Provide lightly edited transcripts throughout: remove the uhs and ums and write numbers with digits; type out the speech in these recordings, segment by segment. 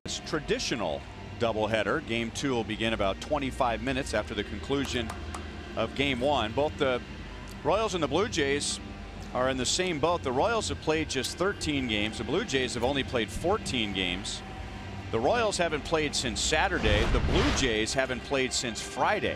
This traditional doubleheader. Game 2 will begin about 25 minutes after the conclusion of Game 1. Both the Royals and the Blue Jays are in the same boat. The Royals have played just 13 games. The Blue Jays have only played 14 games. The Royals haven't played since Saturday. The Blue Jays haven't played since Friday.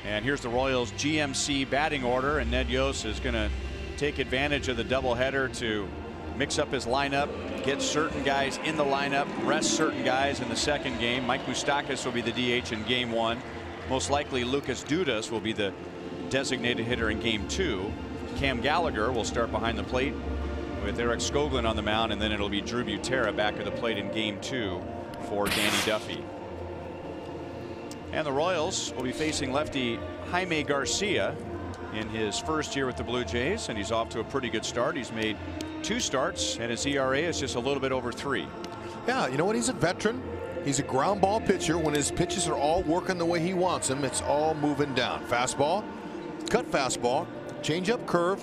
And here's the Royals GMC batting order, and Ned Yost is going to take advantage of the doubleheader to mix up his lineup, get certain guys in the lineup, rest certain guys in the second game. Mike Moustakas will be the DH in Game 1. Most likely Lucas Dudas will be the designated hitter in Game 2. Cam Gallagher will start behind the plate with Eric Skoglund on the mound, and then it'll be Drew Butera back at the plate in Game 2 for Danny Duffy. And the Royals will be facing lefty Jaime Garcia in his first year with the Blue Jays, and he's off to a pretty good start. He's made 2 starts, and his ERA is just a little bit over 3. Yeah, you know what? He's a veteran. He's a ground ball pitcher. When his pitches are all working the way he wants them, it's all moving down. Fastball, cut fastball, change-up curve.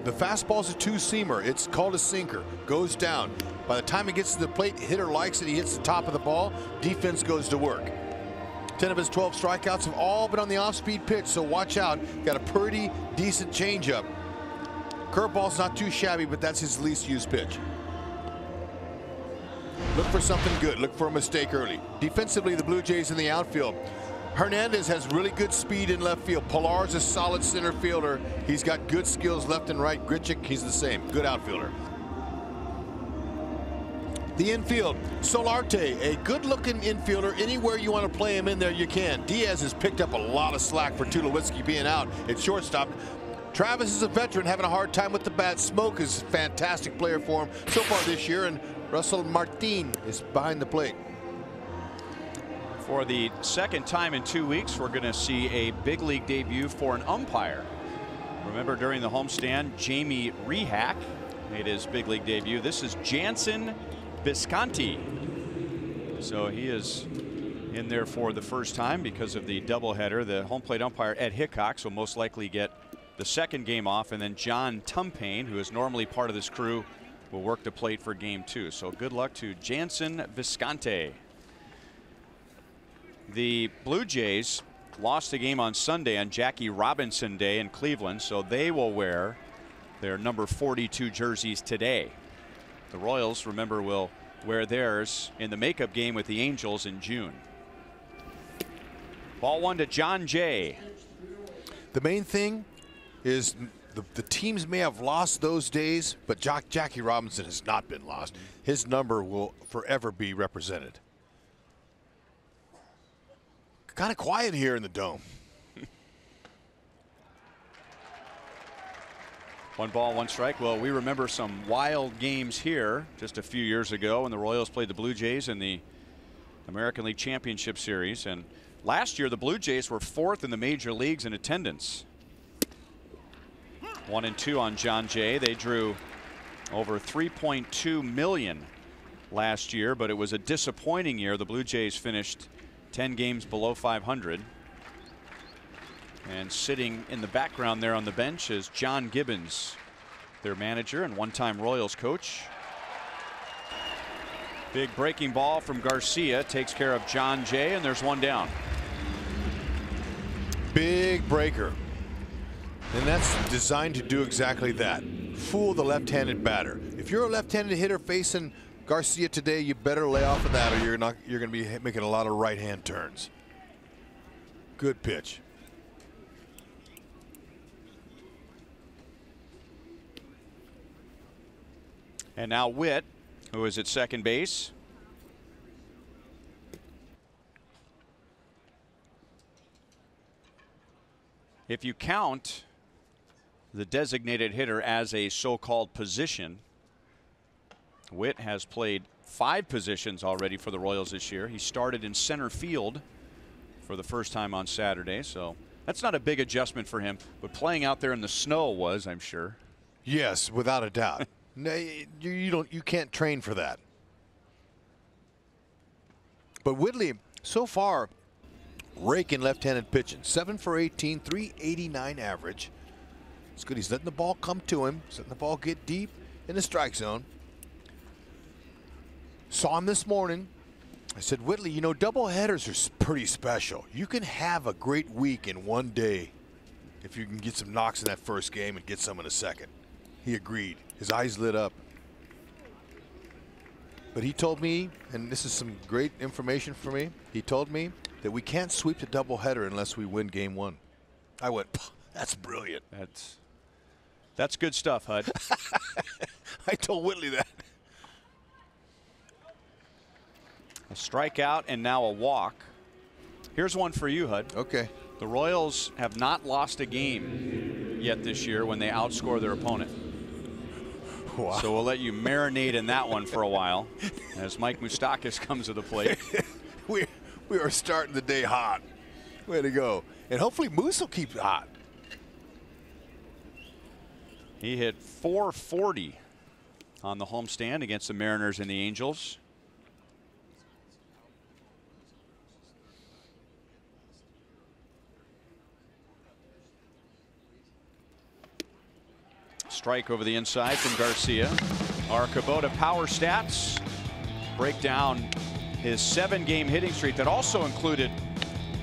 The fastball's a 2-seamer. It's called a sinker. Goes down. By the time it gets to the plate, hitter likes it. He hits the top of the ball. Defense goes to work. 10 of his 12 strikeouts have all been on the off-speed pitch, so watch out. Got a pretty decent changeup. Curveball's not too shabby, but that's his least used pitch. Look for something good. Look for a mistake early. Defensively, the Blue Jays in the outfield. Hernandez has really good speed in left field. Pillar's a solid center fielder. He's got good skills left and right. Grichuk, he's the same. Good outfielder. The infield, Solarte, a good-looking infielder. Anywhere you want to play him in there, you can. Diaz has picked up a lot of slack for Tulowitzki being out at shortstop. Travis is a veteran having a hard time with the bat. Smoke is a fantastic player for him so far this year, and Russell Martin is behind the plate. For the second time in 2 weeks, we're going to see a big league debut for an umpire. Remember, during the homestand, Jamie Rehack made his big league debut. This is Jansen Visconti. So he is in there for the first time because of the doubleheader. The home plate umpire, Ed Hickox, will most likely get the second game off, and then John Tumpain, who is normally part of this crew, will work the plate for Game 2. So good luck to Jansen Visconti. The Blue Jays lost the game on Sunday on Jackie Robinson Day in Cleveland, so they will wear their number 42 jerseys today. The Royals, remember, will wear theirs in the makeup game with the Angels in June. Ball 1 to John Jay. The main thing is the teams may have lost those days, but Jackie Robinson has not been lost. His number will forever be represented. Kind of quiet here in the dome. 1 ball, 1 strike. Well, we remember some wild games here just a few years ago when the Royals played the Blue Jays in the American League Championship Series. And last year, the Blue Jays were 4th in the major leagues in attendance. 1 and 2 on John Jay. They drew over 3.2 million last year, but it was a disappointing year. The Blue Jays finished 10 games below 500. And sitting in the background there on the bench is John Gibbons, their manager and one-time Royals coach. Big breaking ball from Garcia takes care of John Jay, and there's 1 down. Big breaker. And that's designed to do exactly that. Fool the left-handed batter. If you're a left-handed hitter facing Garcia today, you better lay off of that, or you're going to be making a lot of right-hand turns. Good pitch. And now Witt, who is at second base. If you count the designated hitter as a so-called position, Witt has played 5 positions already for the Royals this year. He started in center field for the first time on Saturday, so that's not a big adjustment for him, but playing out there in the snow was, I'm sure. Yes, without a doubt. No, you can't train for that. But Whitley, so far, raking left-handed pitching. 7 for 18, 389 average. It's good. He's letting the ball come to him, letting the ball get deep in the strike zone. Saw him this morning. I said, Whitley, you know, double headers are pretty special. You can have a great week in one day if you can get some knocks in that first game and get some in the second. He agreed. His eyes lit up. But he told me, and this is some great information for me, he told me that we can't sweep the doubleheader unless we win game one. I went, that's brilliant. That's good stuff, Hud. I told Whitley that. A strikeout and now a walk. Here's one for you, Hud. Okay. The Royals have not lost a game yet this year when they outscore their opponent. Wow. So we'll let you marinate in that one for a while as Mike Moustakas comes to the plate. we are starting the day hot. Way to go. And hopefully Moose will keep it hot. He hit .440 on the homestand against the Mariners and the Angels. Strike over the inside from Garcia. Our Kubota power stats break down his 7-game hitting streak that also included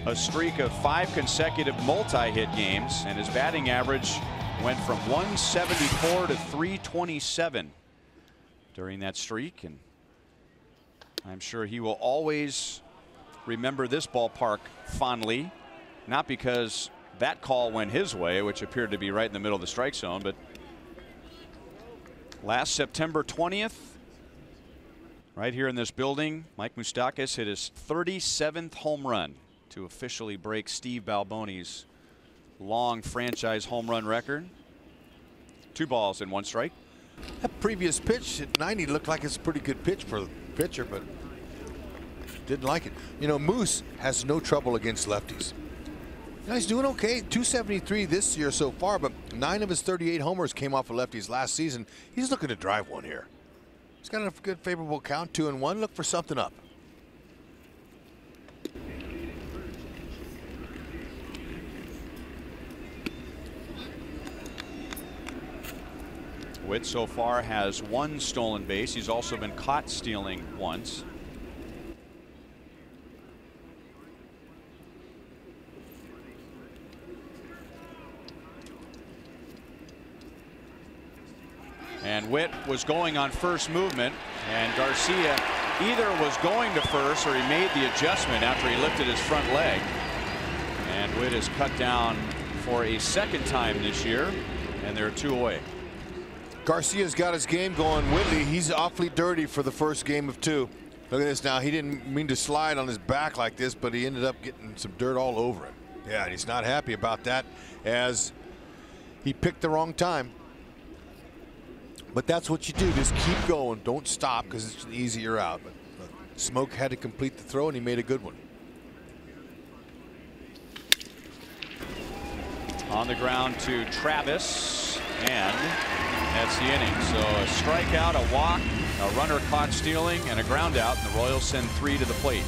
a streak of 5 consecutive multi-hit games, and his batting average went from 174 to 327 during that streak. And I'm sure he will always remember this ballpark fondly, not because that call went his way, which appeared to be right in the middle of the strike zone, but last September 20th, right here in this building, Mike Moustakas hit his 37th home run to officially break Steve Balboni's long franchise home run record. 2 balls and 1 strike. That previous pitch at 90 looked like it's a pretty good pitch for the pitcher, but didn't like it. You know, Moose has no trouble against lefties. Now he's doing okay. 273 this year so far, but 9 of his 38 homers came off of lefties last season. He's looking to drive one here. He's got a good favorable count, 2-1. Look for something up. Witt so far has 1 stolen base. He's also been caught stealing once. And Witt was going on first movement, and Garcia either was going to first or he made the adjustment after he lifted his front leg. And Witt is cut down for a 2nd time this year, and they're 2 away. Garcia's got his game going. Whitley, he's awfully dirty for the first game of 2. Look at this now. He didn't mean to slide on his back like this, but he ended up getting some dirt all over it. Yeah, and he's not happy about that, as he picked the wrong time. But that's what you do. Just keep going. Don't stop, because it's an easier out. But Smoke had to complete the throw, and he made a good one. On the ground to Travis, and that's the inning. So a strikeout, a walk, a runner caught stealing, and a ground out, and the Royals send 3 to the plate.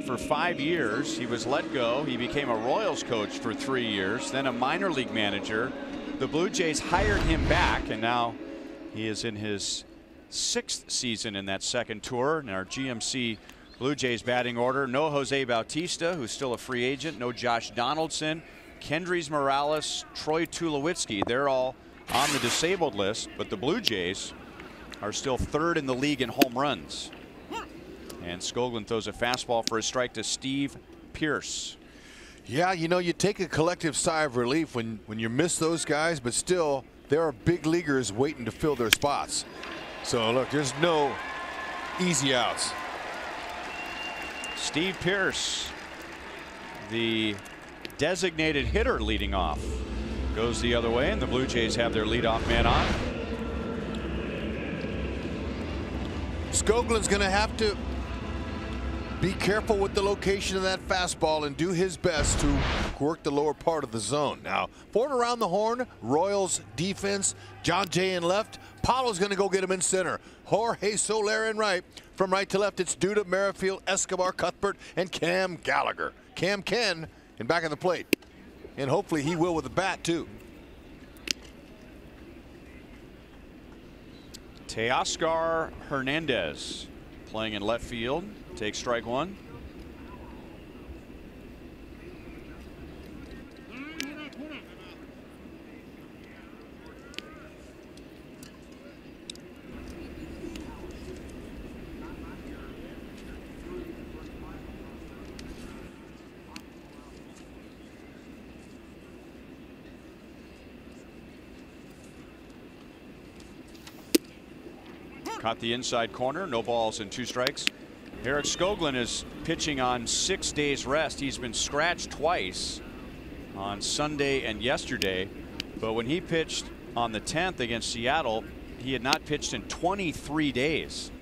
for 5 years. He was let go. He became a Royals coach for 3 years, then a minor league manager. The Blue Jays hired him back, and now he is in his 6th season in that second tour. In our GMC Blue Jays batting order, no Jose Bautista, who's still a free agent, no Josh Donaldson, Kendrys Morales, Troy Tulowitzki. They're all on the disabled list, but the Blue Jays are still 3rd in the league in home runs. And Skoglund throws a fastball for a strike to Steve Pearce. Yeah, you know, you take a collective sigh of relief when you miss those guys, but still, there are big leaguers waiting to fill their spots. So look, there's no easy outs. Steve Pearce, the designated hitter leading off, goes the other way, and the Blue Jays have their leadoff man on. Skoglund's going to have to be careful with the location of that fastball and do his best to work the lower part of the zone. Now, forward around the horn, Royals defense, John Jay in left. Paulo's going to go get him in center. Jorge Soler in right. From right to left, it's Duda, Merrifield, Escobar, Cuthbert, and Cam Gallagher. Cam Ken in back of the plate. And hopefully he will with the bat, too. Teoscar Hernandez playing in left field. Takes strike one. Caught the inside corner. No balls and 2 strikes. Erik Skoglund is pitching on 6 days rest. He's been scratched twice on Sunday and yesterday, but when he pitched on the 10th against Seattle, he had not pitched in 23 days.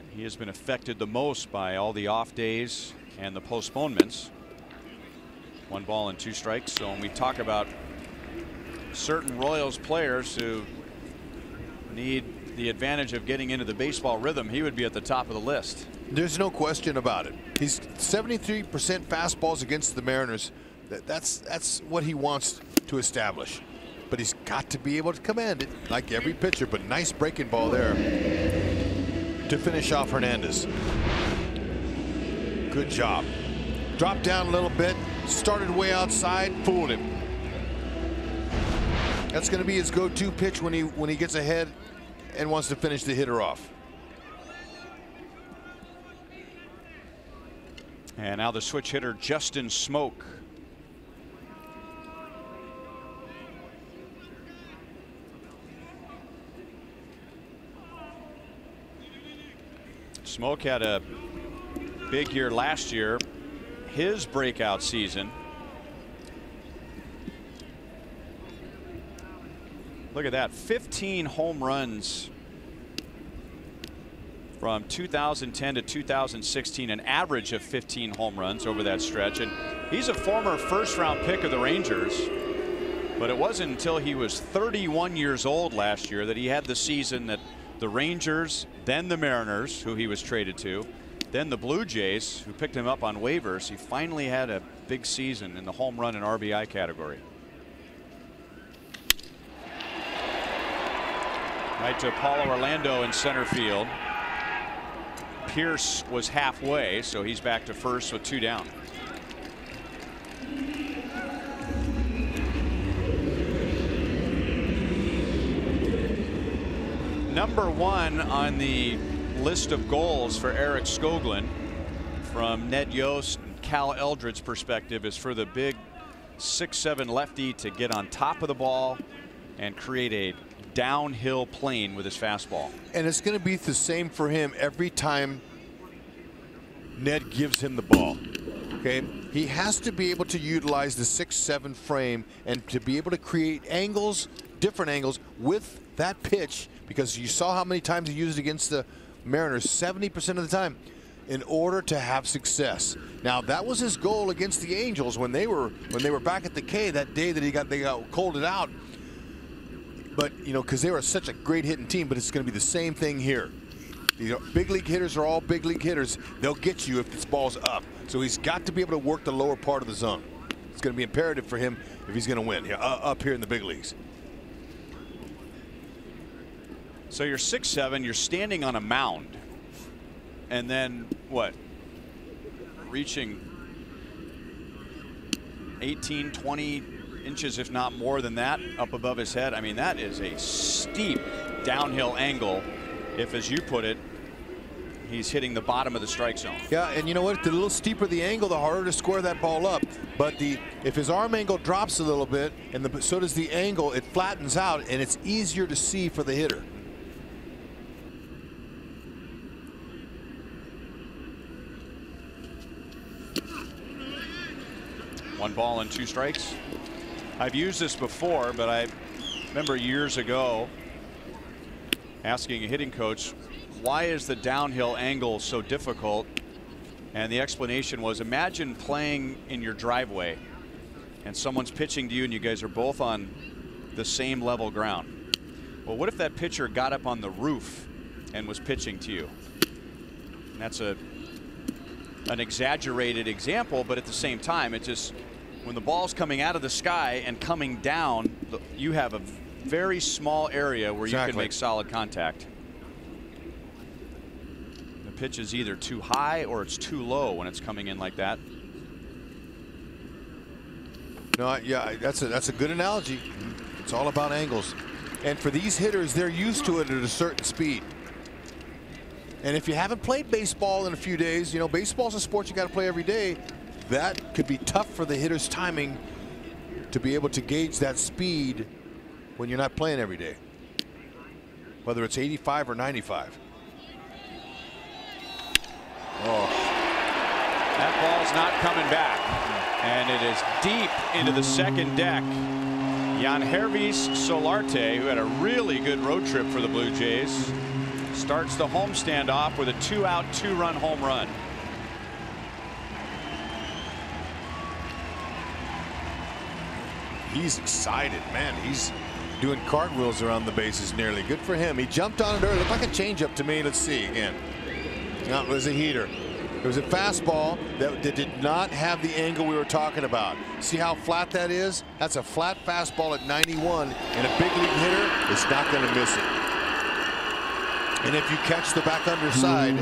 He has been affected the most by all the off days and the postponements. 1 ball and 2 strikes. So when we talk about certain Royals players who need the advantage of getting into the baseball rhythm, he would be at the top of the list. There's no question about it. He's 73% fastballs against the Mariners. That's what he wants to establish. But he's got to be able to command it like every pitcher. But nice breaking ball there to finish off Hernandez. Good job. Dropped down a little bit, started way outside, fooled him. That's going to be his go-to pitch when he gets ahead and wants to finish the hitter off. And now the switch hitter, Justin Smoke. Smoke had a big year last year, his breakout season. Look at that, 15 home runs from 2010 to 2016, an average of 15 home runs over that stretch. And he's a former first-round pick of the Rangers, but it wasn't until he was 31 years old last year that he had the season that the Rangers, then the Mariners, who he was traded to, then the Blue Jays, who picked him up on waivers. He finally had a big season in the home run and RBI category. Right to Paulo Orlando in center field. Pearce was halfway, so he's back to first with 2 down. Number 1 on the list of goals for Erik Skoglund from Ned Yost and Cal Eldred's perspective is for the big 6'7" lefty to get on top of the ball and create a downhill plane with his fastball. And it's going to be the same for him every time Ned gives him the ball. Okay, he has to be able to utilize the 6'7" frame and to be able to create angles, different angles with that pitch, because you saw how many times he used it against the Mariners, 70% of the time, in order to have success. Now that was his goal against the Angels when they were back at the K that day that they got colded out. But you know, because they were such a great hitting team, but it's going to be the same thing here. You know, big league hitters are all big league hitters. They'll get you if this ball's up. So he's got to be able to work the lower part of the zone. It's going to be imperative for him if he's going to win up here in the big leagues. So you're 6'7", you're standing on a mound, and then what? Reaching 18, 20 inches, if not more than that, up above his head. I mean, that is a steep downhill angle. If, as you put it, he's hitting the bottom of the strike zone. Yeah, and you know what? The little steeper the angle, the harder to square that ball up. But if his arm angle drops a little bit, and so does the angle, it flattens out, and it's easier to see for the hitter. One ball and 2 strikes. I've used this before, but I remember years ago asking a hitting coach, why is the downhill angle so difficult? And the explanation was, imagine playing in your driveway and someone's pitching to you and you guys are both on the same level ground. Well, what if that pitcher got up on the roof and was pitching to you? And that's an exaggerated example, but at the same time, it just, when the ball's coming out of the sky and coming down, you have a very small area where you can make solid contact. The pitch is either too high or it's too low when it's coming in like that. No, yeah, that's a good analogy. It's all about angles. And for these hitters, they're used to it at a certain speed. And if you haven't played baseball in a few days, you know, baseball's a sport you got to play every day. That could be tough for the hitter's timing to be able to gauge that speed when you're not playing every day, whether it's 85 or 95. Oh, that ball's not coming back, and it is deep into the second deck. Yangervis Solarte, who had a really good road trip for the Blue Jays, starts the homestand off with a 2-out, 2-run home run. He's excited, man. He's doing cartwheels around the bases nearly. Good for him. He jumped on it early. Looked like a changeup to me. Let's see again. No, it was a heater. It was a fastball that did not have the angle we were talking about. See how flat that is? That's a flat fastball at 91, and a big league hitter is not going to miss it. And if you catch the back underside,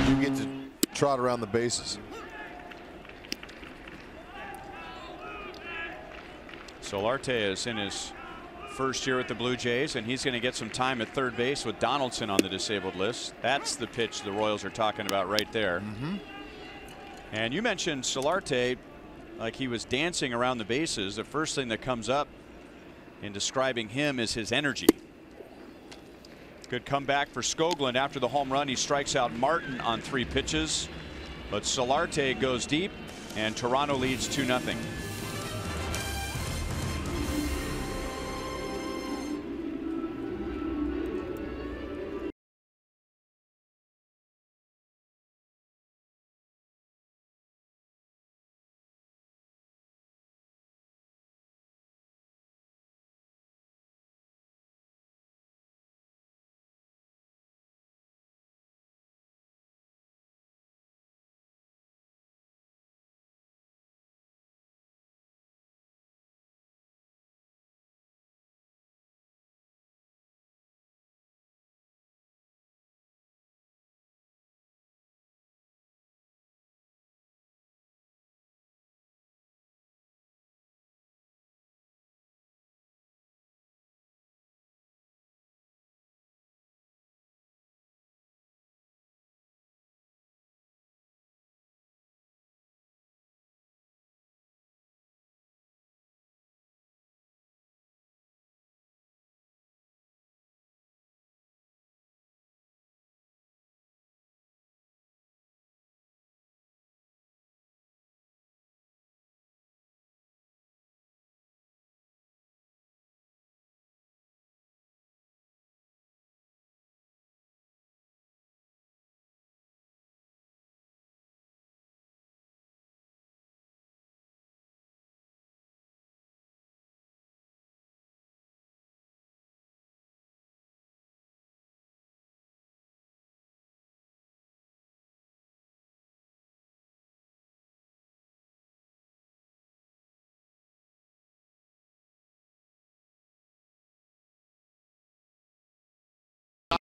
you get to trot around the bases. Solarte is in his first year with the Blue Jays, and he's going to get some time at third base with Donaldson on the disabled list. That's the pitch the Royals are talking about right there. And you mentioned Solarte like he was dancing around the bases. The first thing that comes up in describing him is his energy. Good comeback for Skoglund after the home run. He strikes out Martin on 3 pitches, but Solarte goes deep, and Toronto leads 2-0.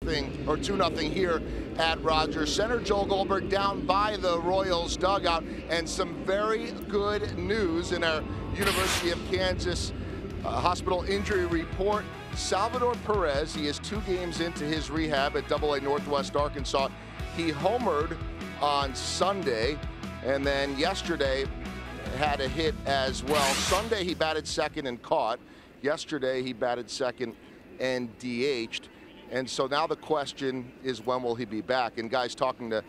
1-0 or 2-0 here at Rogers Center. Joel Goldberg down by the Royals dugout, and some very good news in our University of Kansas hospital injury report. Salvador Perez, he is 2 games into his rehab at AA Northwest Arkansas. He homered on Sunday, and then yesterday had a hit as well. Sunday he batted second and caught. Yesterday he batted second and DH'd. And so now the question is, when will he be back? And guys, talking to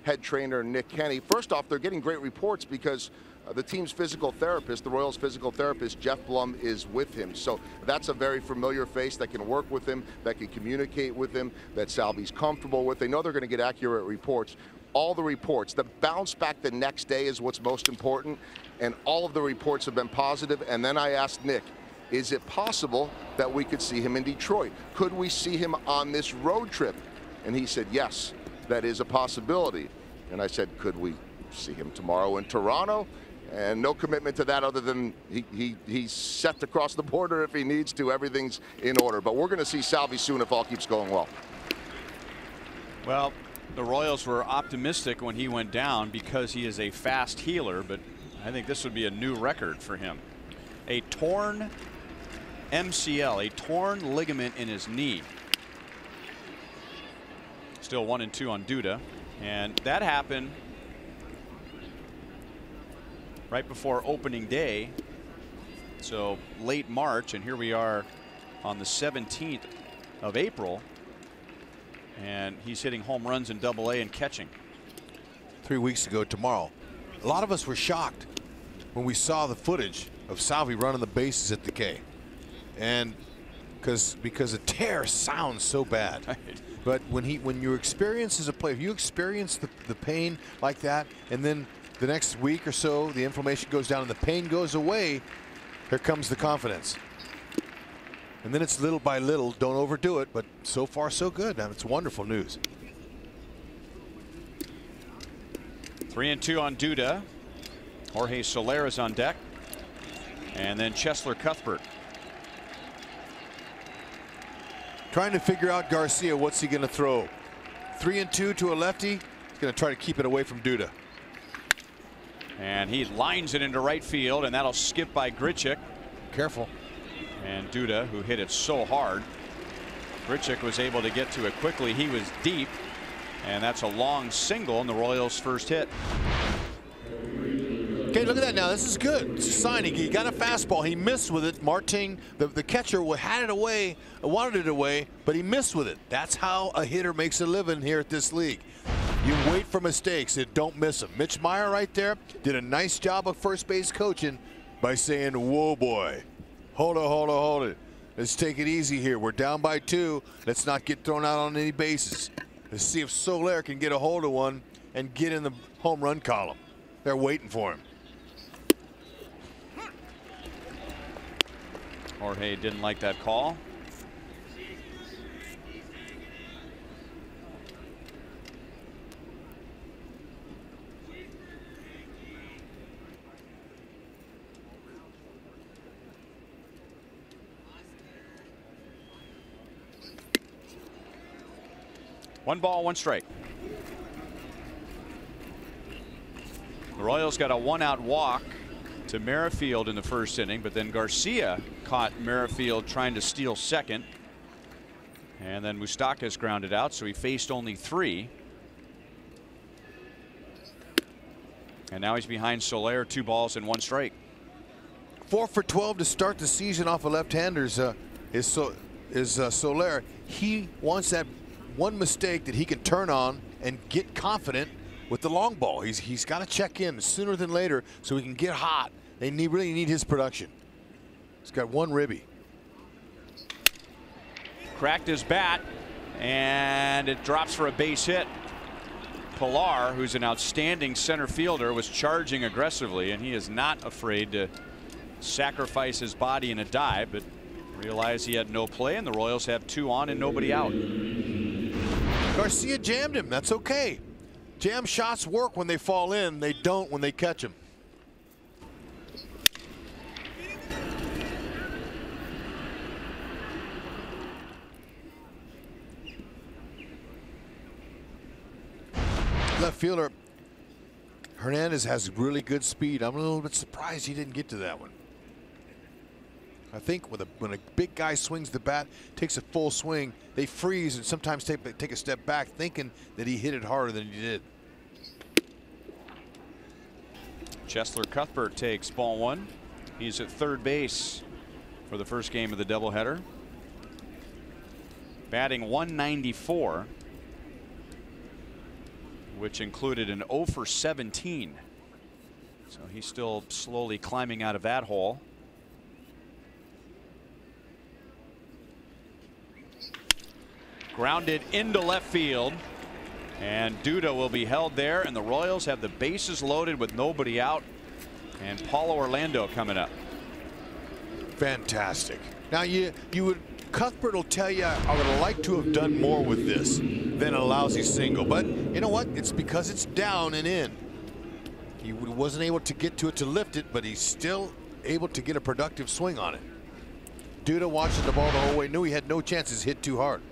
head trainer Nick Kenny, first off, they're getting great reports because the team's physical therapist, the Royals' physical therapist, Jeff Blum, is with him. So that's a very familiar face that can work with him, that can communicate with him, that Salvy's comfortable with. They know they're going to get accurate reports. All the reports, the bounce back the next day is what's most important, and all of the reports have been positive. And then I asked Nick, is it possible that we could see him in Detroit? Could we see him on this road trip? And he said, yes, that is a possibility. And I said, could we see him tomorrow in Toronto? And no commitment to that other than he's set to cross the border if he needs to. Everything's in order. But we're going to see Salvy soon if all keeps going well. Well, the Royals were optimistic when he went down because he is a fast healer, but I think this would be a new record for him. A torn MCL, a torn ligament in his knee. Still 1-2 on Duda, and that happened right before opening day, so late March, and here we are on the 17th of April, and he's hitting home runs in AA and catching. 3 weeks ago tomorrow, a lot of us were shocked when we saw the footage of Salvy running the bases at the K, and because a tear sounds so bad. Right. But when you experience as a player, if you experience the pain like that, and then the next week or so the inflammation goes down and the pain goes away, here comes the confidence. And then it's little by little, don't overdo it, but so far so good. It's wonderful news. 3-2 on Duda. Jorge Soler is on deck, and then Cheslor Cuthbert. Trying to figure out Garcia, what's he going to throw? 3-2 to a lefty. He's going to try to keep it away from Duda. And he lines it into right field, and that'll skip by Grichuk. Careful. And Duda, who hit it so hard, Grichuk was able to get to it quickly. He was deep, and that's a long single in the Royals' first hit. Okay, look at that now. This is good. It's a sign. He got a fastball. He missed with it. Martin, the catcher, had it away, wanted it away, but he missed with it. That's how a hitter makes a living here at this league. You wait for mistakes and don't miss them. Mitch Meyer right there did a nice job of first base coaching by saying, whoa, boy. Hold it. Let's take it easy here. We're down by 2. Let's not get thrown out on any bases. Let's see if Soler can get a hold of one and get in the home run column. They're waiting for him. Jorge didn't like that call. One ball, one strike. The Royals got a 1-out walk to Merrifield in the first inning, but then Garcia caught Merrifield trying to steal second, and then Moustakas grounded out, so he faced only 3. And now he's behind Soler, 2 balls and 1 strike. 4 for 12 to start the season off of left-handers is Soler. He wants that one mistake that he can turn on and get confident with the long ball. He's got to check in sooner than later so he can get hot. They really need his production. He's got 1 ribby. Cracked his bat, and it drops for a base hit. Pilar, who's an outstanding center fielder, was charging aggressively, and he is not afraid to sacrifice his body in a dive, but realized he had no play, and the Royals have 2 on and nobody out. Garcia jammed him. That's okay. Jam shots work when they fall in. They don't when they catch them. left fielder. Hernandez has really good speed. I'm a little bit surprised he didn't get to that one. I think when a big guy swings the bat, takes a full swing, they freeze and sometimes take a step back thinking that he hit it harder than he did. Chesler Cuthbert takes ball one. He's at third base for the first game of the doubleheader. Batting 194, which included an 0 for 17. So he's still slowly climbing out of that hole. Grounded into left field, and Duda will be held there, and the Royals have the bases loaded with nobody out, and Paulo Orlando coming up. Fantastic. Now Cuthbert will tell you, I would have liked to have done more with this than a lousy single, but you know what? It's because it's down and in. He wasn't able to get to it to lift it, but he's still able to get a productive swing on it. Duda, watching the ball the whole way, knew he had no chances, hit too hard.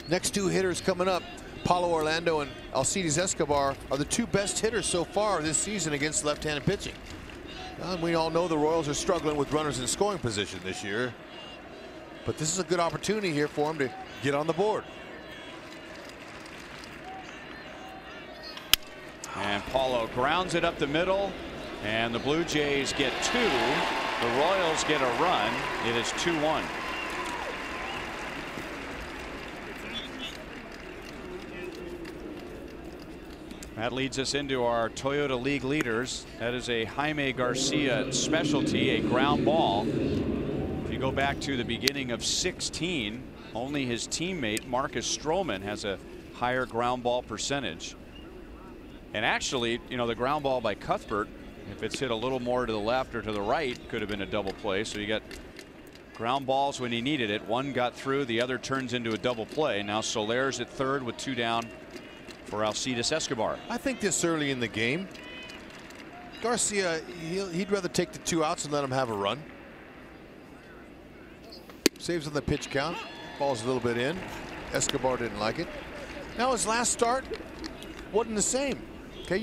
Next two hitters coming up, Paulo Orlando and Alcides Escobar, are the two best hitters so far this season against left-handed pitching. We all know the Royals are struggling with runners in scoring position this year, but this is a good opportunity here for him to get on the board. And Paulo grounds it up the middle, and the Blue Jays get two. The Royals get a run. It is 2-1. That leads us into our Toyota League leaders. That is a Jaime Garcia specialty, a ground ball. If you go back to the beginning of 16, only his teammate Marcus Stroman has a higher ground ball percentage. And actually, you know, the ground ball by Cuthbert, if it's hit a little more to the left or to the right, could have been a double play. So you got ground balls when he needed it. One got through, the other turns into a double play. Now Soler's at third with two down for Alcides Escobar. I think this early in the game, Garcia, he'd rather take the 2 outs and let him have a run. Saves on the pitch count. Ball's a little bit in. Escobar didn't like it. Now his last start wasn't the same. Okay,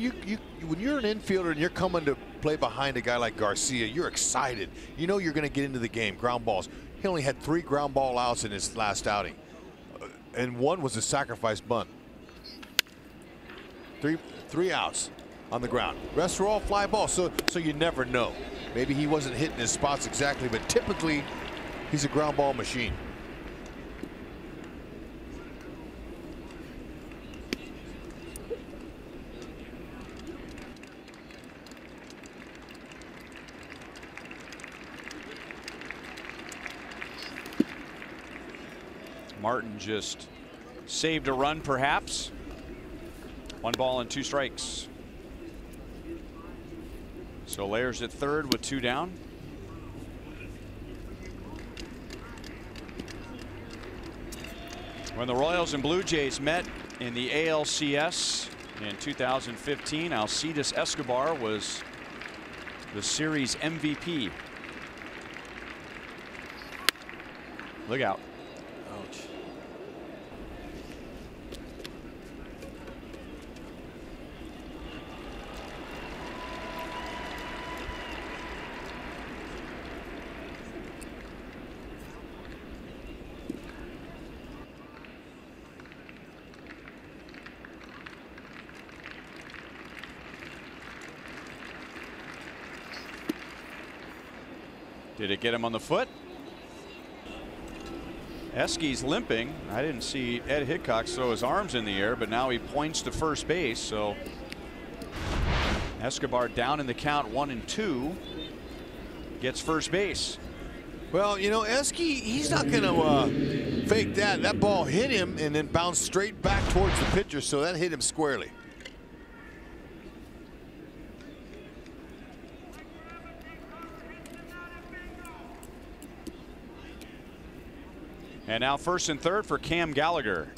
when you're an infielder and you're coming to play behind a guy like Garcia, you're excited. You know you're going to get into the game. Ground balls. He only had 3 ground ball outs in his last outing, and one was a sacrifice bunt. Three outs on the ground. Rest were all fly balls, so you never know. Maybe he wasn't hitting his spots exactly, but typically he's a ground ball machine. Martin just saved a run, perhaps. 1 ball and 2 strikes. Soler's at third with 2 down. When the Royals and Blue Jays met in the ALCS in 2015, Alcides Escobar was the series MVP. Look out. Ouch. Did it get him on the foot? Esky's limping. I didn't see Ed Hickox throw his arms in the air, but now he points to first base. So Escobar down in the count 1-2, gets first base. Well, you know, Esky, he's not going to fake that. That ball hit him and then bounced straight back towards the pitcher, so that hit him squarely. And now first and third for Cam Gallagher.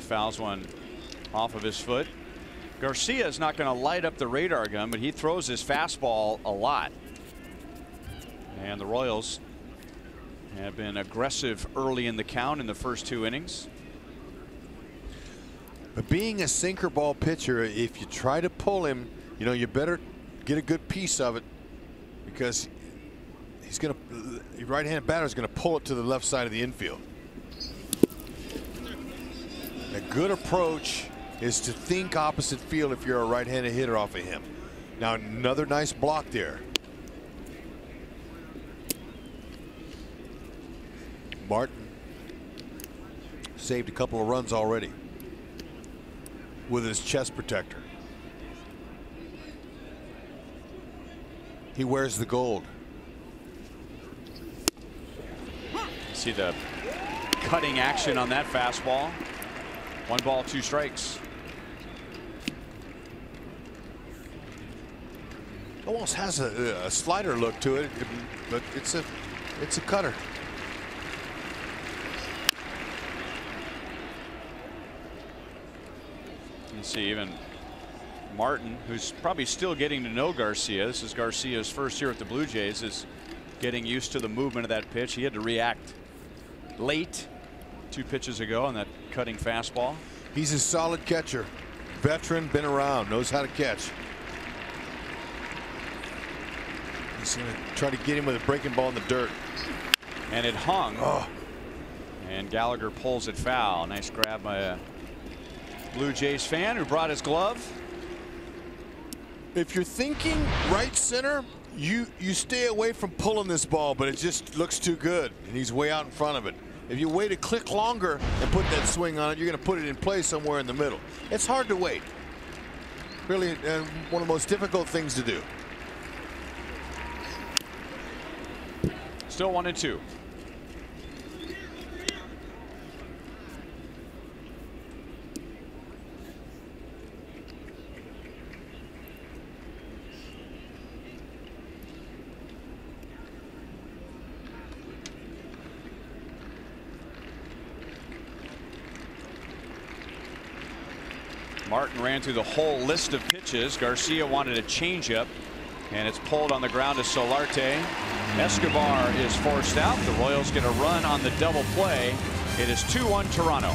fouls one off of his foot. Garcia is not going to light up the radar gun, but he throws his fastball a lot. And the Royals have been aggressive early in the count in the first 2 innings. But being a sinker ball pitcher, if you try to pull him, you know, you better get a good piece of it, because he's going to, your right-handed batter is going to pull it to the left side of the infield. A good approach is to think opposite field if you're a right-handed hitter off of him. Now another nice block there. Martin saved a couple of runs already with his chest protector. He wears the gold. See the cutting action on that fastball. 1 ball, 2 strikes. Almost has a slider look to it, but it's a cutter. You can see even Martin, who's probably still getting to know Garcia. This is Garcia's first year at the Blue Jays, is getting used to the movement of that pitch. He had to react late 2 pitches ago on that cutting fastball. He's a solid catcher, veteran, been around, knows how to catch. He's going to try to get him with a breaking ball in the dirt. And it hung. Oh. And Gallagher pulls it foul. Nice grab by a Blue Jays fan who brought his glove. If you're thinking right center, you stay away from pulling this ball, but it just looks too good, and he's way out in front of it. If you wait a click longer and put that swing on it, you're going to put it in play somewhere in the middle. It's hard to wait. Really, one of the most difficult things to do. Still 1-2. Martin ran through the whole list of pitches. Garcia wanted a changeup, and it's pulled on the ground to Solarte. Escobar is forced out. The Royals get a run on the double play. It is 2-1 Toronto.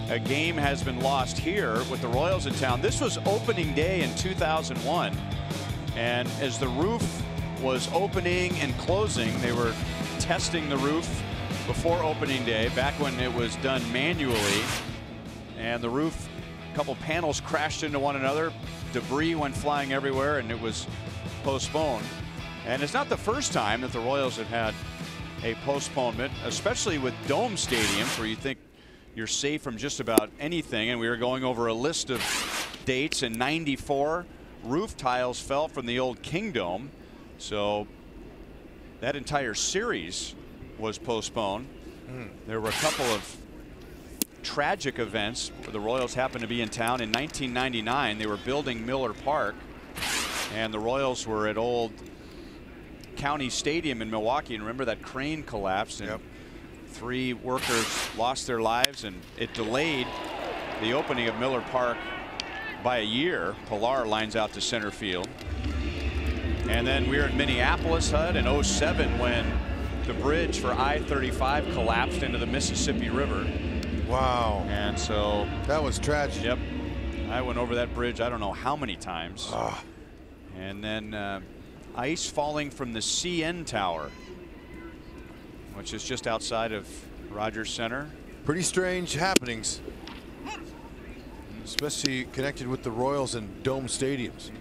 A game has been lost here with the Royals in town. This was opening day in 2001. And as the roof was opening and closing, they were testing the roof before opening day, back when it was done manually. And the roof, a couple panels crashed into one another. Debris went flying everywhere, and it was postponed. And it's not the first time that the Royals have had a postponement, especially with dome stadiums where you think you're safe from just about anything. And we were going over a list of dates. In '94, roof tiles fell from the old Kingdome, so that entire series was postponed. There were a couple of tragic events where the Royals happened to be in town. In 1999, they were building Miller Park, and the Royals were at old County Stadium in Milwaukee. And remember that crane collapsed, and 3 workers lost their lives, and it delayed the opening of Miller Park by a year. Pilar lines out to center field. And then we were in Minneapolis, HUD, in '07 when the bridge for I-35 collapsed into the Mississippi River. Wow. And so that was tragic. Yep. I went over that bridge I don't know how many times. And then ice falling from the CN Tower, which is just outside of Rogers Center. Pretty strange happenings, especially connected with the Royals and dome stadiums.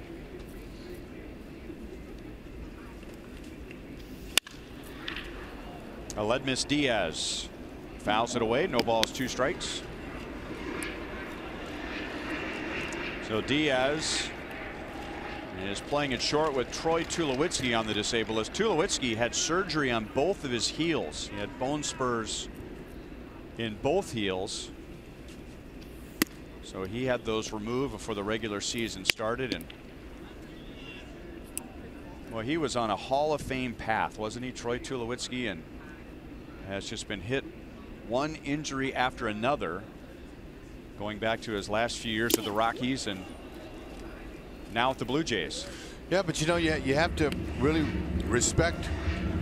Aledmus Diaz fouls it away. No balls, 2 strikes. So Diaz is playing it short with Troy Tulowitzki on the disabled list. Tulowitzki had surgery on both of his heels. He had bone spurs in both heels, so he had those removed before the regular season started. And well, he was on a Hall of Fame path, wasn't he, Troy Tulowitzki, and has just been hit one injury after another, going back to his last few years with the Rockies and now with the Blue Jays. Yeah, but you know, you have to really respect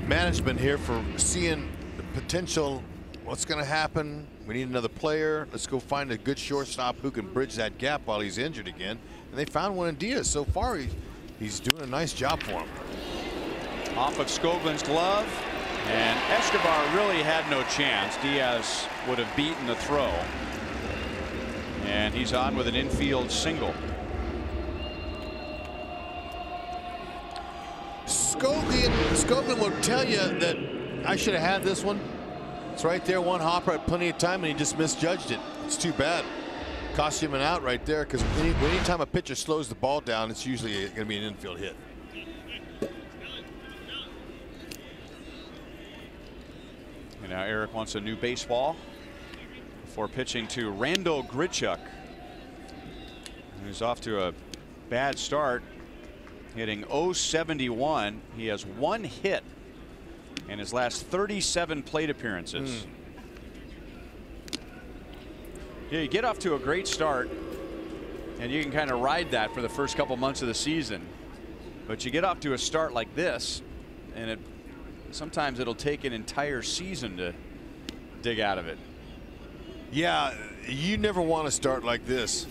management here for seeing the potential. What's going to happen? We need another player. Let's go find a good shortstop who can bridge that gap while he's injured again. And they found one in Diaz. So far, he's doing a nice job for him. Off of Skoglund's glove, and Escobar really had no chance. Diaz would have beaten the throw, and he's on with an infield single. Skoglund will tell you that I should have had this one. It's right there, one hopper at plenty of time, and he just misjudged it. It's too bad. Cost him an out right there, because anytime a pitcher slows the ball down, it's usually going to be an infield hit. And now Eric wants a new baseball before pitching to Randall Grichuk, who's off to a bad start, hitting .071. He has 1 hit in his last 37 plate appearances. Yeah, you get off to a great start, and you can kind of ride that for the first couple months of the season. But you get off to a start like this, and sometimes it'll take an entire season to dig out of it. Yeah, you never want to start like this.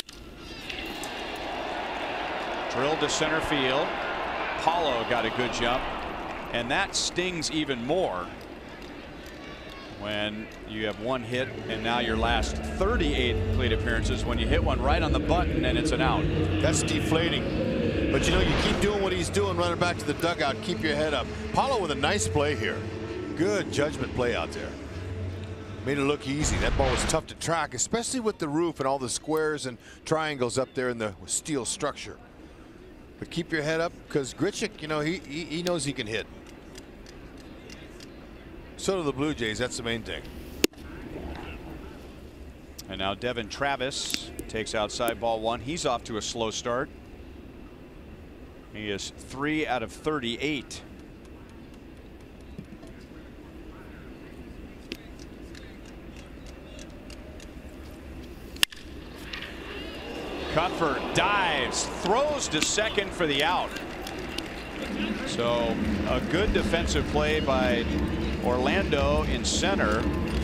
Drilled to center field. Paulo got a good jump, and that stings even more when you have 1 hit, and now your last 38 plate appearances, when you hit one right on the button and it's an out. That's deflating. But you know, you keep doing what he's doing, running back to the dugout, keep your head up. Paulo with a nice play here. Good judgment play out there. Made it look easy. That ball was tough to track, especially with the roof and all the squares and triangles up there in the steel structure. But keep your head up, because Grichuk, you know, he knows he can hit. So do the Blue Jays. That's the main thing. And now Devin Travis takes outside ball 1. He's off to a slow start. He is 3 out of 38. Cuthbert dives, throws to second for the out. So a good defensive play by Orlando in center,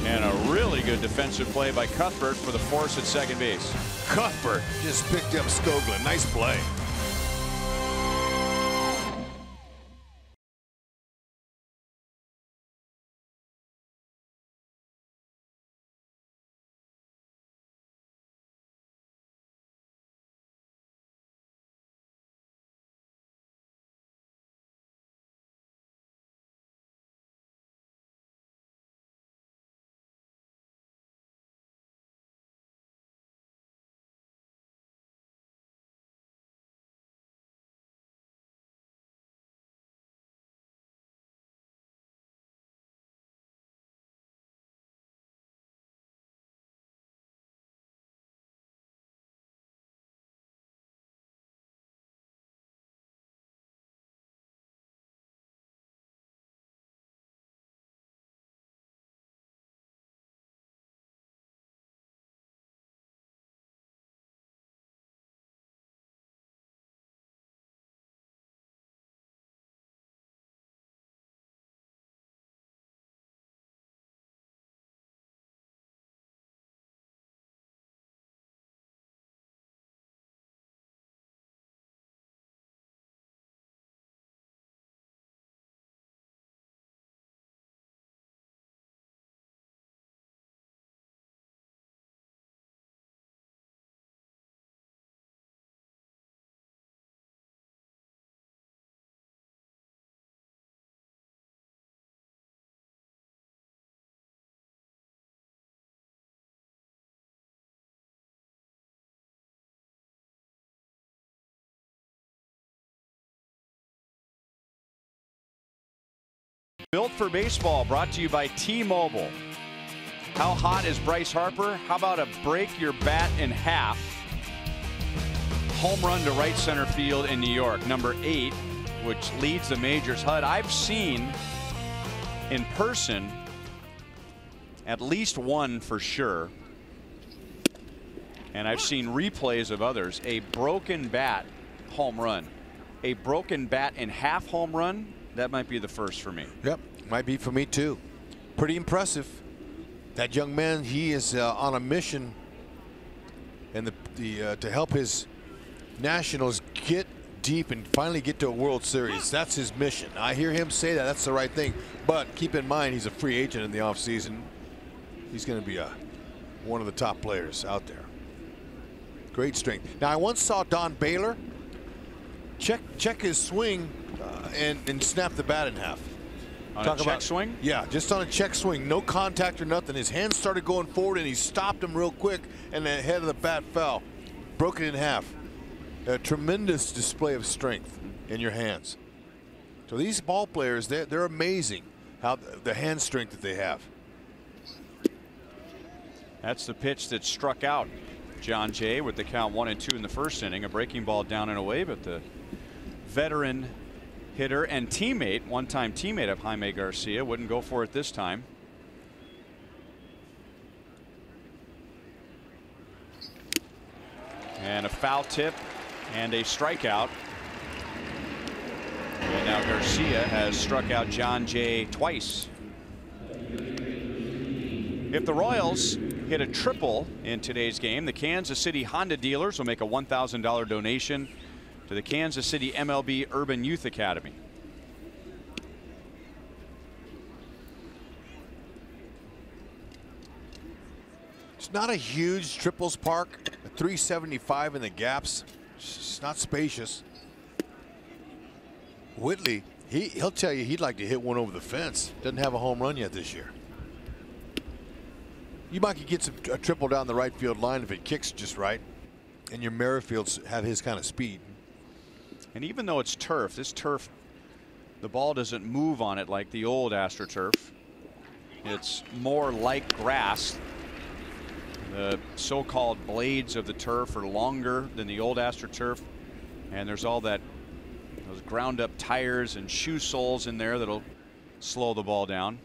and a really good defensive play by Cuthbert for the force at second base. Cuthbert just picked up Skoglund. Nice play. Built for Baseball, brought to you by T-Mobile. How hot is Bryce Harper? How about a break your bat in half home run to right center field in New York, number 8, which leads the majors. HUD, I've seen in person at least one for sure, and I've seen replays of others. A broken bat home run, a broken bat in half home run, that might be the first for me. Yep, might be for me too. Pretty impressive. That young man, he is on a mission, and to help his Nationals get deep and finally get to a World Series. That's his mission. I hear him say that. That's the right thing. But keep in mind, he's a free agent in the offseason. He's going to be one of the top players out there. Great strength. Now, I once saw Don Baylor check his swing and snap the bat in half. On a check swing? Yeah, just on a check swing. No contact or nothing. His hands started going forward, and he stopped him real quick, and the head of the bat fell. Broke it in half. A tremendous display of strength in your hands. So these ball players, they're amazing how the hand strength that they have. That's the pitch that struck out John Jay with the count 1-2 in the first inning. A breaking ball down and away, but the veteran hitter and teammate, one-time teammate of Jaime Garcia, wouldn't go for it this time. And a foul tip and a strikeout. And now Garcia has struck out John Jay twice. If the Royals hit a triple in today's game, the Kansas City Honda dealers will make a $1,000 donation to the Kansas City MLB Urban Youth Academy. It's not a huge triples park. A 375 in the gaps. It's not spacious. Whitley, he'll tell you he'd like to hit one over the fence. Doesn't have a home run yet this year. You might get a triple down the right field line if it kicks just right, and your Merrifields have his kind of speed. And even though it's turf, this turf, the ball doesn't move on it like the old AstroTurf. It's more like grass. The so-called blades of the turf are longer than the old AstroTurf, and there's all those ground up tires and shoe soles in there that'll slow the ball down.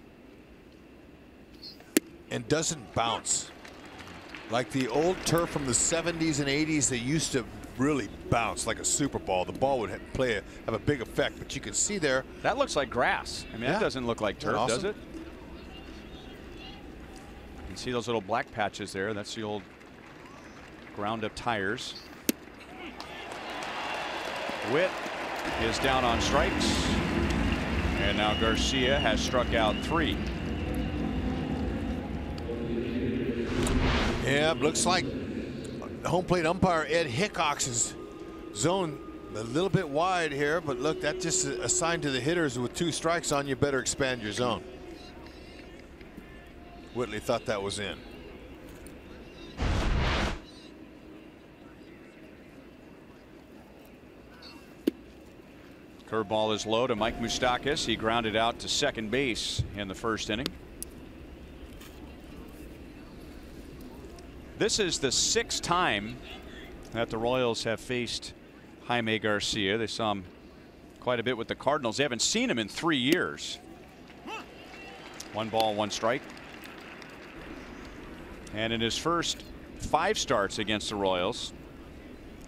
And doesn't bounce like the old turf from the 70s and 80s. They used to really bounce like a Super Ball. The ball would have a big effect, but you can see there. That looks like grass. I mean, that doesn't look like turf, awesome? Does it? You can see those little black patches there. That's the old ground up tires. Witt is down on strikes, and now Garcia has struck out 3. Yeah, looks like home plate umpire Ed Hickox's zone a little bit wide here, but look, that's just a sign to the hitters with 2 strikes on you, better expand your zone. Whitley thought that was in. Curveball is low to Mike Moustakas. He grounded out to second base in the first inning. This is the 6th time that the Royals have faced Jaime Garcia. They saw him quite a bit with the Cardinals. They haven't seen him in 3 years. 1 ball, 1 strike. And in his first 5 starts against the Royals,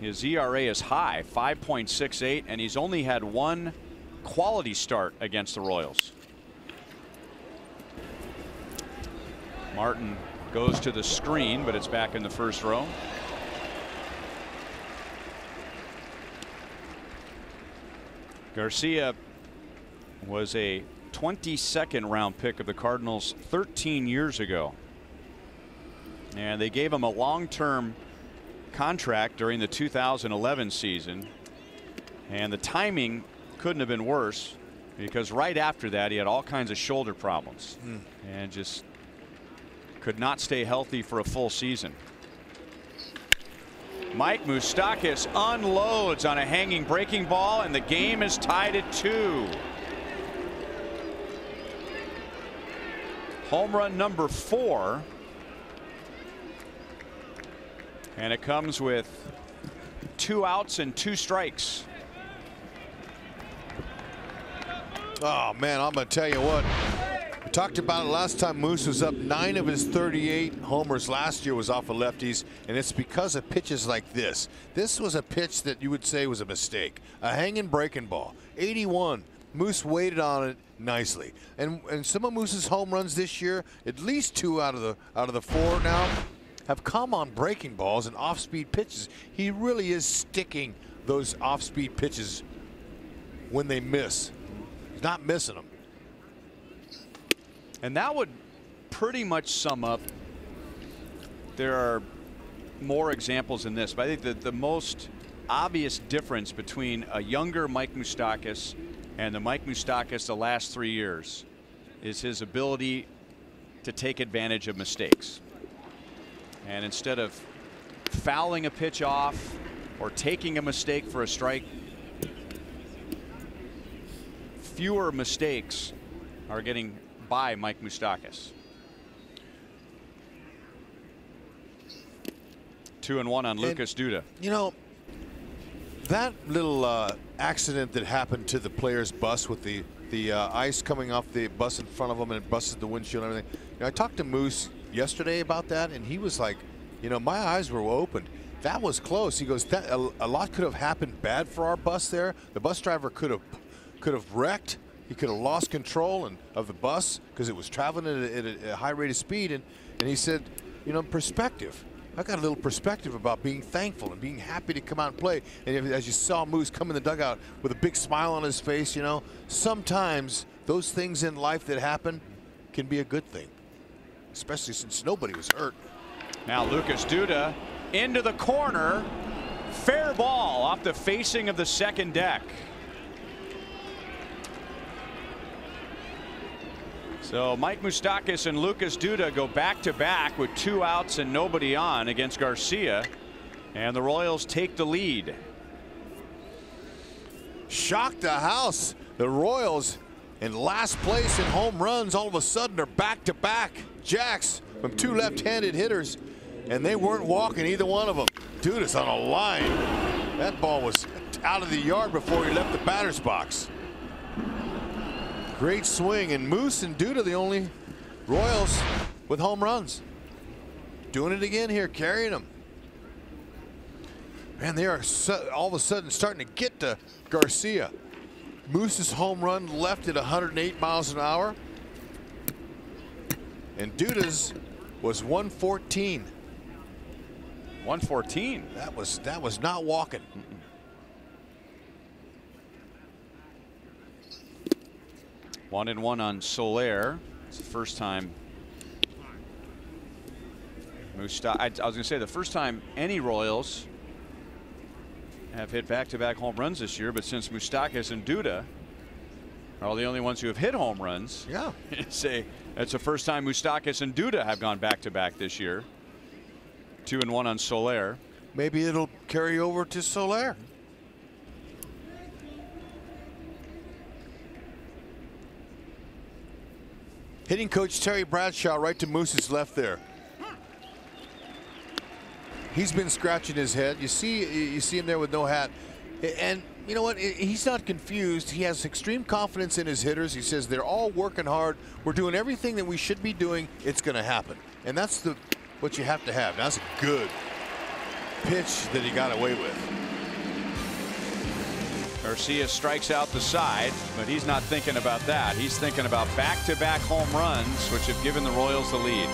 his ERA is high, 5.68, and he's only had 1 quality start against the Royals. Martin goes to the screen, but it's back in the first row. Garcia was a 22nd round pick of the Cardinals 13 years ago. And they gave him a long-term contract during the 2011 season. And the timing couldn't have been worse, because right after that he had all kinds of shoulder problems and just could not stay healthy for a full season. Mike Moustakas unloads on a hanging breaking ball, and the game is tied at 2. Home run number 4. And it comes with 2 outs and 2 strikes. Oh man, I'm going to tell you what. We talked about it last time. Moose was up. 9 of his 38 homers last year was off of lefties, and it's because of pitches like this. This was a pitch that you would say was a mistake. A hanging breaking ball. 81. Moose waited on it nicely. And some of Moose's home runs this year, at least 2 out of the 4 now, have come on breaking balls and off-speed pitches. He really is sticking those off-speed pitches when they miss. He's not missing them. And that would pretty much sum up. There are more examples in this, but I think that the most obvious difference between a younger Mike Moustakas and the Mike Moustakas the last 3 years is his ability to take advantage of mistakes. And instead of fouling a pitch off or taking a mistake for a strike, fewer mistakes are getting by Mike Moustakas. 2-1 on Lucas Duda. You know, that little accident that happened to the player's bus with the ice coming off the bus in front of him and it busted the windshield and everything. You know, I talked to Moose yesterday about that, and he was like, you know, my eyes were opened. That was close. He goes, a lot could have happened bad for our bus there. The bus driver could have wrecked. He could have lost control of the bus because it was traveling at a high rate of speed. And he said, you know, perspective. I got a little perspective about being thankful and being happy to come out and play. And as you saw Moose come in the dugout with a big smile on his face, you know, sometimes those things in life that happen can be a good thing, especially since nobody was hurt. Now Lucas Duda into the corner. Fair ball off the facing of the second deck. So Mike Moustakas and Lucas Duda go back-to-back with 2 outs and nobody on against Garcia, and the Royals take the lead. Shocked the house. The Royals in last place in home runs all of a sudden are back-to-back jacks from 2 left-handed hitters, and they weren't walking either one of them. Duda's on a line. That ball was out of the yard before he left the batter's box. Great swing, and Moose and Duda the only Royals with home runs. Doing it again here, carrying them. Man, they are all of a sudden starting to get to Garcia. Moose's home run left at 108 miles an hour. And Duda's was 114. 114. That was not walking. 1-1 on Soler. It's the first time I was going to say the first time any Royals have hit back-to-back home runs this year, but since Moustakas and Duda are the only ones who have hit home runs, yeah, it's the first time Moustakas and Duda have gone back-to-back this year. 2-1 on Soler. Maybe it'll carry over to Soler. Hitting coach Terry Bradshaw right to Moose's left there. He's been scratching his head. You see him there with no hat. And you know what? He's not confused. He has extreme confidence in his hitters. He says they're all working hard. We're doing everything that we should be doing. It's going to happen. And that's what you have to have. Now, that's a good pitch that he got away with. Garcia strikes out the side, but he's not thinking about that. He's thinking about back-to-back home runs, which have given the Royals the lead.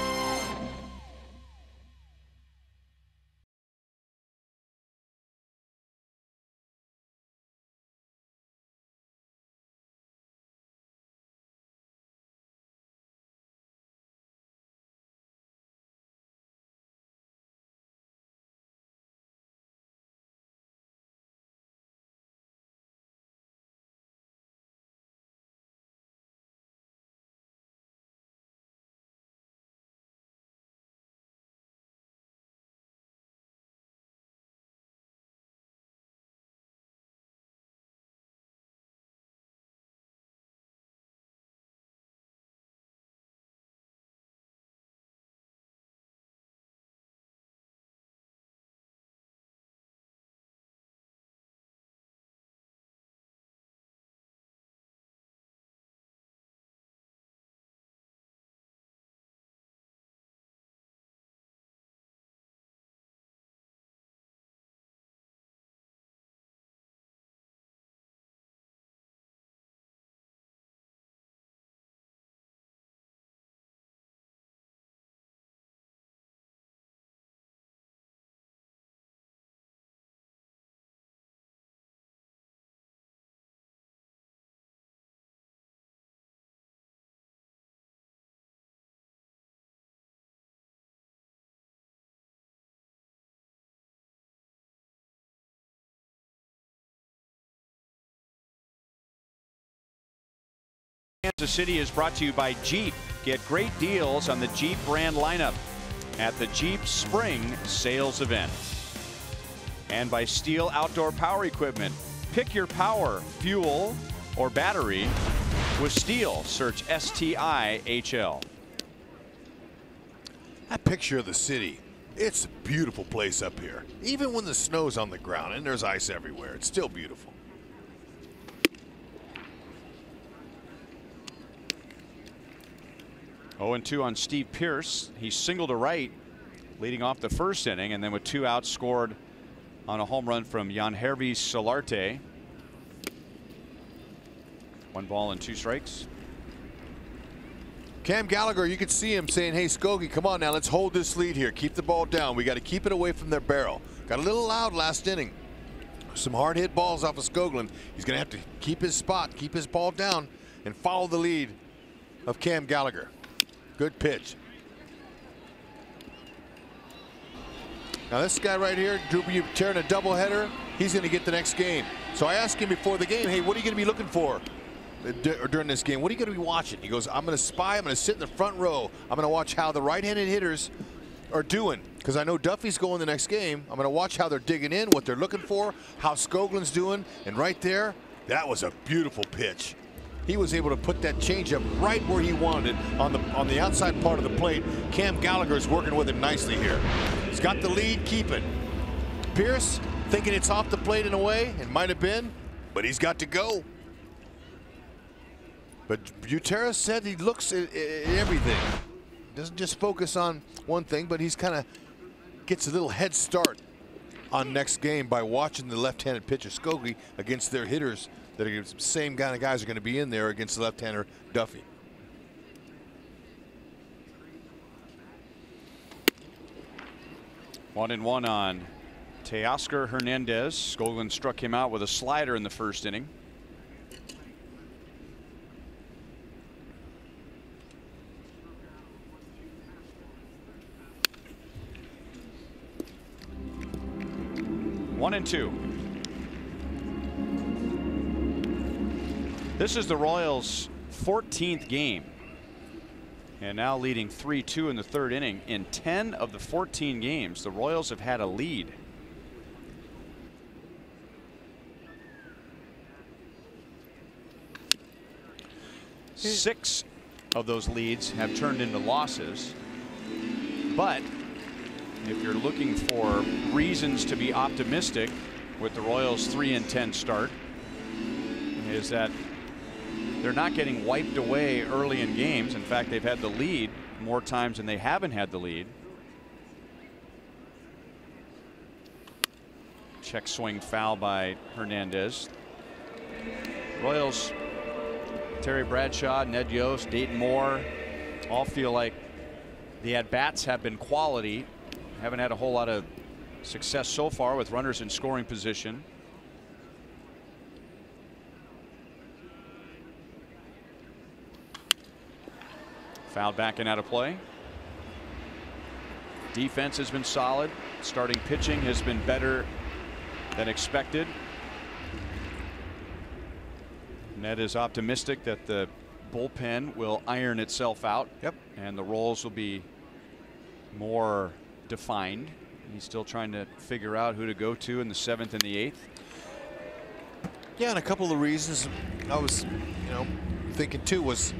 Kansas City is brought to you by Jeep. Get great deals on the Jeep brand lineup at the Jeep Spring Sales Event. And by Steel Outdoor Power Equipment. Pick your power, fuel, or battery with Steel. Search STIHL. That picture of the city, it's a beautiful place up here. Even when the snow's on the ground and there's ice everywhere, it's still beautiful. Oh, 2 on Steve Pearce. He singled to right leading off the first inning, and then with 2 outs scored on a home run from Yangervis Solarte. 1 ball and 2 strikes. Cam Gallagher, you could see him saying, hey, Skokie, come on now, let's hold this lead here. Keep the ball down. We got to keep it away from their barrel. Got a little loud last inning. Some hard hit balls off of Skoglund. He's going to have to keep his spot, keep his ball down, and follow the lead of Cam Gallagher. Good pitch. Now this guy right here, Drew tearing a doubleheader, he's going to get the next game. So I asked him before the game, hey, what are you going to be looking for during this game? What are you going to be watching? He goes, I'm going to spy. I'm going to sit in the front row. I'm going to watch how the right-handed hitters are doing, because I know Duffy's going the next game. I'm going to watch how they're digging in, what they're looking for, how Skoglund's doing. And right there, that was a beautiful pitch. He was able to put that changeup right where he wanted it on the outside part of the plate. Cam Gallagher is working with it nicely here. He's got the lead, keep it. Pearce thinking it's off the plate in a way, it might have been, but he's got to go. But Buteras said he looks at everything. Doesn't just focus on one thing, but he's kind of gets a little head start on next game by watching the left-handed pitcher Skokie against their hitters. That are the same kind of guys are going to be in there against the left-hander Duffy. One and one on Teoscar Hernandez. Skoglund struck him out with a slider in the first inning. One and two. This is the Royals' 14th game, and now leading 3-2 in the third inning. In 10 of the 14 games, the Royals have had a lead. Six of those leads have turned into losses, but if you're looking for reasons to be optimistic with the Royals' 3-10 start, is that they're not getting wiped away early in games. In fact, they've had the lead more times than they haven't had the lead. Check swing foul by Hernandez. Royals, Terry Bradshaw, Ned Yost, Dayton Moore all feel like the at-bats have been quality. Haven't had a whole lot of success so far with runners in scoring position. Foul back and out of play. Defense has been solid. Starting pitching has been better than expected. Ned is optimistic that the bullpen will iron itself out. Yep. And the roles will be more defined. He's still trying to figure out who to go to in the 7th and the 8th. Yeah, and a couple of the reasons I was, thinking too was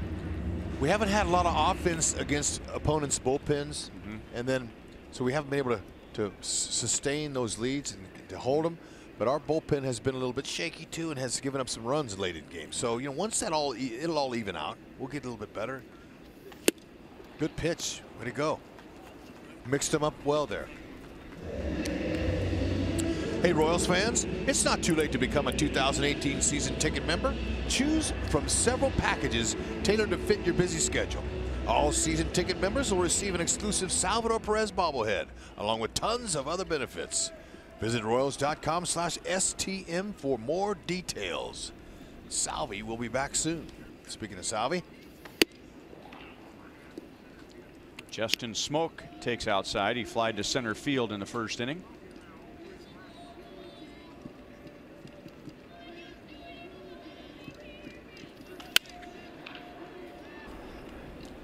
we haven't had a lot of offense against opponents' bullpens, and then so we haven't been able to sustain those leads and to hold them. But our bullpen has been a little bit shaky too, and has given up some runs late in games. So once that it'll all even out. We'll get a little bit better. Good pitch, way to go. Mixed them up well there. Hey Royals fans, it's not too late to become a 2018 season ticket member. Choose from several packages tailored to fit your busy schedule. All season ticket members will receive an exclusive Salvador Perez bobblehead, along with tons of other benefits. Visit Royals.com/STM for more details. Salvi will be back soon. Speaking of Salvi, Justin Smoke takes outside. He flied to center field in the first inning.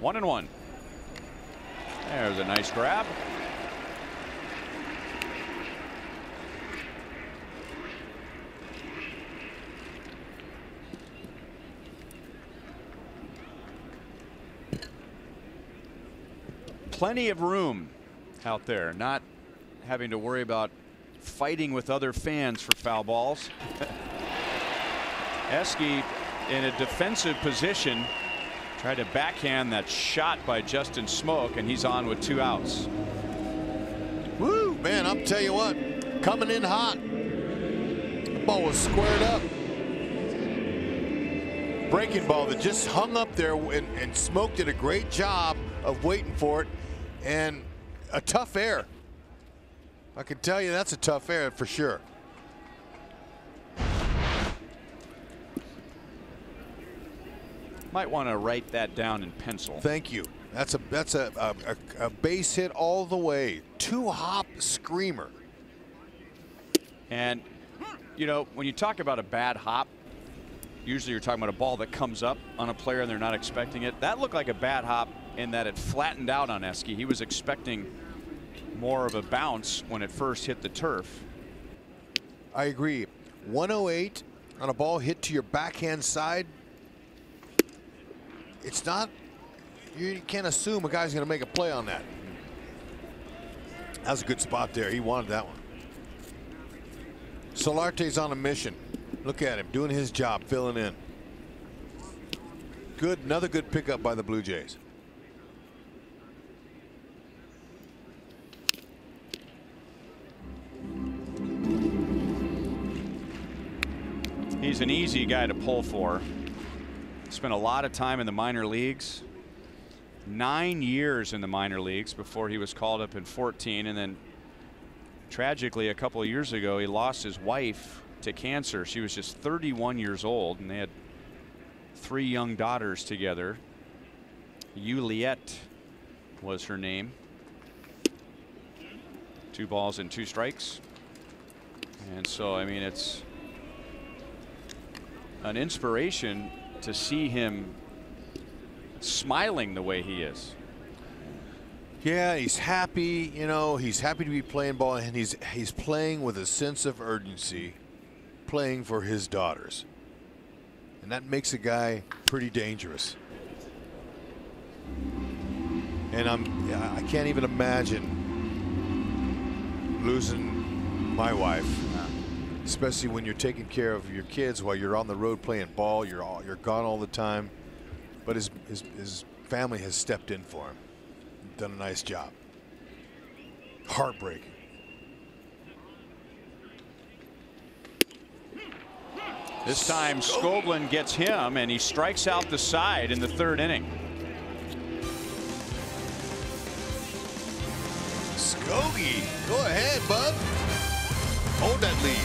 1-1. There's a nice grab. Plenty of room out there, not having to worry about fighting with other fans for foul balls. Eske in a defensive position tried to backhand that shot by Justin Smoke, and he's on with 2 outs. Woo, man, I'm tell you what, coming in hot. The ball was squared up. Breaking ball that just hung up there, and Smoke did a great job of waiting for it, and a tough air. I can tell you that's a tough air for sure. Might want to write that down in pencil. Thank you. That's a base hit all the way. 2-hop screamer. And you know, when you talk about a bad hop, usually you're talking about a ball that comes up on a player and they're not expecting it. That looked like a bad hop in that it flattened out on Eske. He was expecting more of a bounce when it first hit the turf. I agree. 108 on a ball hit to your backhand side. It's not, you can't assume a guy's going to make a play on that. That was a good spot there. He wanted that one. Solarte's on a mission. Look at him doing his job, filling in. Good, another good pickup by the Blue Jays. He's an easy guy to pull for. Spent a lot of time in the minor leagues. 9 years in the minor leagues before he was called up in 14, and then tragically a couple of years ago he lost his wife to cancer. She was just 31 years old, and they had 3 young daughters together. Juliette was her name. 2 balls and 2 strikes. And so, I mean, it's an inspiration to see him smiling the way he is. Yeah, he's happy, you know, he's happy to be playing ball, and he's playing with a sense of urgency, playing for his daughters. And that makes a guy pretty dangerous. And I can't even imagine losing my wife, especially when you're taking care of your kids while you're on the road playing ball. You're gone all the time. But his family has stepped in for him, done a nice job. Heartbreaking. This time Skoglund gets him, and he strikes out the side in the 3rd inning. Skogie, go ahead, bud. Hold that lead.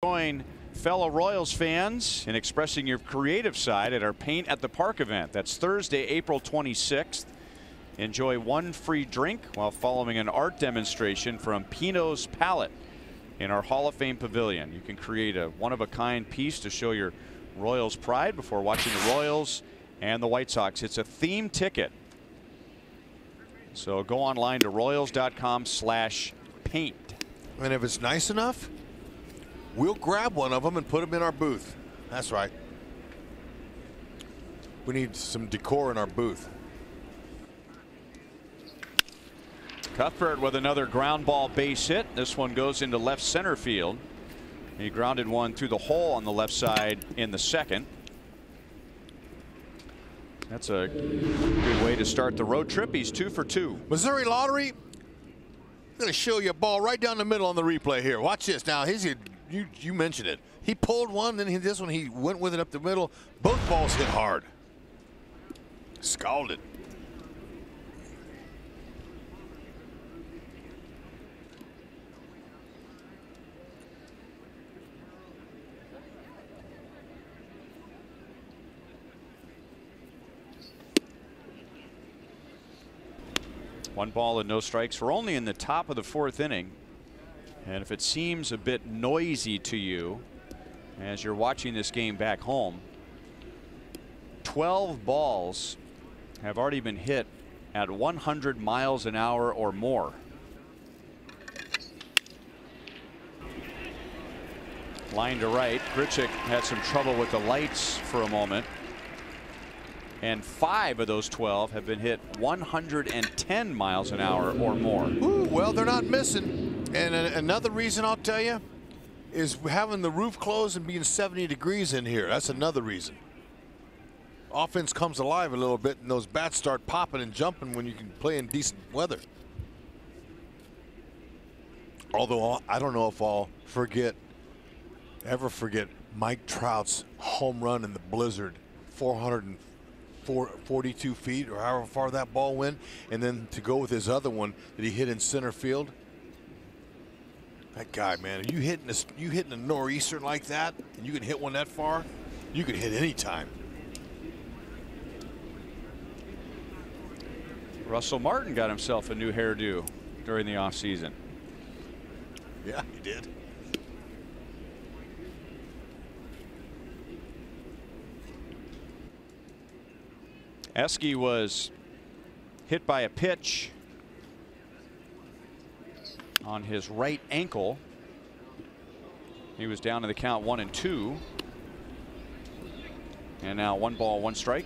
Join fellow Royals fans in expressing your creative side at our Paint at the Park event. That's Thursday, April 26th. Enjoy one free drink while following an art demonstration from Pino's Palette in our Hall of Fame pavilion. You can create a one-of-a-kind piece to show your Royals pride before watching the Royals and the White Sox. It's a theme ticket. So go online to royals.com/paint. And if it's nice enough, we'll grab one of them and put them in our booth. That's right. We need some decor in our booth. Cuthbert with another ground ball base hit. This one goes into left center field. He grounded one through the hole on the left side in the second. That's a good way to start the road trip. He's 2 for 2. Missouri Lottery. I'm going to show you a ball right down the middle on the replay here. Watch this. Now, you mentioned it. He pulled one, then this one he went with it up the middle. Both balls hit hard. Scalded. One ball and no strikes. We're only in the top of the 4th inning. And if it seems a bit noisy to you as you're watching this game back home, 12 balls have already been hit at 100 miles an hour or more. Line to right. Grichuk had some trouble with the lights for a moment. And 5 of those 12 have been hit 110 miles an hour or more. Ooh, well, they're not missing. And another reason I'll tell you is having the roof closed and being 70 degrees in here. That's another reason. Offense comes alive a little bit, and those bats start popping and jumping when you can play in decent weather. Although I don't know if I'll ever forget Mike Trout's home run in the blizzard, 442 feet or however far that ball went, and then to go with his other one that he hit in center field. That guy, man, you hitting a nor'easter like that, and you can hit one that far, you can hit any time. Russell Martin got himself a new hairdo during the offseason. Yeah, he did. Eske was hit by a pitch on his right ankle. He was down to the count 1-2. And now 1 ball, 1 strike.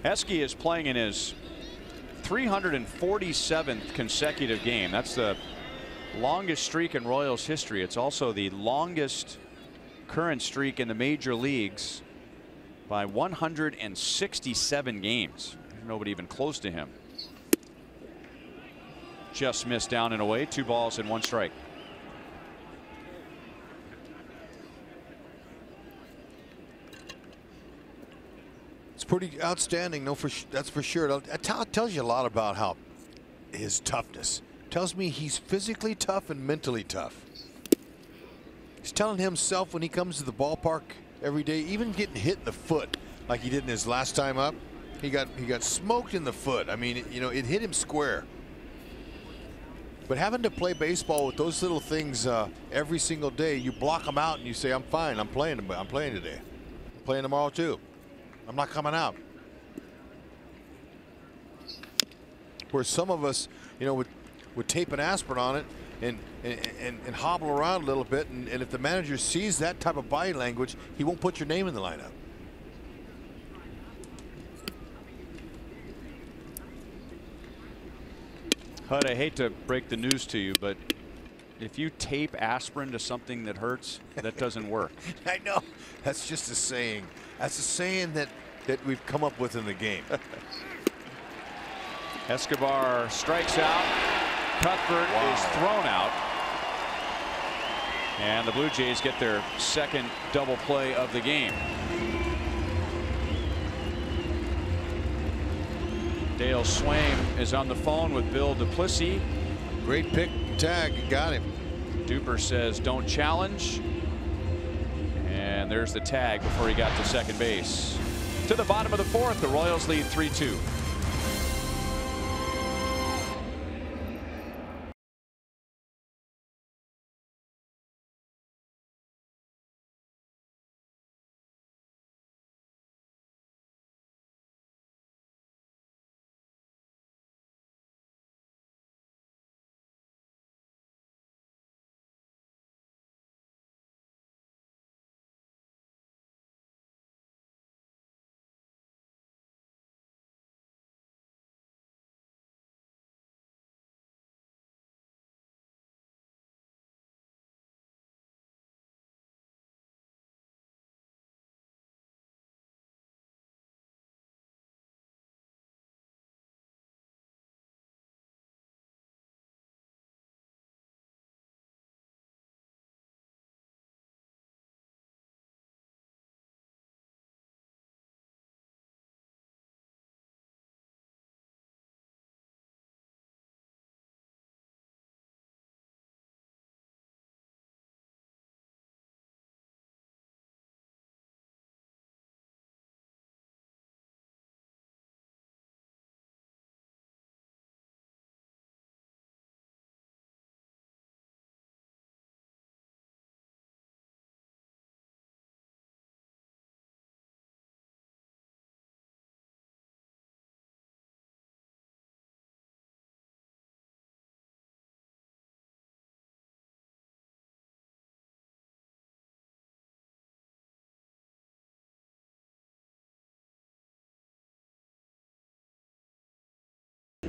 Eske is playing in his 347th consecutive game. That's the longest streak in Royals history. It's also the longest current streak in the major leagues by 167 games. There's nobody even close to him. Just missed down and away. 2 balls and 1 strike. It's pretty outstanding, that's for sure. It tells you a lot about how his toughness. Tells me he's physically tough and mentally tough. He's telling himself when he comes to the ballpark every day, even getting hit in the foot like he did in his last time up, he got smoked in the foot. I mean, you know, it hit him square. But having to play baseball with those little things every single day, you block them out and you say, I'm fine, I'm playing today. I'm playing tomorrow too. I'm not coming out. Where some of us, you know, would tape an aspirin on it and hobble around a little bit, and if the manager sees that type of body language, he won't put your name in the lineup. Hud, I hate to break the news to you, but if you tape aspirin to something that hurts, that doesn't work. I know. That's just a saying. That's a saying that we've come up with in the game. Escobar strikes out. Cuthbert is thrown out. And the Blue Jays get their second double play of the game. Dale Swaim is on the phone with Bill Duplessis. Great pick, tag, got him. Duper says don't challenge. And there's the tag before he got to second base. To the bottom of the fourth, the Royals lead 3-2.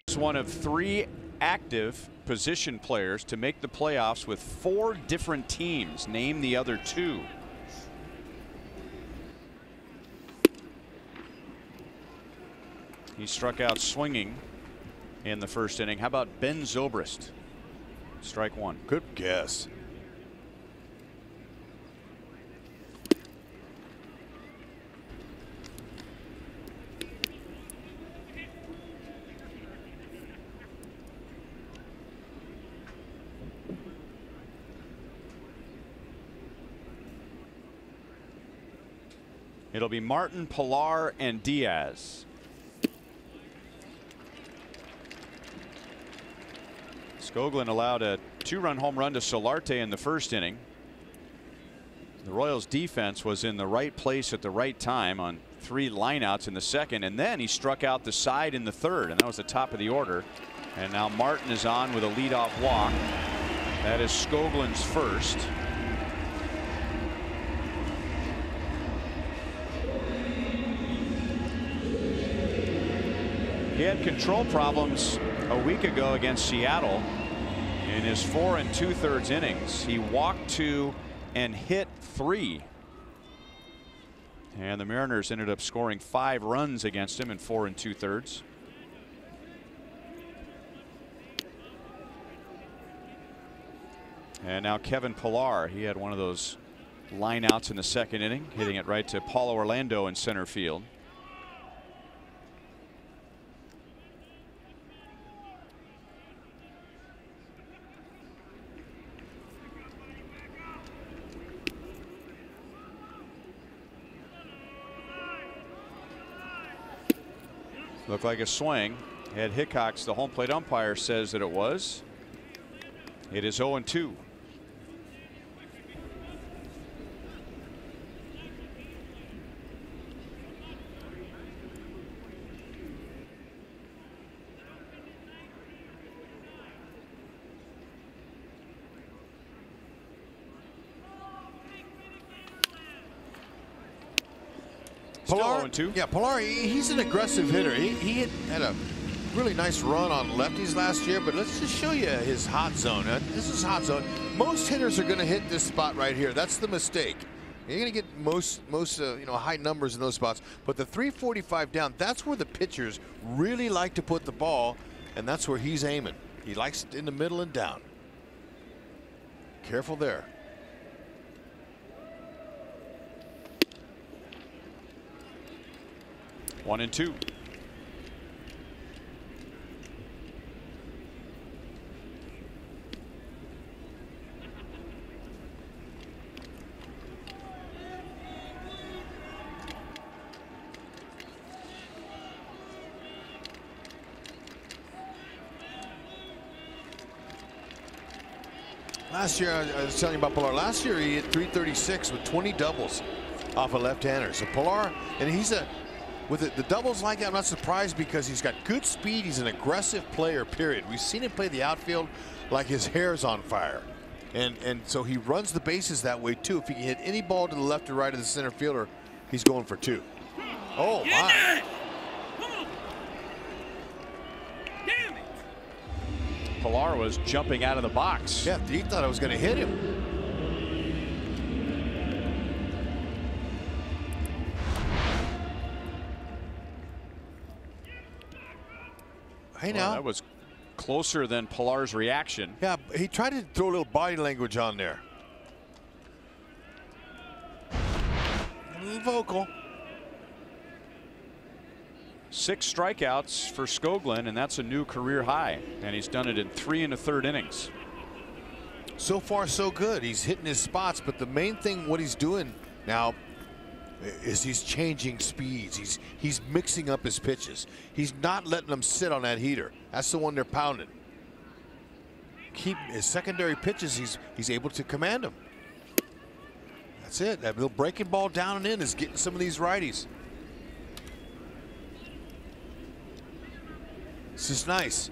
He's one of 3 active position players to make the playoffs with 4 different teams. Name the other 2. He struck out swinging in the first inning. How about Ben Zobrist? Strike 1. Good guess. It'll be Martin, Pilar, and Diaz. Skoglund allowed a 2-run home run to Solarte in the first inning. The Royals defense was in the right place at the right time on 3 lineouts in the second, and then he struck out the side in the third, and that was the top of the order. And now Martin is on with a leadoff walk. That is Skoglund's first. He had control problems a week ago against Seattle in his 4 2/3 innings. He walked 2 and hit 3. And the Mariners ended up scoring 5 runs against him in 4 2/3. And now Kevin Pilar, he had one of those line outs in the second inning, hitting it right to Paulo Orlando in center field. Looked like a swing. Ed Hickox, the home plate umpire, says that it was. It is 0-2. Pilar, yeah, Pilar, he's an aggressive hitter. He had a really nice run on lefties last year, but let's just show you his hot zone. This is hot zone. Most hitters are going to hit this spot right here. That's the mistake. You're going to get most high numbers in those spots, but the 345 down, that's where the pitchers really like to put the ball, and that's where he's aiming. He likes it in the middle and down. Careful there. One and two. last year, I was telling you about Pilar. Last year, he hit 336 with 20 doubles off a left-hander. So Pilar, and he's with the doubles like that, I'm not surprised because he's got good speed. He's an aggressive player, period. We've seen him play the outfield like his hair's on fire. And so he runs the bases that way, too. If he can hit any ball to the left or right of the center fielder, he's going for 2. Oh, my. Pilar was jumping out of the box. Yeah, he thought I was going to hit him. Hey, now. That was closer than Pilar's reaction. Yeah, he tried to throw a little body language on there. A little vocal. 6 strikeouts for Skoglund, and that's a new career high. And he's done it in 3 1/3 innings. So far, so good. He's hitting his spots, but the main thing, what he's doing now, is he's changing speeds. He's mixing up his pitches. He's not letting them sit on that heater. That's the one they're pounding. Keep his secondary pitches. He's able to command them. That's it. That little breaking ball down and in is getting some of these righties. This is nice.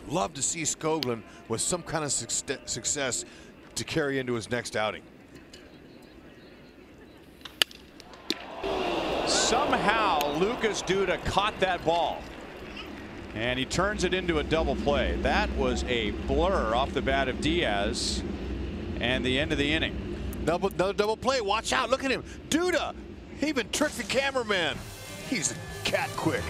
Love to see Skoglund with some kind of success to carry into his next outing. Somehow Lucas Duda caught that ball, and he turns it into a double play. That was a blur off the bat of Diaz, and the end of the inning. Another double play. Watch out. Look at him. Duda. He even tricked the cameraman. He's cat quick.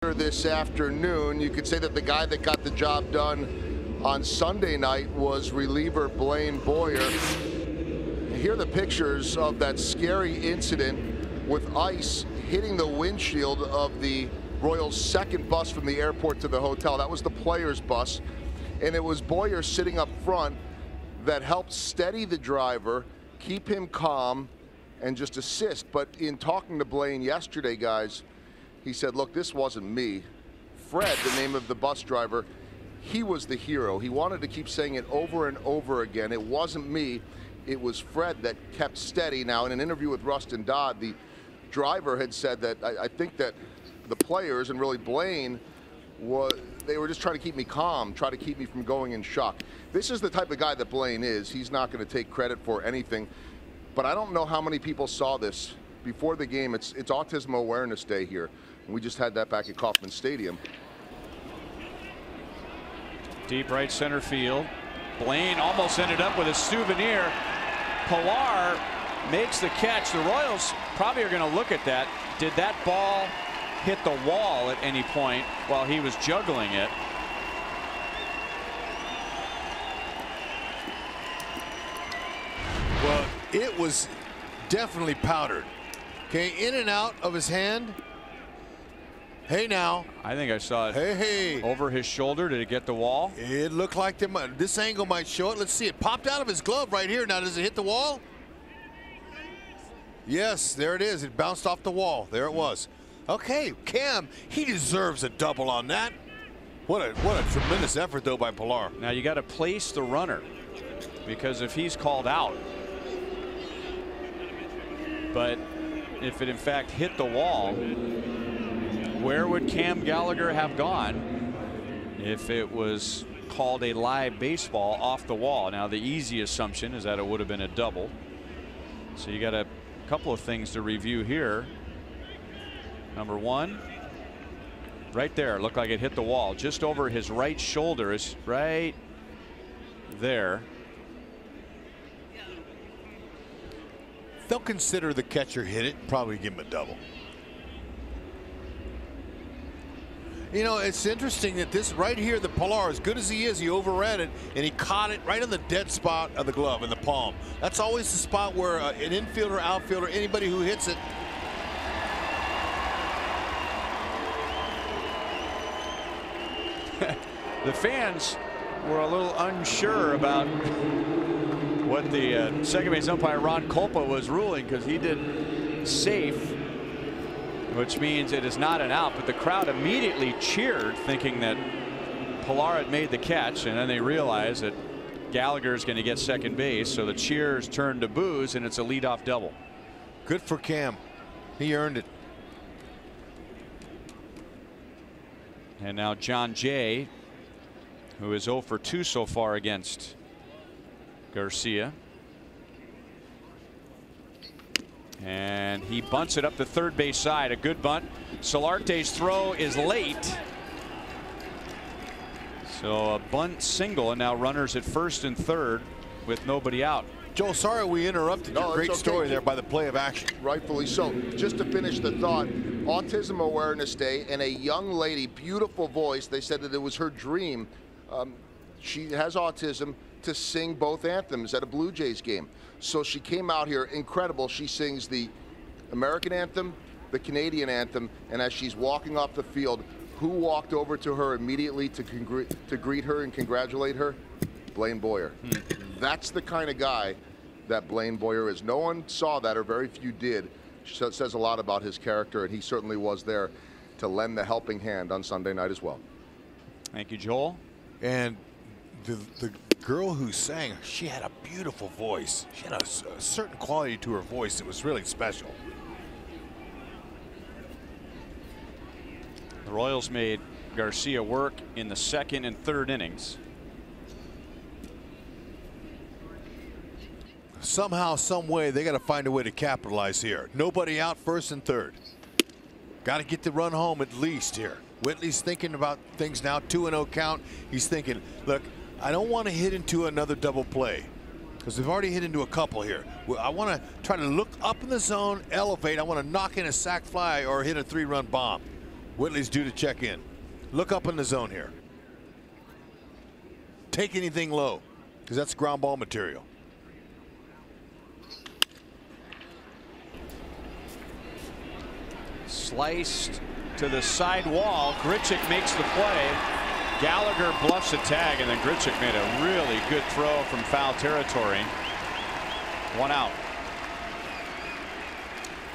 Here this afternoon, you could say that the guy that got the job done on Sunday night was reliever Blaine Boyer. Here are the pictures of that scary incident with ice hitting the windshield of the Royals' second bus from the airport to the hotel. That was the players' bus, and it was Boyer sitting up front that helped steady the driver, keep him calm, and just assist. But in talking to Blaine yesterday, guys, he said, look, this wasn't me. Fred, the name of the bus driver, he was the hero. He wanted to keep saying it over and over again. It wasn't me. It was Fred that kept steady. Now, in an interview with Rustin Dodd, the driver had said that I think that the players, and really Blaine, they were just trying to keep me calm, try to keep me from going in shock. This is the type of guy that Blaine is. He's not going to take credit for anything. But I don't know how many people saw this before the game. It's Autism Awareness Day here. We just had that back at Kauffman Stadium. Deep right center field. Blaine almost ended up with a souvenir. Pilar makes the catch. The Royals probably are going to look at that. Did that ball hit the wall at any point while he was juggling it? it was definitely powdered. Okay, in and out of his hand. Hey now. I think I saw it hey. over his shoulder. Did it get the wall? It looked like this angle might show it. Let's see. It popped out of his glove right here. Now, does it hit the wall? Yes, there it is. It bounced off the wall. There it was. Okay, Cam, he deserves a double on that. What a tremendous effort, though, by Pilar. Now, you got to place the runner, because if he's called out, but if it in fact hit the wall, where would Cam Gallagher have gone if it was called a live baseball off the wall? Now, the easy assumption is that it would have been a double. So you got a couple of things to review here. Number one, right there, looked like it hit the wall just over his right shoulder. Is right there. They'll consider the catcher hit it, probably give him a double. You know, it's interesting that this right here, the Pilar, as good as he is, he overran it and he caught it right on the dead spot of the glove in the palm. That's always the spot where an infielder, outfielder, anybody who hits it. The fans were a little unsure about what the second base umpire Ron Kolpa was ruling, because he did safe, which means it is not an out, but the crowd immediately cheered, thinking that Pilar had made the catch, and then they realized that Gallagher is going to get second base, so the cheers turned to boos, and it's a leadoff double. Good for Cam. He earned it. And now John Jay, who is 0 for 2 so far against Garcia. And he bunts it up the third base side. A good bunt. Solarte's throw is late. So a bunt single, and now runners at first and third with nobody out. Joel, sorry we interrupted your great story there by the play of action. Rightfully so. Just to finish the thought, Autism Awareness Day, and a young lady, beautiful voice, they said that it was her dream. She has autism, to sing both anthems at a Blue Jays game. So she came out here, incredible. She sings the American anthem, the Canadian anthem, and as she's walking off the field, who walked over to her immediately to greet her and congratulate her? Blaine Boyer. That's the kind of guy that Blaine Boyer is. No one saw that, or very few did. So it says a lot about his character, and he certainly was there to lend the helping hand on Sunday night as well. Thank you, Joel. And the girl who sang, she had a beautiful voice. She had a certain quality to her voice that was really special. The Royals made Garcia work in the second and third innings. Somehow, some way, they got to find a way to capitalize here. Nobody out, first and third. Got to get the run home at least here. Whitley's thinking about things now. 2-0 count. He's thinking, look, I don't want to hit into another double play, because we've already hit into a couple here. I want to try to look up in the zone, elevate. I want to knock in a sac fly or hit a 3-run bomb. Whitley's due to check in. Look up in the zone here. Take anything low, because that's ground ball material. Sliced to the side wall. Grichuk makes the play. Gallagher bluffs a tag, and then Grichuk made a really good throw from foul territory. 1 out.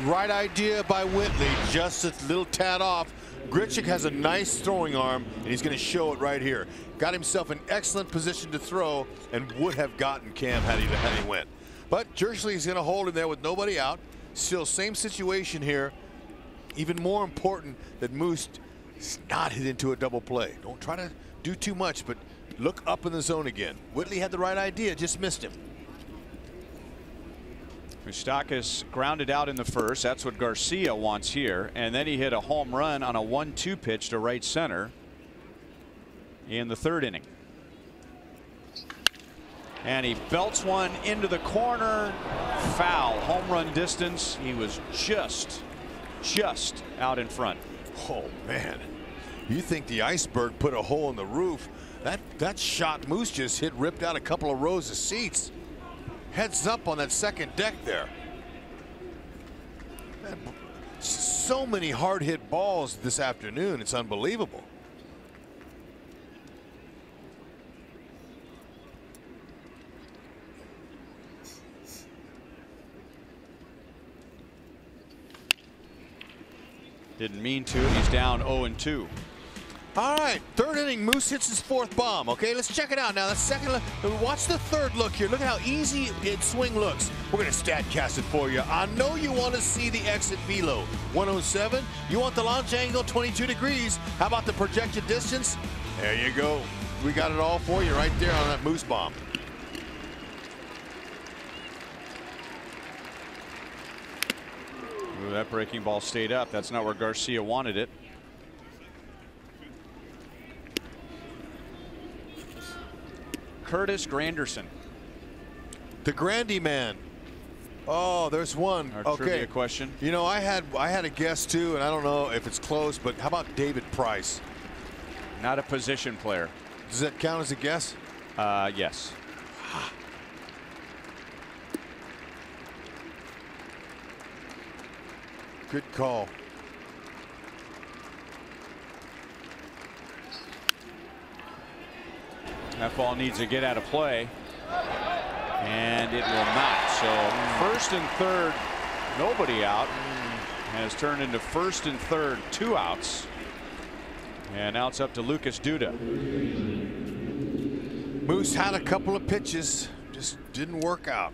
Right idea by Whitley, just a little tad off. Grichuk has a nice throwing arm, and he's going to show it right here. Got himself in excellent position to throw, and would have gotten Cam had he went. But Jersley's going to hold him there with nobody out. Still same situation here. Even more important that Moose not hit into a double play. Don't try to do too much, but look up in the zone again. Whitley had the right idea, just missed him. Moustakas grounded out in the first. That's what Garcia wants here. And then he hit a home run on a 1-2 pitch to right center in the third inning. And he belts one into the corner. Foul. Home run distance. He was just out in front. Oh man, you think the iceberg put a hole in the roof? That shot Moose just hit ripped out a couple of rows of seats. heads up on that second deck there. Man, so many hard hit balls this afternoon. It's unbelievable. Didn't mean to. He's down 0-2. All right, third inning, Moose hits his fourth bomb. Okay, let's check it out now. The second, watch the third look here. Look at how easy its swing looks. We're gonna StatCast it for you. I know you want to see the exit velo, 107. You want the launch angle, 22 degrees. How about the projected distance? There you go. We got it all for you right there on that Moose bomb. Ooh, that breaking ball stayed up. That's not where Garcia wanted it. Curtis Granderson. The Grandy man. Oh, there's one. Our trivia question. You know, I had a guess too, and I don't know if it's close, but how about David Price? Not a position player. Does that count as a guess? Yes. Good call. That ball needs to get out of play, and it will not. So first and third, nobody out, has turned into first and third, 2 outs. And now it's up to Lucas Duda. Moose had a couple of pitches, just didn't work out.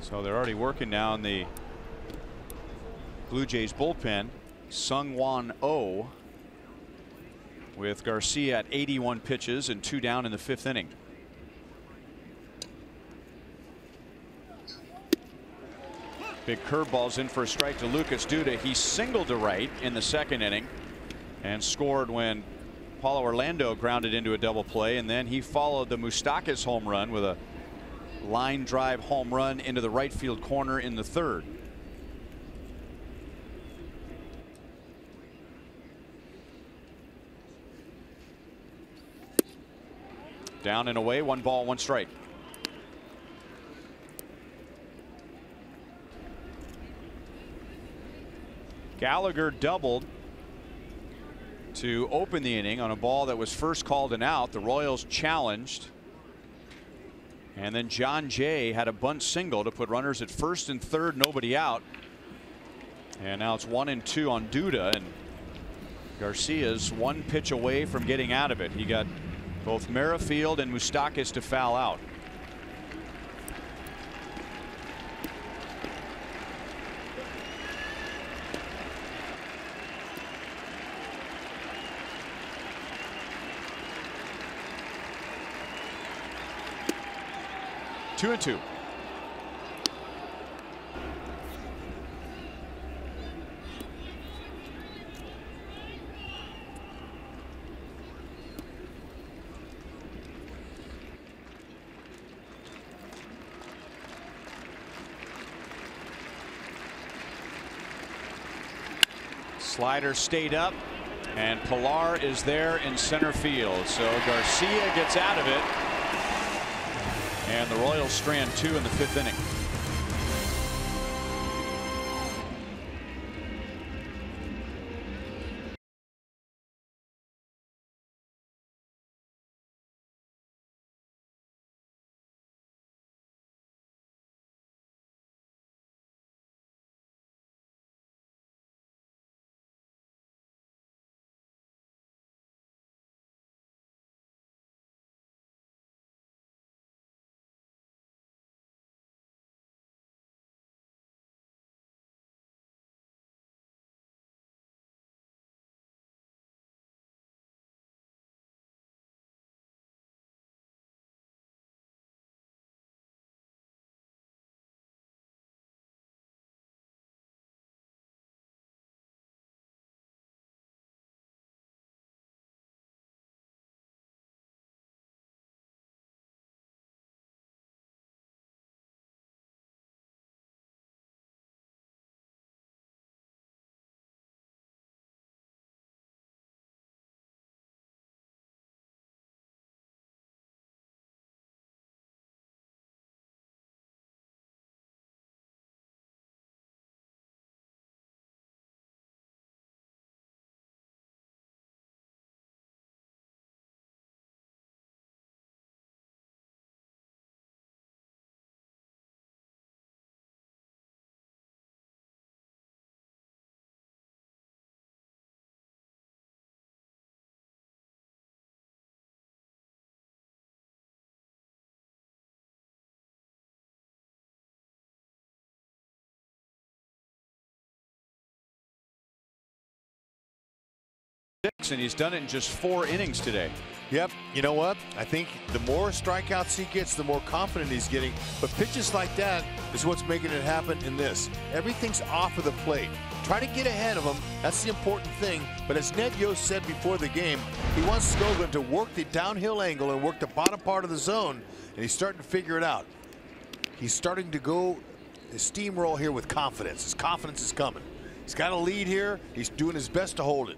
So they're already working now in the Blue Jays bullpen. Sung-Won Oh with Garcia at 81 pitches and 2 down in the 5th inning. Big curveballs in for a strike to Lucas Duda. He singled to right in the 2nd inning and scored when Paulo Orlando grounded into a double play, and then he followed the Moustakas home run with a line drive home run into the right field corner in the 3rd. Down and away, 1 ball, 1 strike. Gallagher doubled to open the inning on a ball that was first called and out. The Royals challenged. And then John Jay had a bunt single to put runners at first and third, nobody out. And now it's 1-2 on Duda, and Garcia's 1 pitch away from getting out of it. He got both Merrifield and Moustakas to foul out. Two and 2. Slider stayed up, and Pilar is there in center field. So Garcia gets out of it, and the Royals strand 2 in the 5th inning. and he's done it in just 4 innings today. Yep. You know what? I think the more strikeouts he gets, the more confident he's getting. But pitches like that is what's making it happen in this. Everything's off of the plate. Try to get ahead of him. That's the important thing. But as Ned Yost said before the game, he wants Skoglund to work the downhill angle and work the bottom part of the zone. And he's starting to figure it out. He's starting to go steamroll here with confidence. His confidence is coming. He's got a lead here. He's doing his best to hold it.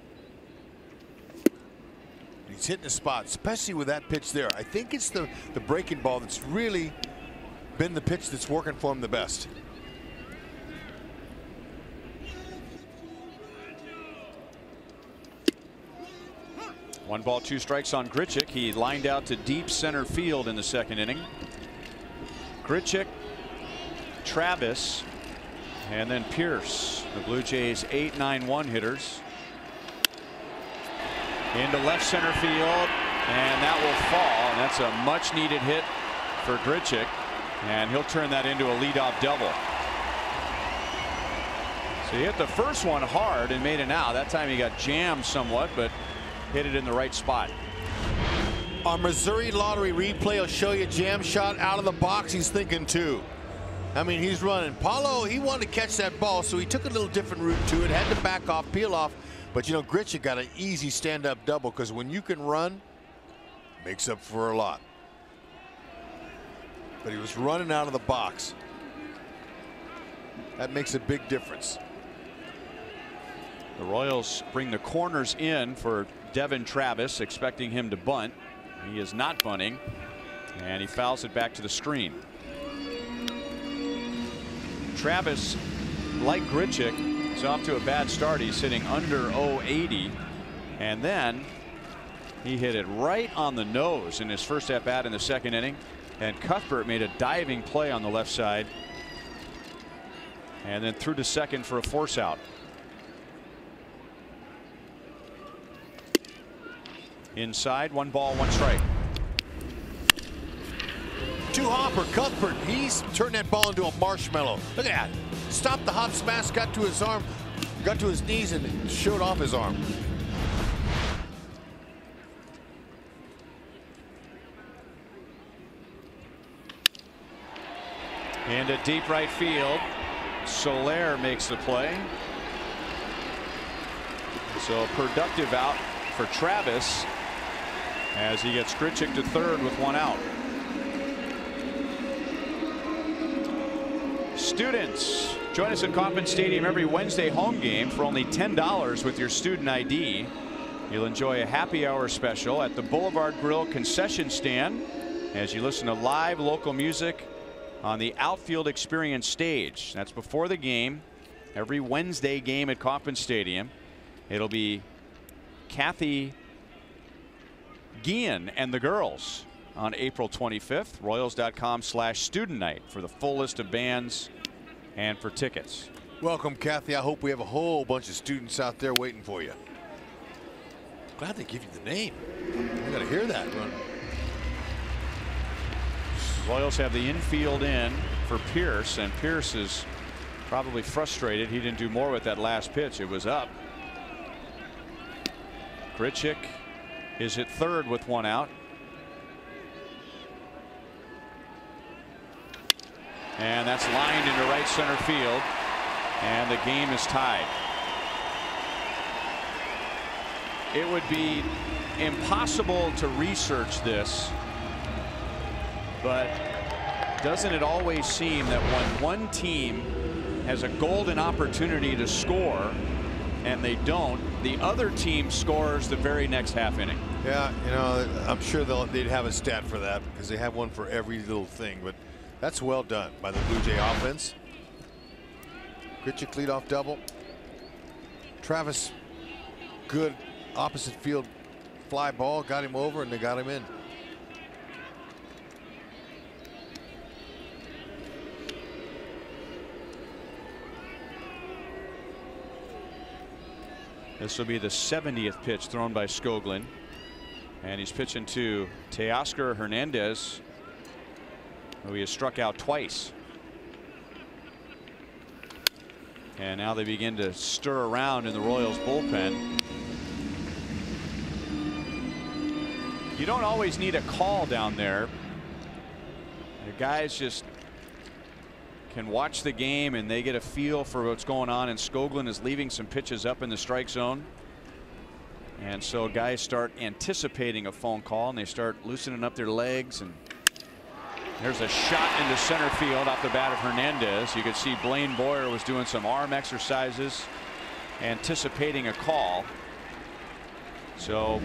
He's hitting the spot, especially with that pitch there. I think it's the breaking ball that's really been the pitch that's working for him the best. One ball, 2 strikes on Grichuk. He lined out to deep center field in the 2nd inning. Grichuk, Travis, and then Pierce, the Blue Jays 8-9-1 hitters. Into left center field, and that will fall. And that's a much needed hit for Grichuk, and he'll turn that into a leadoff double. So he hit the first one hard and made an out. That time he got jammed somewhat, but hit it in the right spot. Our Missouri Lottery replay will show you jam shot out of the box. He's thinking too. I mean, he's running. Paulo, he wanted to catch that ball, so he took a little different route to it, had to back off, peel off. But, you know, Grichuk got an easy stand-up double because when you can run, makes up for a lot. But he was running out of the box. That makes a big difference. The Royals bring the corners in for Devin Travis, expecting him to bunt. He is not bunting, and he fouls it back to the screen. Travis, like Grichuk, is off to a bad start. He's sitting under 080, and then he hit it right on the nose in his first at bat in the 2nd inning, and Cuthbert made a diving play on the left side and then threw to second for a force out. Inside, 1 ball, 1 strike. Two-hopper, Cuthbert, he's turned that ball into a marshmallow. Look at that. Stopped the hop smash, got to his arm, got to his knees, and showed off his arm. Into deep right field. Soler makes the play. So a productive out for Travis as he gets Grichuk to third with 1 out. Students, join us at Kauffman Stadium every Wednesday home game for only $10 with your student ID. You'll enjoy a happy hour special at the Boulevard Grill concession stand as you listen to live local music on the Outfield Experience stage. That's before the game. Every Wednesday game at Kauffman Stadium. It'll be Kathy Guillen and the girls on April 25th. Royals.com/student night for the full list of bands and for tickets. Welcome, Kathy. I hope we have a whole bunch of students out there waiting for you. Glad they give you the name. We got to hear that. Royals have the infield in for Pierce, and Pierce is probably frustrated he didn't do more with that last pitch. It was up. Grichuk is at third with 1 out. And that's lined into right center field, and the game is tied. It would be impossible to research this, but doesn't it always seem that when one team has a golden opportunity to score and they don't, the other team scores the very next half inning? Yeah, you know, I'm sure they'd have a stat for that because they have one for every little thing, but that's well done by the Blue Jay offense. Grichuk leadoff double. Travis, good opposite field fly ball, got him over, and they got him in. This will be the 70th pitch thrown by Skoglund, and he's pitching to Teoscar Hernandez, who he has struck out twice. And now they begin to stir around in the Royals bullpen. you don't always need a call down there. The guys just can watch the game and they get a feel for what's going on, and Skoglund is leaving some pitches up in the strike zone. And so guys start anticipating a phone call and they start loosening up their legs, and there's a shot into center field off the bat of Hernandez. You could see Blaine Boyer was doing some arm exercises anticipating a call. So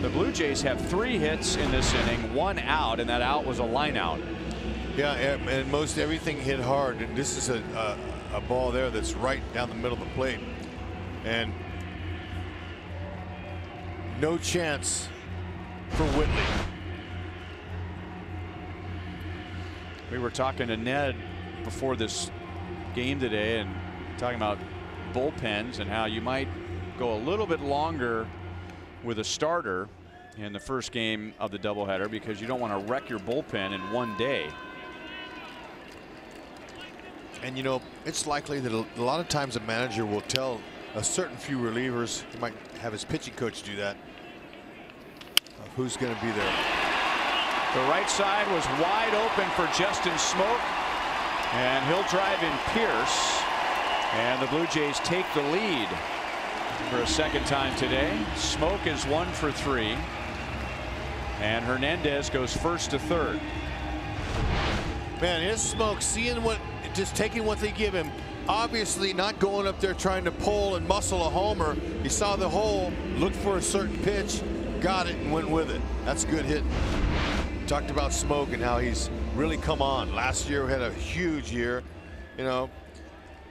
the Blue Jays have 3 hits in this inning, 1 out, and that out was a line out. Yeah, and most everything hit hard, and this is a ball there that's right down the middle of the plate, and no chance for Whitley. We were talking to Ned before this game today and talking about bullpens and how you might go a little bit longer with a starter in the first game of the doubleheader because you don't want to wreck your bullpen in one day. And you know, it's likely that a lot of times a manager will tell a certain few relievers, he might have his pitching coach do that, of who's going to be there. The right side was wide open for Justin Smoke, and he'll drive in Pierce, and the Blue Jays take the lead for a second time today. Smoke is 1 for 3, and Hernandez goes first to third. Man, here's Smoke seeing what, just taking what they give him. Obviously not going up there trying to pull and muscle a homer. He saw the hole, looked for a certain pitch, got it, and went with it. That's good hitting. Talked about Smoke and how he's really come on. Last year had a huge year, you know,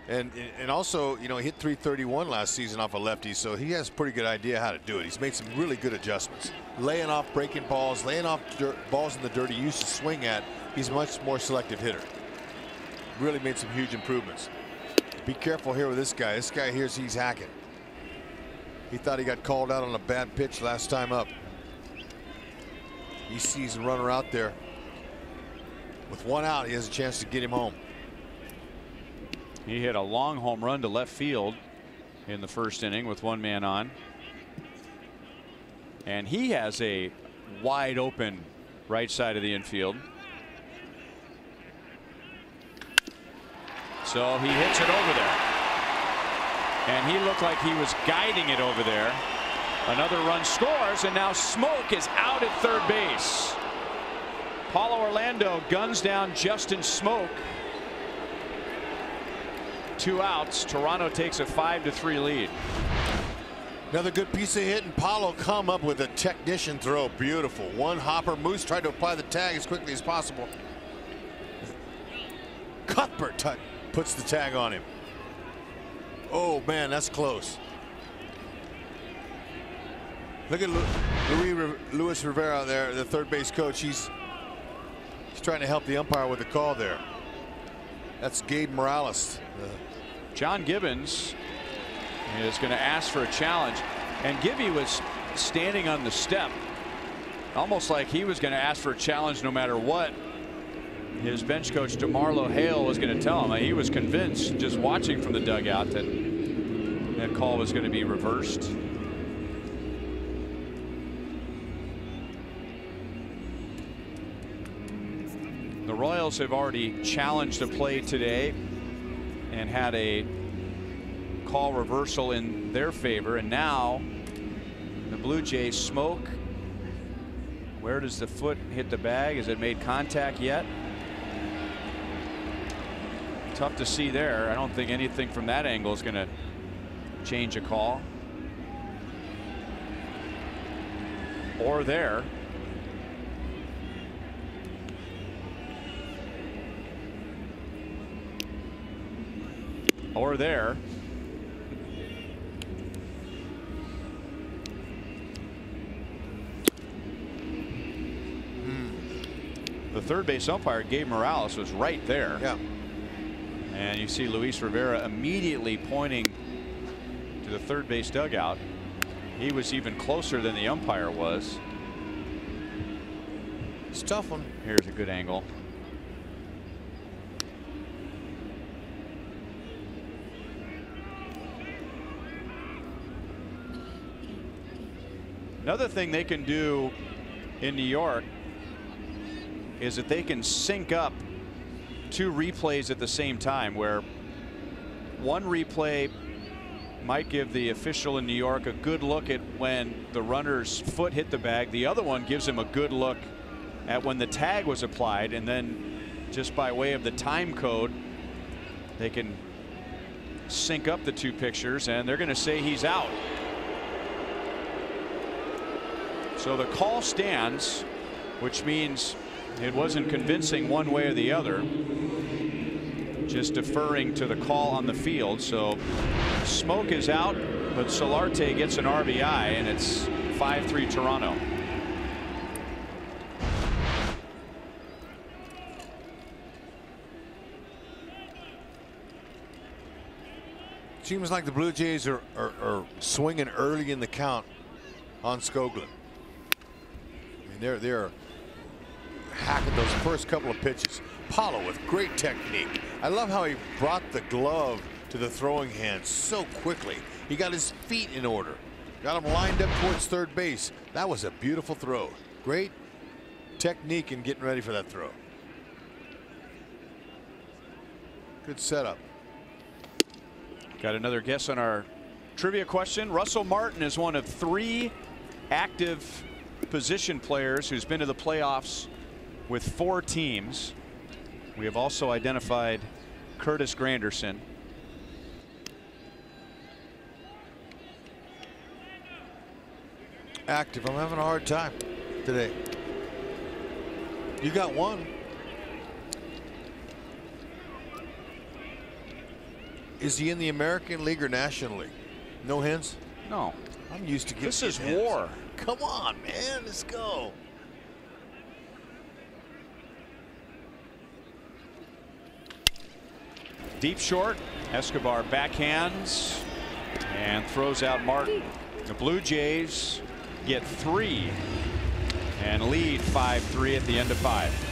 and also, you know, he hit .331 last season off a lefty, so he has a pretty good idea how to do it. He's made some really good adjustments, laying off breaking balls, laying off balls in the dirt he used to swing at. He's a much more selective hitter. Really made some huge improvements. Be careful here with this guy. This guy hears he's hacking. He thought he got called out on a bad pitch last time up. He sees a runner out there. With 1 out, he has a chance to get him home. He hit a long home run to left field in the first inning with 1 man on. And he has a wide open right side of the infield. So he hits it over there. And he looked like he was guiding it over there. Another run scores, and now Smoke is out at third base. Paulo Orlando guns down Justin Smoke. 2 outs. Toronto takes a 5-3 lead. Another good piece of hit, and Paulo come up with a technician throw. Beautiful. One hopper. Moose tried to apply the tag as quickly as possible. Cuthbert puts the tag on him. Oh man, that's close. Look at Luis Rivera there, the third base coach. He's trying to help the umpire with the call there. That's Gabe Morales. John Gibbons is going to ask for a challenge, and Gibby was standing on the step, almost like he was going to ask for a challenge no matter what. His bench coach DeMarlo Hale was going to tell him. He was convinced, just watching from the dugout, that that call was going to be reversed. The Royals have already challenged a play today and had a call reversal in their favor, and now the Blue Jays Smoke. Where does the foot hit the bag? Has it made contact yet? Tough to see there. I don't think anything from that angle is going to change a call. Or there. Or there. The third base umpire, Gabe Morales, was right there. Yeah. And you see Luis Rivera immediately pointing to the third base dugout. He was even closer than the umpire was. It's a tough one. Here's a good angle. Another thing they can do in New York is that they can sync up 2 replays at the same time, where one replay might give the official in New York a good look at when the runner's foot hit the bag. The other one gives him a good look at when the tag was applied, and then just by way of the time code, they can sync up the 2 pictures, and they're going to say he's out. So the call stands, which means it wasn't convincing one way or the other, just deferring to the call on the field. So Smoke is out, but Solarte gets an RBI, and it's 5-3 Toronto. Seems like the Blue Jays are swinging early in the count on Skoglund. I mean, they're hacking those first couple of pitches. Paulo with great technique. I love how he brought the glove to the throwing hand so quickly. He got his feet in order. Got him lined up towards third base. That was a beautiful throw. Great technique in getting ready for that throw. Good setup. Got another guess on our trivia question. Russell Martin is one of 3 active position players who's been to the playoffs with 4 teams. We have also identified Curtis Granderson. Active. I'm having a hard time today. You got one. Is he in the American League or National League? No hints? No. I'm used to getting This is hints. war. Come on, man. Let's go. Deep short. Escobar backhands and throws out Martin. The Blue Jays get 3 and lead 5-3 at the end of 5.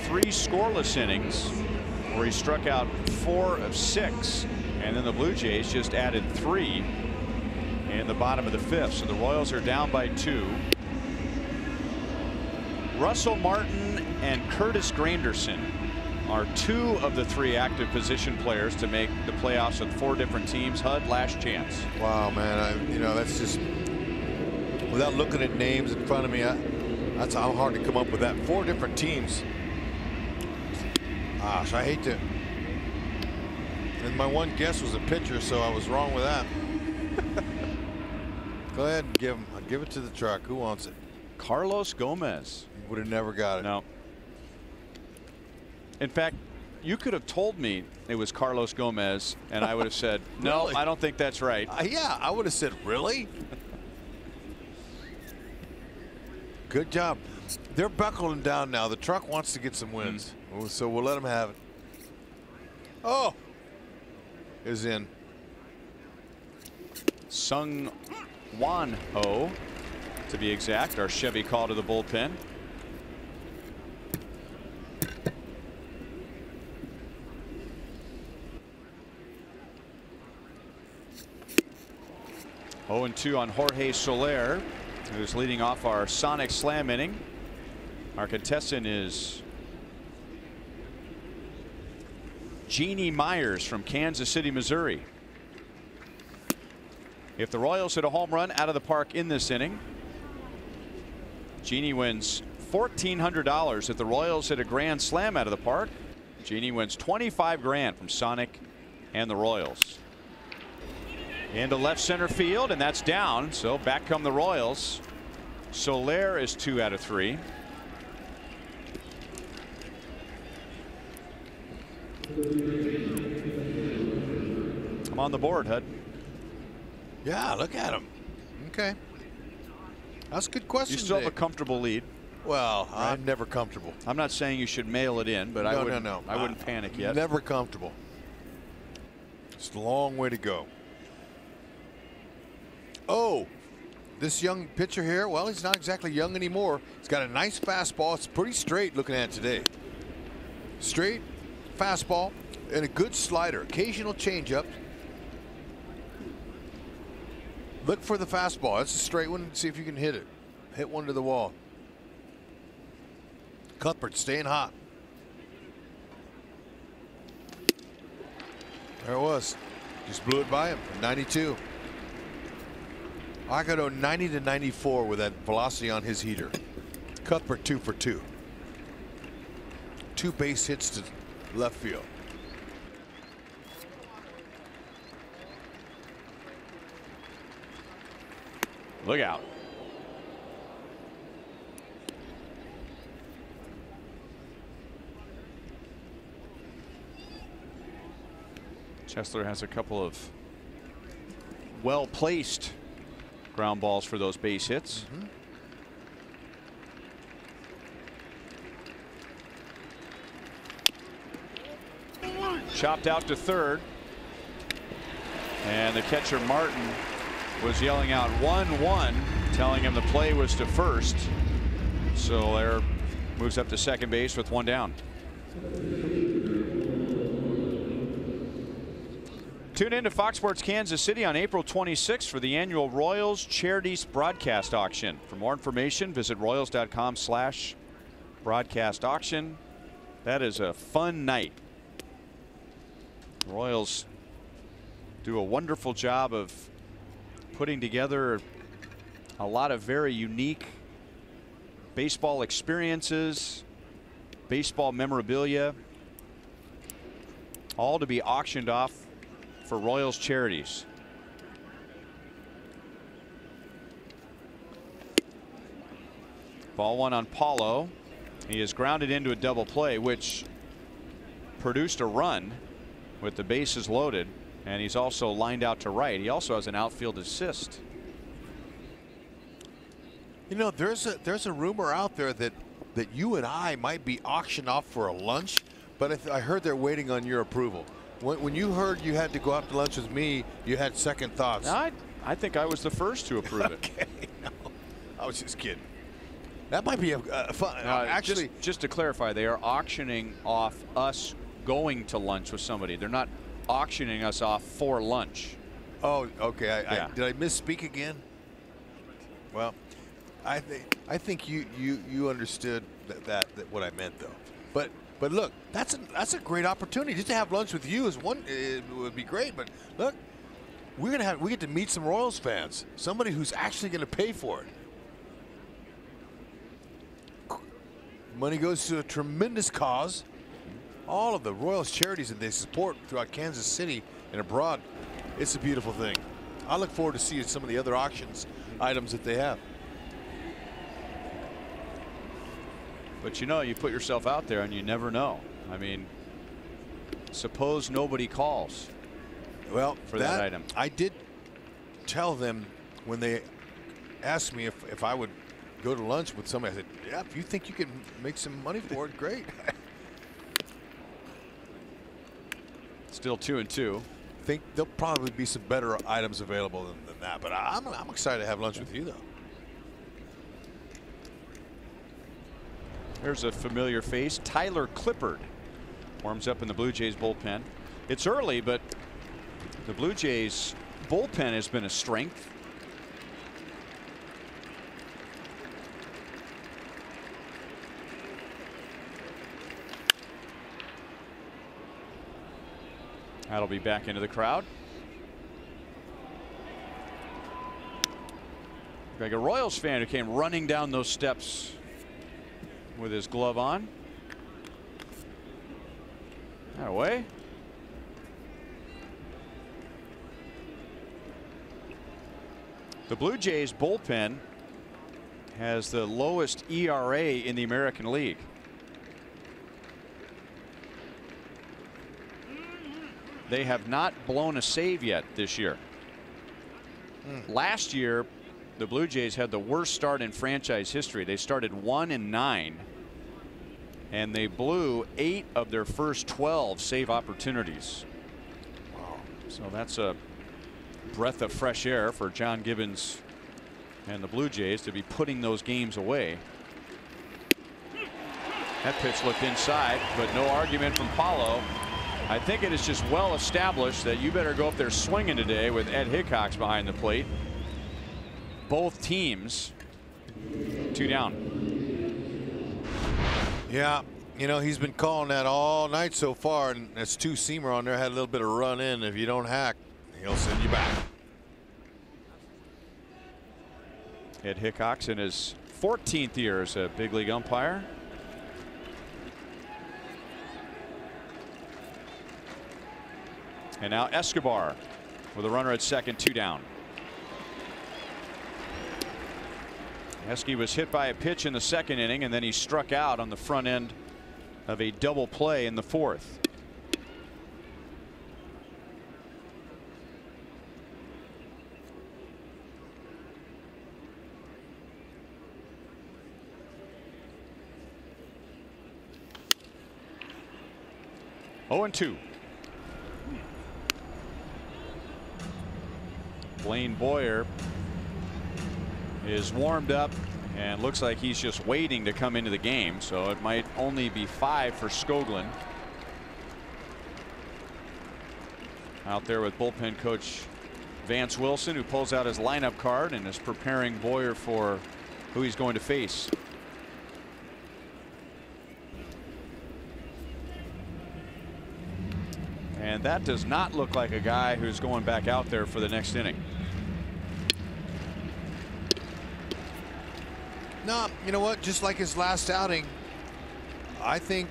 Three scoreless innings where he struck out 4 of 6, and then the Blue Jays just added 3 in the bottom of the 5th. So the Royals are down by 2. Russell Martin and Curtis Granderson are 2 of the 3 active position players to make the playoffs with 4 different teams. HUD, last chance. Wow, man. You know, that's just, without looking at names in front of me, that's how hard to come up with that. 4 different teams. Gosh, I hate to. And my one guess was a pitcher, so I was wrong with that. Go ahead and give him. I'll give it to the truck. Who wants it? Carlos Gomez. Would have never got it. No. In fact, you could have told me it was Carlos Gomez, and I would have said, no, Really? I don't think that's right. Yeah, I would have said, really? Good job. They're buckling down now. The truck wants to get some wins, so we'll let them have it. Oh, is in. Sung Wan Ho, to be exact, our Chevy call to the bullpen. Oh, 2 on Jorge Soler, who's leading off our Sonic Slam inning. Our contestant is Jeannie Myers from Kansas City, Missouri. If the Royals hit a home run out of the park in this inning, Jeannie wins $1,400. If the Royals hit a grand slam out of the park, Jeannie wins $25 grand from Sonic and the Royals. Into left center field, and that's down. So back come the Royals. Soler is 2 out of 3. I'm on the board, Hud. Yeah, look at him. Okay. That's a good question. You still today. have a comfortable lead. Well, right? I'm never comfortable. I'm not saying you should mail it in, but I wouldn't panic yet. Never comfortable. It's a long way to go. Oh, this young pitcher here, well, he's not exactly young anymore. He's got a nice fastball. It's pretty straight looking at it today. Straight fastball and a good slider. Occasional changeup. Look for the fastball. That's a straight one. See if you can hit it. Hit one to the wall. Cuthbert staying hot. There it was. Just blew it by him. 92. I could go 90 to 94 with that velocity on his heater. Cuthbert 2 for 2. 2 base hits to left field. Look out. Chesler has a couple of well-placed ground balls for those base hits. Chopped out to third, and the catcher Martin was yelling out 1-1, telling him the play was to first. Soler moves up to second base with 1 down. Tune in to Fox Sports Kansas City on April 26th for the annual Royals Charities Broadcast Auction. For more information, visit royals.com/broadcast auction. That is a fun night. Royals do a wonderful job of putting together a lot of very unique baseball experiences, baseball memorabilia, all to be auctioned off for Royals charities. Ball 1 on Paulo. He is grounded into a double play, which produced a run with the bases loaded, and he's also lined out to right. He also has an outfield assist. You know, there's a rumor out there that you and I might be auctioned off for a lunch, but I heard they're waiting on your approval. When you heard you had to go out to lunch with me, you had second thoughts. I think I was the first to approve it. Okay, no, I was just kidding. That might be a fun. Actually, just to clarify, they are auctioning off us going to lunch with somebody. They're not auctioning us off for lunch. Oh, okay. Did I misspeak again? Well, I think you understood that what I meant though. But look, that's a great opportunity. Just to have lunch with you it would be great. But look, we get to meet some Royals fans. Somebody who's actually going to pay for it. Money goes to a tremendous cause. All of the Royals charities that they support throughout Kansas City and abroad. It's a beautiful thing. I look forward to seeing some of the other auctions items that they have. But you know, you put yourself out there and you never know. I mean, suppose nobody calls. Well, for that item. I did tell them when they asked me if I would go to lunch with somebody. I said, yeah, if you think you can make some money for it, great. Still 2-2. I think there'll probably be some better items available than that. But I'm excited to have lunch with you, though. There's a familiar face. Tyler Clippard warms up in the Blue Jays bullpen. It's early, but the Blue Jays bullpen has been a strength. That'll be back into the crowd. Like a Royals fan who came running down those steps with his glove on. That away. The Blue Jays bullpen has the lowest ERA in the American League. They have not blown a save yet this year. Last year, the Blue Jays had the worst start in franchise history. They started 1-9, and they blew 8 of their first 12 save opportunities. Wow. So that's a breath of fresh air for John Gibbons and the Blue Jays to be putting those games away. That pitch looked inside, but no argument from Paulo. I think it is just well established that you better go up there swinging today with Ed Hickox behind the plate. Both teams 2 down. Yeah, you know, he's been calling that all night so far, and that's 2-seamer on there. Had a little bit of run in. If you don't hack, he'll send you back. Ed Hickox in his 14th year as a big league umpire. And now Escobar with a runner at second, 2 down. Esky was hit by a pitch in the second inning, and then he struck out on the front end of a double play in the fourth. Oh, and 2. Blaine Boyer is warmed up and looks like he's just waiting to come into the game, so it might only be 5 for Skoglund. Out there with bullpen coach Vance Wilson, who pulls out his lineup card and is preparing Boyer for who he's going to face. And that does not look like a guy who's going back out there for the next inning. No, you know what? Just like his last outing, I think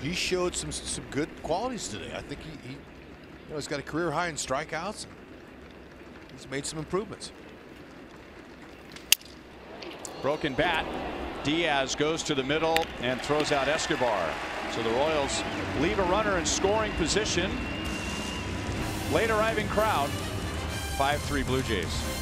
he showed some good qualities today. I think he you know, he's got a career high in strikeouts. He's made some improvements. Broken bat. Diaz goes to the middle and throws out Escobar. So the Royals leave a runner in scoring position. Late arriving crowd. 5-3 Blue Jays.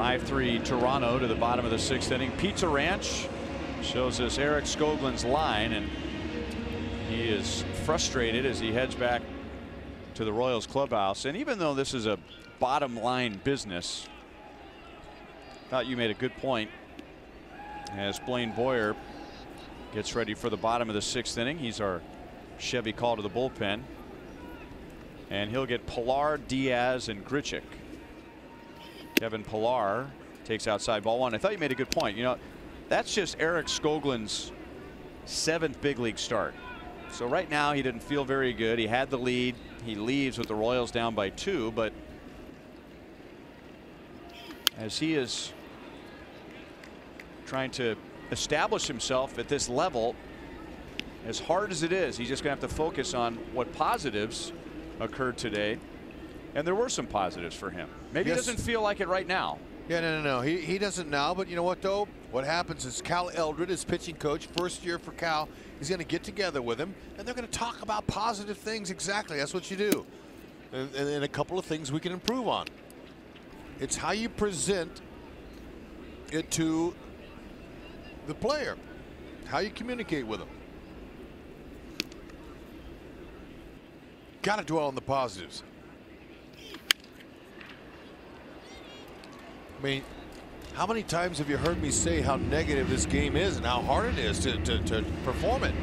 5-3 Toronto to the bottom of the 6th inning. Pizza Ranch shows us Eric Skoglund's line, and he is frustrated as he heads back to the Royals clubhouse. And even though this is a bottom line business, I thought you made a good point as Blaine Boyer gets ready for the bottom of the 6th inning. He's our Chevy call to the bullpen, and he'll get Pilar, Diaz, and Grichuk. Kevin Pilar takes outside ball 1. I thought you made a good point. You know, that's just Eric Skoglund's 7th big league start. So right now he didn't feel very good. He had the lead. He leaves with the Royals down by 2, but as he is trying to establish himself at this level, as hard as it is, he's just going to have to focus on what positives occurred today. And there were some positives for him. Maybe he doesn't feel like it right now. Yeah, no. He doesn't now. But you know what, though? What happens is Cal Eldred, his pitching coach, first year for Cal, he's going to get together with him, and they're going to talk about positive things. Exactly. That's what you do. And a couple of things we can improve on. It's how you present it to the player, how you communicate with him. Got to dwell on the positives. I mean, how many times have you heard me say how negative this game is and how hard it is to perform it?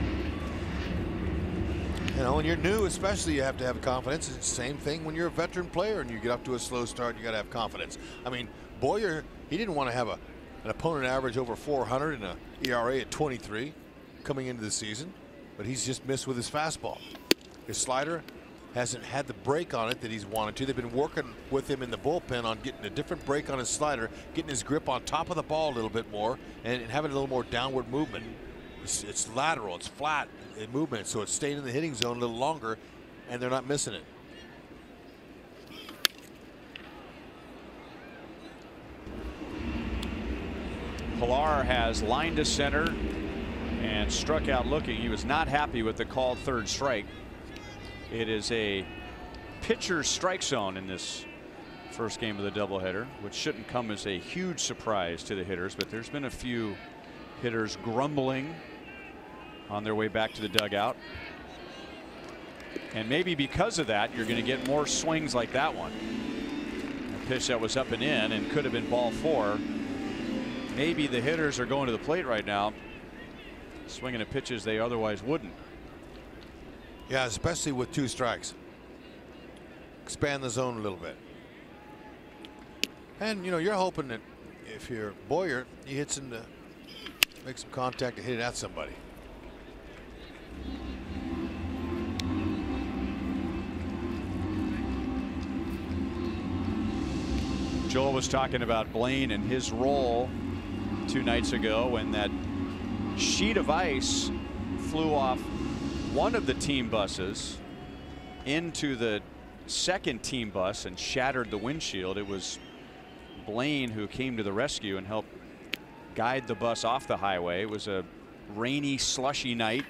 You know, when you're new, especially, you have to have confidence. It's the same thing when you're a veteran player and you get up to a slow start. You got to have confidence. I mean, Boyer, he didn't want to have an opponent average over 400 and an ERA at 23 coming into the season, but he's just missed with his fastball. His slider hasn't had the break on it that he's wanted to. They've been working with him in the bullpen on getting a different break on his slider, getting his grip on top of the ball a little bit more, and having a little more downward movement. It's lateral, it's flat in movement, so it's staying in the hitting zone a little longer, and they're not missing it. Pilar has lined to center and struck out looking. He was not happy with the called 3rd strike. It is a pitcher's strike zone in this first game of the doubleheader, which shouldn't come as a huge surprise to the hitters, but there's been a few hitters grumbling on their way back to the dugout. And maybe because of that, you're going to get more swings like that one. A pitch that was up and in and could have been ball 4. Maybe the hitters are going to the plate right now, swinging at pitches they otherwise wouldn't. Yeah, especially with 2 strikes. Expand the zone a little bit. And, you know, you're hoping that if you're Boyer, he hits into, make some contact to hit it at somebody. Joel was talking about Blaine and his role 2 nights ago when that sheet of ice flew off one of the team buses into the second team bus and shattered the windshield. It was Blaine who came to the rescue and helped guide the bus off the highway. It was a rainy, slushy night.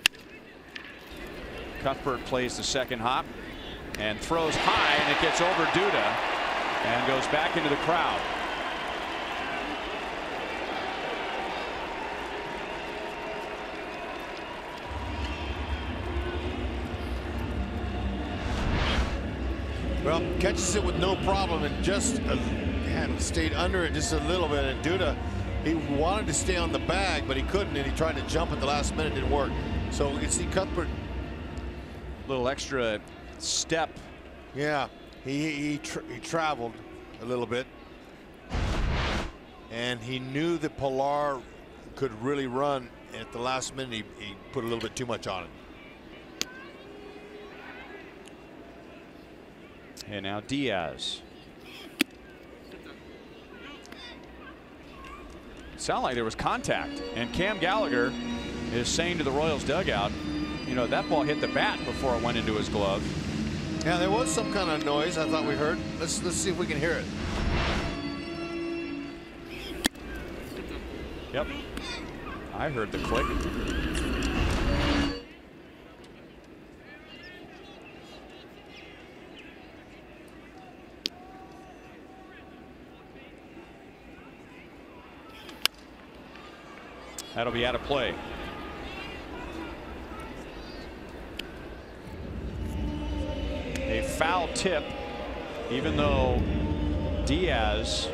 Cuthbert plays the second hop and throws high, and it gets over Duda and goes back into the crowd. Well, catches it with no problem and just stayed under it just a little bit. And Duda, he wanted to stay on the bag, but he couldn't, and he tried to jump at the last minute. Didn't work. So we can see Cuthbert. Little extra step. Yeah, he traveled a little bit, and he knew that Pilar could really run. And at the last minute, he put a little bit too much on it. And now Diaz. It sounded like there was contact, and Cam Gallagher is saying to the Royals dugout, you know, that ball hit the bat before it went into his glove. Yeah, there was some kind of noise I thought we heard. Let's see if we can hear it. Yep, I heard the click. That'll be out of play. A foul tip, even though Diaz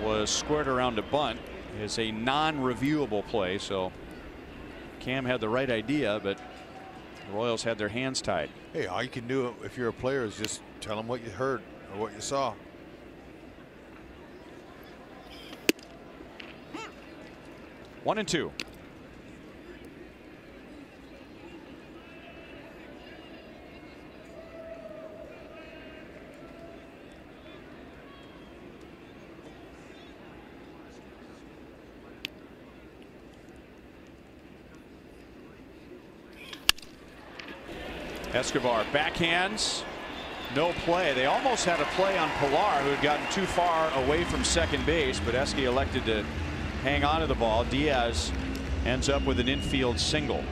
was squared around a bunt, is a non-reviewable play. So Cam had the right idea, but the Royals had their hands tied. Hey, all you can do if you're a player is just tell them what you heard or what you saw. One and two. Escobar backhands, no play. They almost had a play on Pilar, who had gotten too far away from second base, but Esky elected to hang on to the ball. Diaz ends up with an infield single.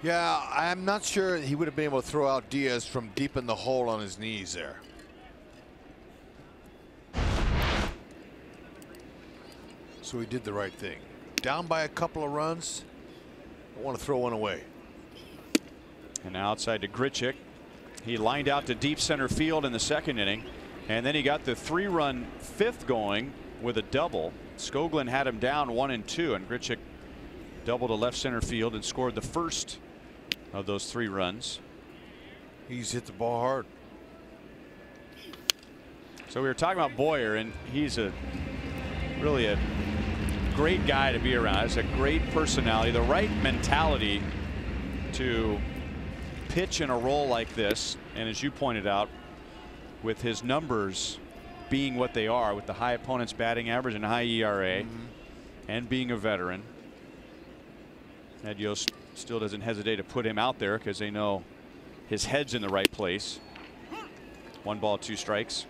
Yeah, I'm not sure he would have been able to throw out Diaz from deep in the hole on his knees there. So he did the right thing. Down by a couple of runs. I want to throw one away. And now outside to Grichuk. He lined out to deep center field in the second inning, and then he got the 3-run fifth going with a double. Skoglund had him down 1-2, and Grichuk doubled to left center field and scored the first of those 3 runs. He's hit the ball hard. So we were talking about Boyer, and he's really a great guy to be around. It's a great personality, the right mentality to pitch in a role like this. And as you pointed out, with his numbers being what they are, with the high opponent's batting average and high ERA, and being a veteran, Ed Yost still doesn't hesitate to put him out there because they know his head's in the right place. 1 ball, 2 strikes.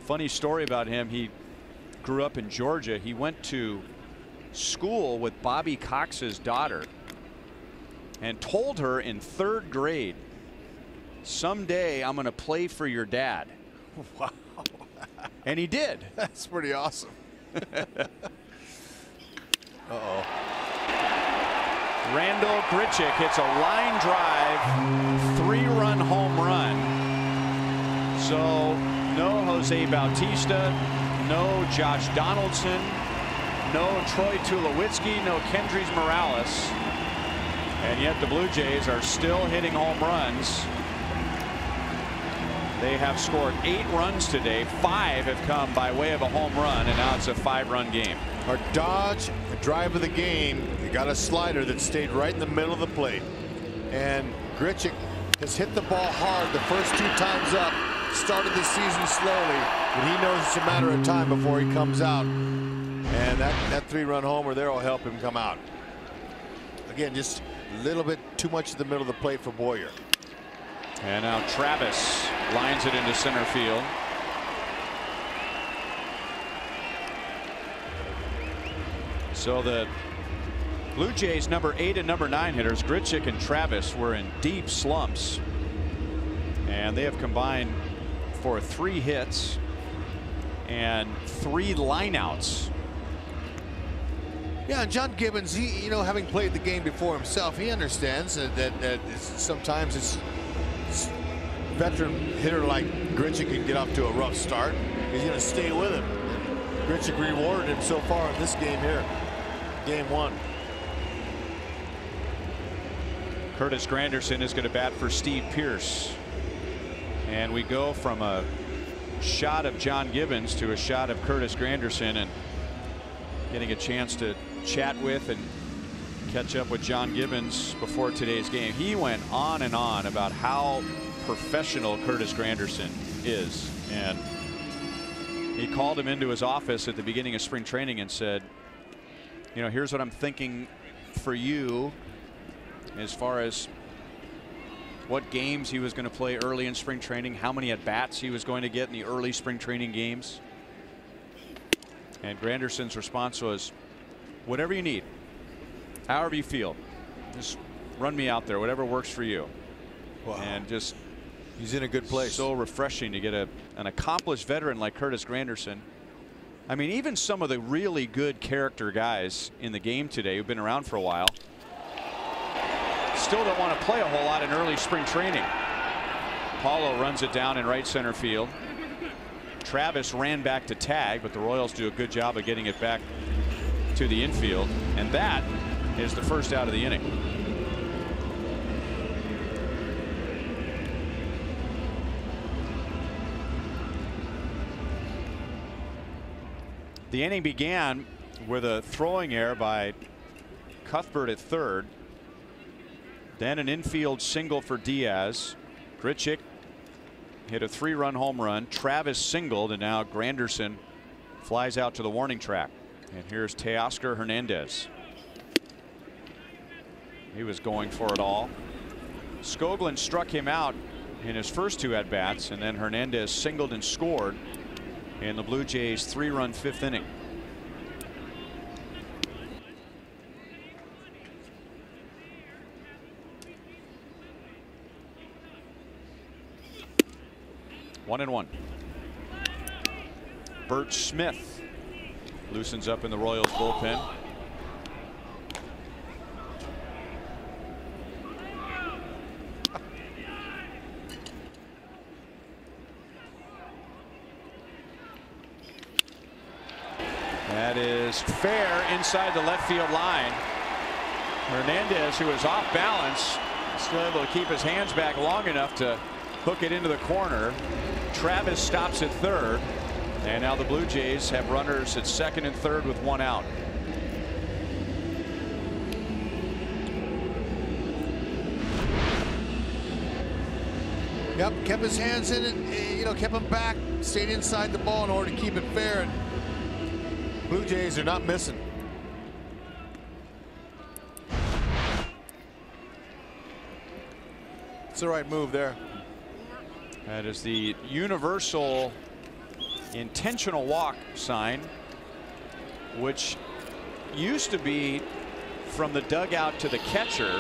Funny story about him. He grew up in Georgia. He went to school with Bobby Cox's daughter and told her in 3rd grade, someday I'm going to play for your dad. Wow. And he did. That's pretty awesome. Uh-oh. Randall Grichuk hits a line drive, 3-run home run. So no Jose Bautista, no Josh Donaldson, no Troy Tulowitzki, no Kendrys Morales. And yet the Blue Jays are still hitting home runs. They have scored 8 runs today. 5 have come by way of a home run, and now it's a 5-run game. Our Dodge drive of the game, they got a slider that stayed right in the middle of the plate. And Grichuk has hit the ball hard the first 2 times up. Started the season slowly, but he knows it's a matter of time before he comes out. And that 3-run homer there will help him come out. Again, just a little bit too much in the middle of the plate for Boyer. And now Travis lines it into center field. So the Blue Jays number 8 and number 9 hitters, Grichuk and Travis, were in deep slumps. And they have combined for 3 hits and 3 lineouts. Yeah, and John Gibbons, he, you know, having played the game before himself, he understands that sometimes it's veteran hitter like Grichuk can get off to a rough start. He's going to stay with him. Grichuk rewarded him so far in this game here, game 1. Curtis Granderson is going to bat for Steve Pearce. And we go from a shot of John Gibbons to a shot of Curtis Granderson, and getting a chance to chat with and catch up with John Gibbons before today's game. He went on and on about how professional Curtis Granderson is, and he called him into his office at the beginning of spring training and said, you know, here's what I'm thinking for you as far as what games he was going to play early in spring training, how many at-bats he was going to get in the early spring training games. And Granderson's response was, whatever you need, however you feel, just run me out there, whatever works for you. Wow. And just he's in a good place. So refreshing to get an accomplished veteran like Curtis Granderson. I mean, even some of the really good character guys in the game today who've been around for a while still don't want to play a whole lot in early spring training. Paulo runs it down in right center field. Travis ran back to tag, but the Royals do a good job of getting it back to the infield, and that is the first out of the inning. The inning began with a throwing error by Cuthbert at third. Then an infield single for Diaz. Grichuk hit a 3-run home run. Travis singled, and now Granderson flies out to the warning track. And here's Teoscar Hernandez. He was going for it all. Skoglund struck him out in his first 2 at-bats, and then Hernandez singled and scored in the Blue Jays' 3-run 5th inning. One and one. Bert Smith loosens up in the Royals bullpen. That is fair inside the left field line. Hernandez, who is off balance, still able to keep his hands back long enough to hook it into the corner. Travis stops at third, and now the Blue Jays have runners at second and third with 1 out. Yep, kept his hands in it, you know, kept him back, stayed inside the ball in order to keep it fair, and Blue Jays are not missing. It's the right move there. That is the universal intentional walk sign, which used to be from the dugout to the catcher,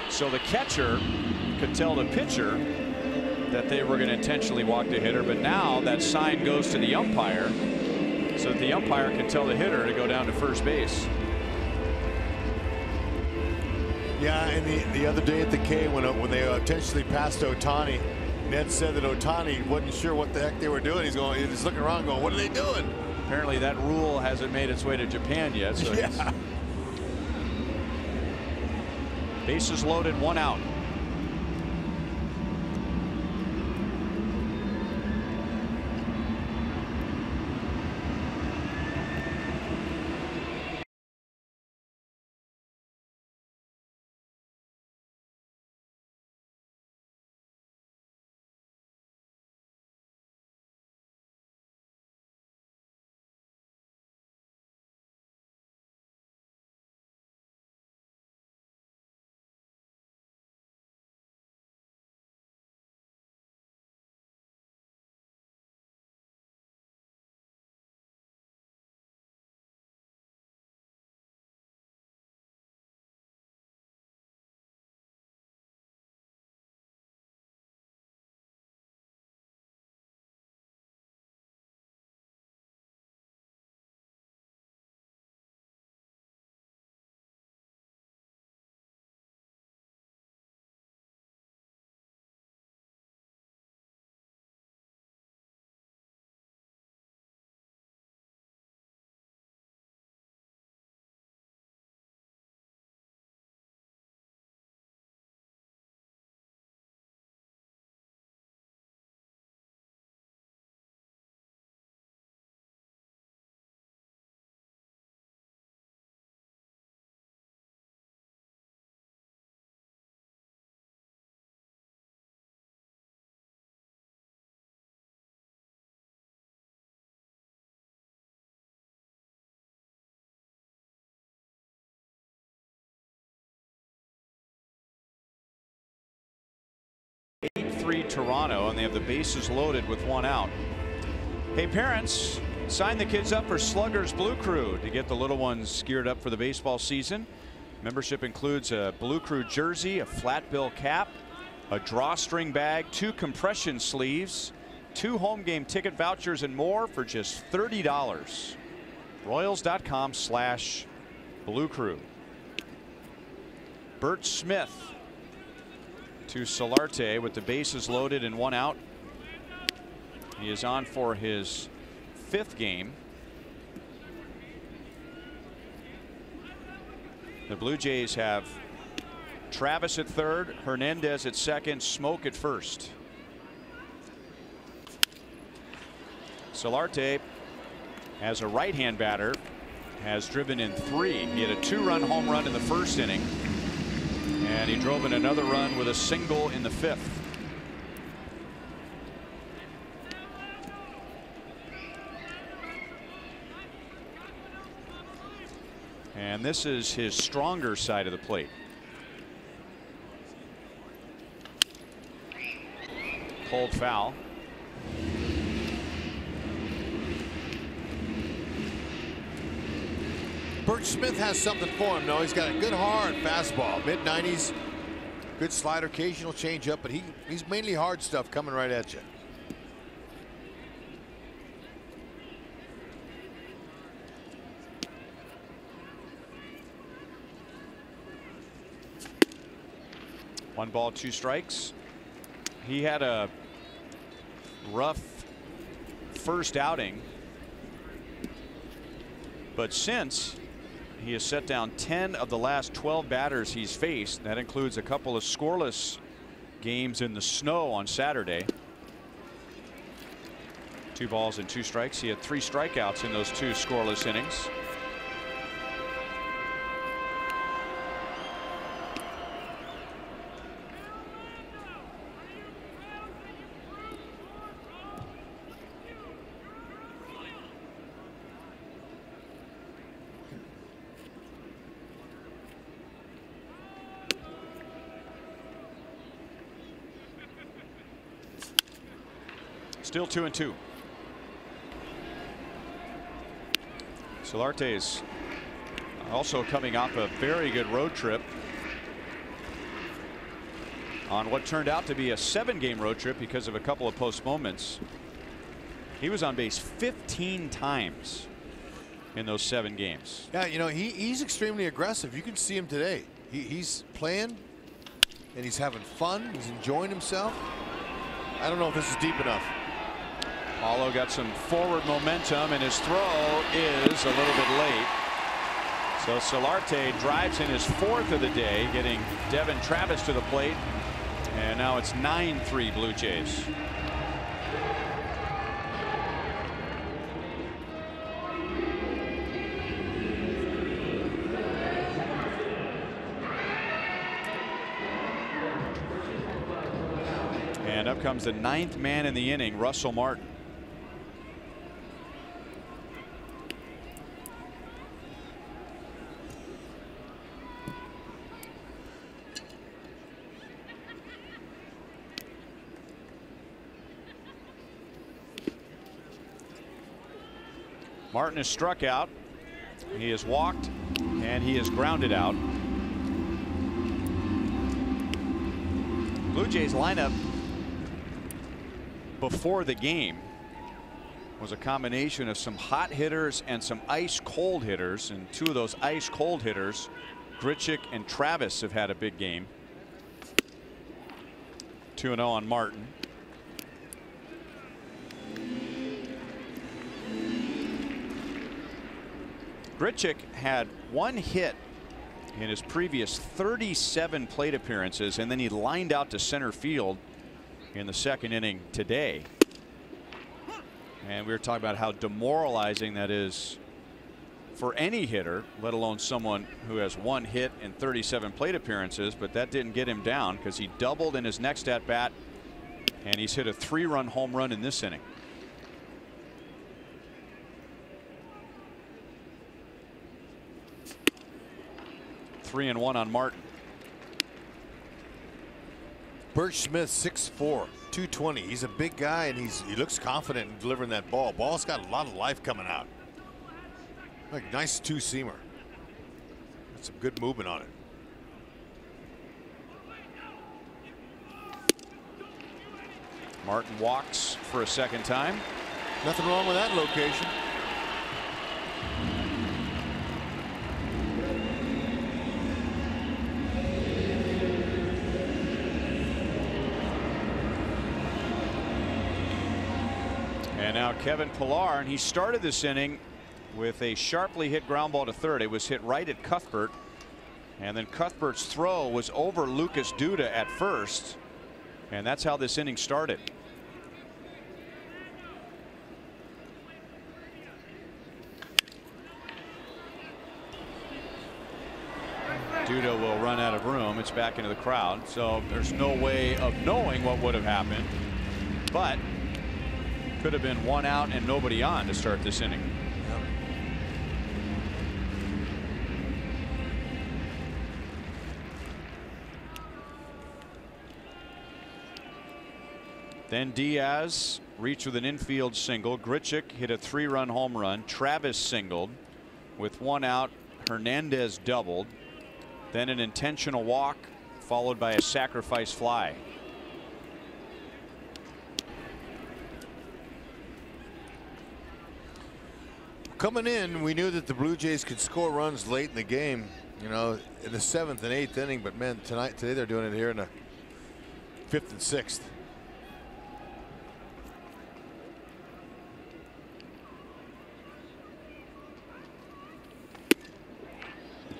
so the catcher could tell the pitcher that they were going to intentionally walk the hitter, but now that sign goes to the umpire so that the umpire can tell the hitter to go down to first base. Yeah, and the other day at the K, when they intentionally passed Ohtani, Ned said that Ohtani wasn't sure what the heck they were doing. He's looking around going, what are they doing? Apparently that rule hasn't made its way to Japan yet. So yeah. Bases loaded, 1 out. Toronto, and they have the bases loaded with 1 out. Hey parents, sign the kids up for Sluggers Blue Crew to get the little ones geared up for the baseball season. Membership includes a Blue Crew jersey, a flat bill cap, a drawstring bag, 2 compression sleeves, 2 home game ticket vouchers, and more for just $30. Royals.com/Blue Crew. Bert Smith to Solarte with the bases loaded and 1 out. He is on for his 5th game. The Blue Jays have Travis at third, Hernandez at second, Smoke at first. Solarte, as a right-hand batter, has driven in 3. He had a 2-run home run in the first inning, and he drove in another run with a single in the 5th. And this is his stronger side of the plate. Pulled foul. Bert Smith has something for him, though. He's got a good hard fastball, mid-90s, good slider, occasional changeup, but he's mainly hard stuff coming right at you. One ball, 2 strikes. He had a rough first outing, but since he has set down 10 of the last 12 batters he's faced. That includes a couple of scoreless games in the snow on Saturday. 2 balls and 2 strikes. He had 3 strikeouts in those 2 scoreless innings. Still 2-2. Solarte's also coming off a very good road trip on what turned out to be a 7-game road trip because of a couple of postponements. He was on base 15 times in those 7 games. Yeah, you know, he's extremely aggressive. You can see him today. He's playing and he's having fun. He's enjoying himself. I don't know if this is deep enough. Paulo got some forward momentum, and his throw is a little bit late. So Solarte drives in his 4th of the day, getting Devin Travis to the plate, and now it's 9-3 Blue Jays. And up comes the 9th man in the inning, Russell Martin. Martin is struck out. He is walked and he is grounded out. Blue Jays lineup before the game was a combination of some hot hitters and some ice cold hitters, and 2 of those ice cold hitters, Grichuk and Travis, have had a big game. 2-0 on Martin. Grichuk had 1 hit in his previous 37 plate appearances, and then he lined out to center field in the 2nd inning today. And we were talking about how demoralizing that is for any hitter, let alone someone who has 1 hit in 37 plate appearances. But that didn't get him down, because he doubled in his next at bat, and he's hit a 3-run home run in this inning. Three and 1 on Martin. Bert Smith, 6'4", 220. He's a big guy, and he looks confident in delivering that ball. Ball's got a lot of life coming out. Like nice 2-seamer. Some good movement on it. Martin walks for a second time. Nothing wrong with that location. And now Kevin Pillar, and he started this inning with a sharply hit ground ball to third. It was hit right at Cuthbert, and then Cuthbert's throw was over Lucas Duda at first, and that's how this inning started. Duda will run out of room. It's back into the crowd, so there's no way of knowing what would have happened, but could have been one out and nobody on to start this inning. Yep. Then Diaz reached with an infield single. Grichuk hit a 3-run home run. Travis singled. With one out, Hernandez doubled. Then an intentional walk followed by a sacrifice fly. Coming in, we knew that the Blue Jays could score runs late in the game, you know, in the 7th and 8th inning. But man, today they're doing it here in the 5th and 6th.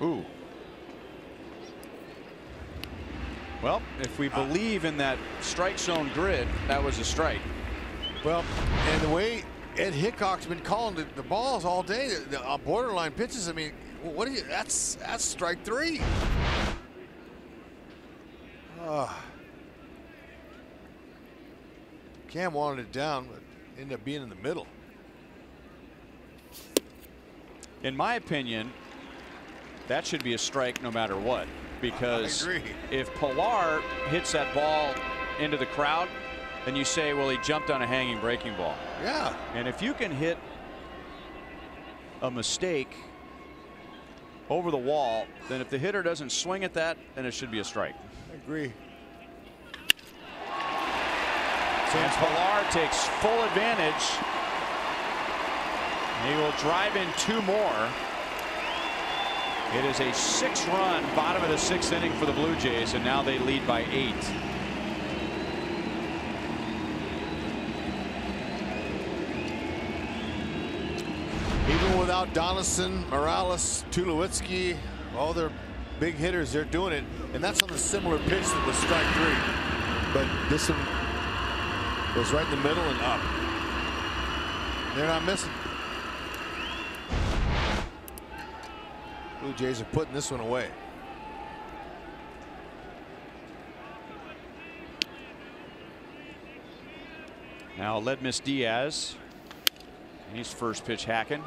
Ooh. Well, if we believe in that strike zone grid, that was a strike. Well, and the way Ed Hickok's been calling the balls all day, the borderline pitches. I mean, what do you? That's strike 3. Cam wanted it down, but ended up being in the middle. In my opinion, that should be a strike no matter what, because if Pillar hits that ball into the crowd, then you say, well, he jumped on a hanging breaking ball. Yeah. And if you can hit a mistake over the wall, then if the hitter doesn't swing at that, then it should be a strike. I agree. And Pillar takes full advantage. He will drive in 2 more. It is a 6-run bottom of the 6th inning for the Blue Jays, and now they lead by 8. Even without Donaldson, Morales, Tulowitzki, all their big hitters, they're doing it. And that's on the similar pitch that was strike 3. But this one goes right in the middle and up. They're not missing. Blue Jays are putting this one away. Now Ledmus Diaz. He's first pitch hacking.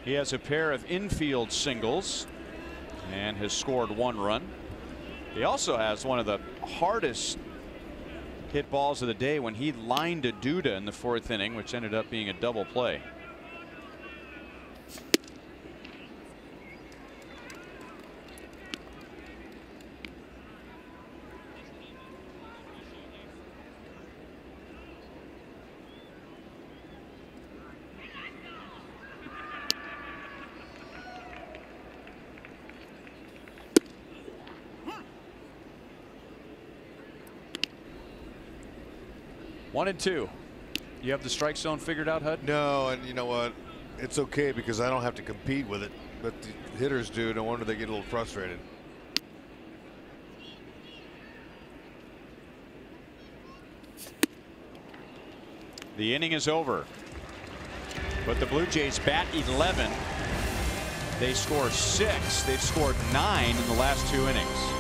He has a pair of infield singles and has scored 1 run. He also has one of the hardest hit balls of the day when he lined a Duda in the 4th inning, which ended up being a double play. One and 2. You have the strike zone figured out, Hud? No, and you know what? It's okay because I don't have to compete with it, but the hitters do. No wonder they get a little frustrated. The inning is over, but the Blue Jays bat 11. They score 6. They've scored 9 in the last 2 innings.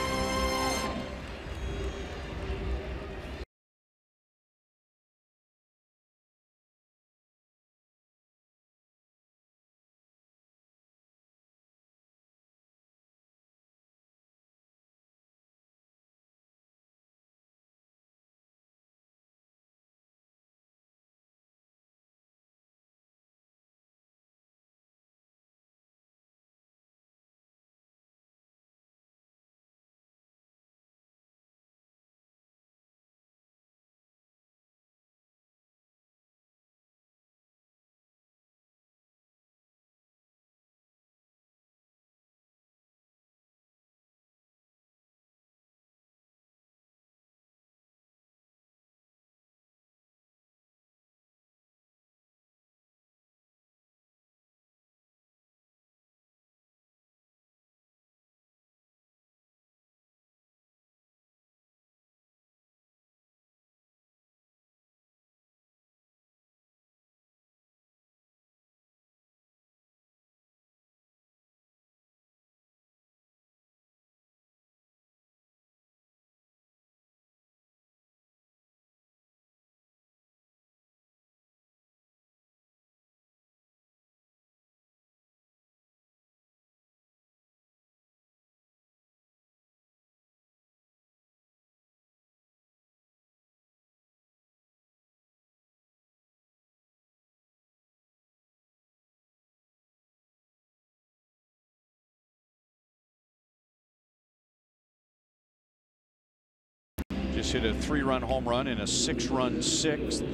just hit a 3-run home run in a 6-run sixth.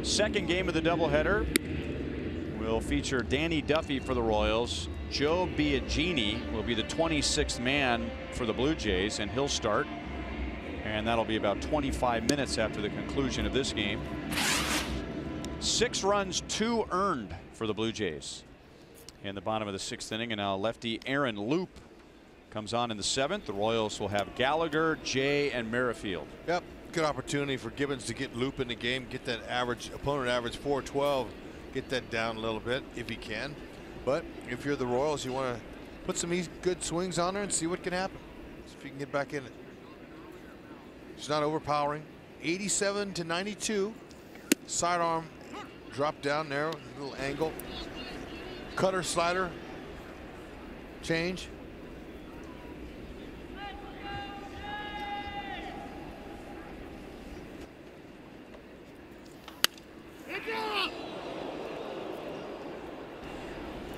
Second game of the doubleheader will feature Danny Duffy for the Royals. Joe Biagini will be the 26th man for the Blue Jays, and he'll start. And that'll be about 25 minutes after the conclusion of this game. 6 runs, 2 earned for the Blue Jays in the bottom of the 6th inning. And now lefty Aaron Loop comes on in the 7th. The Royals will have Gallagher, Jay, and Merrifield. Yep, good opportunity for Gibbons to get Loop in the game, get that average opponent average 412, get that down a little bit if he can. But if you're the Royals, you want to put some good swings on there and see what can happen. See if you can get back in it. It's not overpowering. 87 to 92. Sidearm drop down there, little angle. Cutter, slider, change.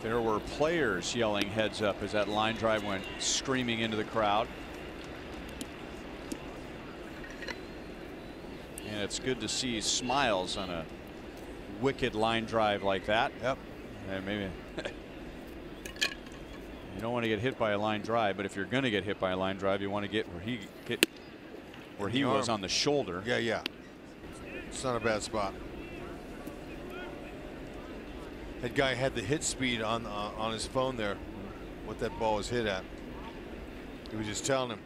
There were players yelling heads up as that line drive went screaming into the crowd. And it's good to see smiles on a wicked line drive like that. Yep. And maybe you don't want to get hit by a line drive, but if you're going to get hit by a line drive, you want to get where he was on the shoulder. Yeah, yeah. It's not a bad spot. That guy had the hit speed on his phone there, what that ball was hit at. He was just telling him.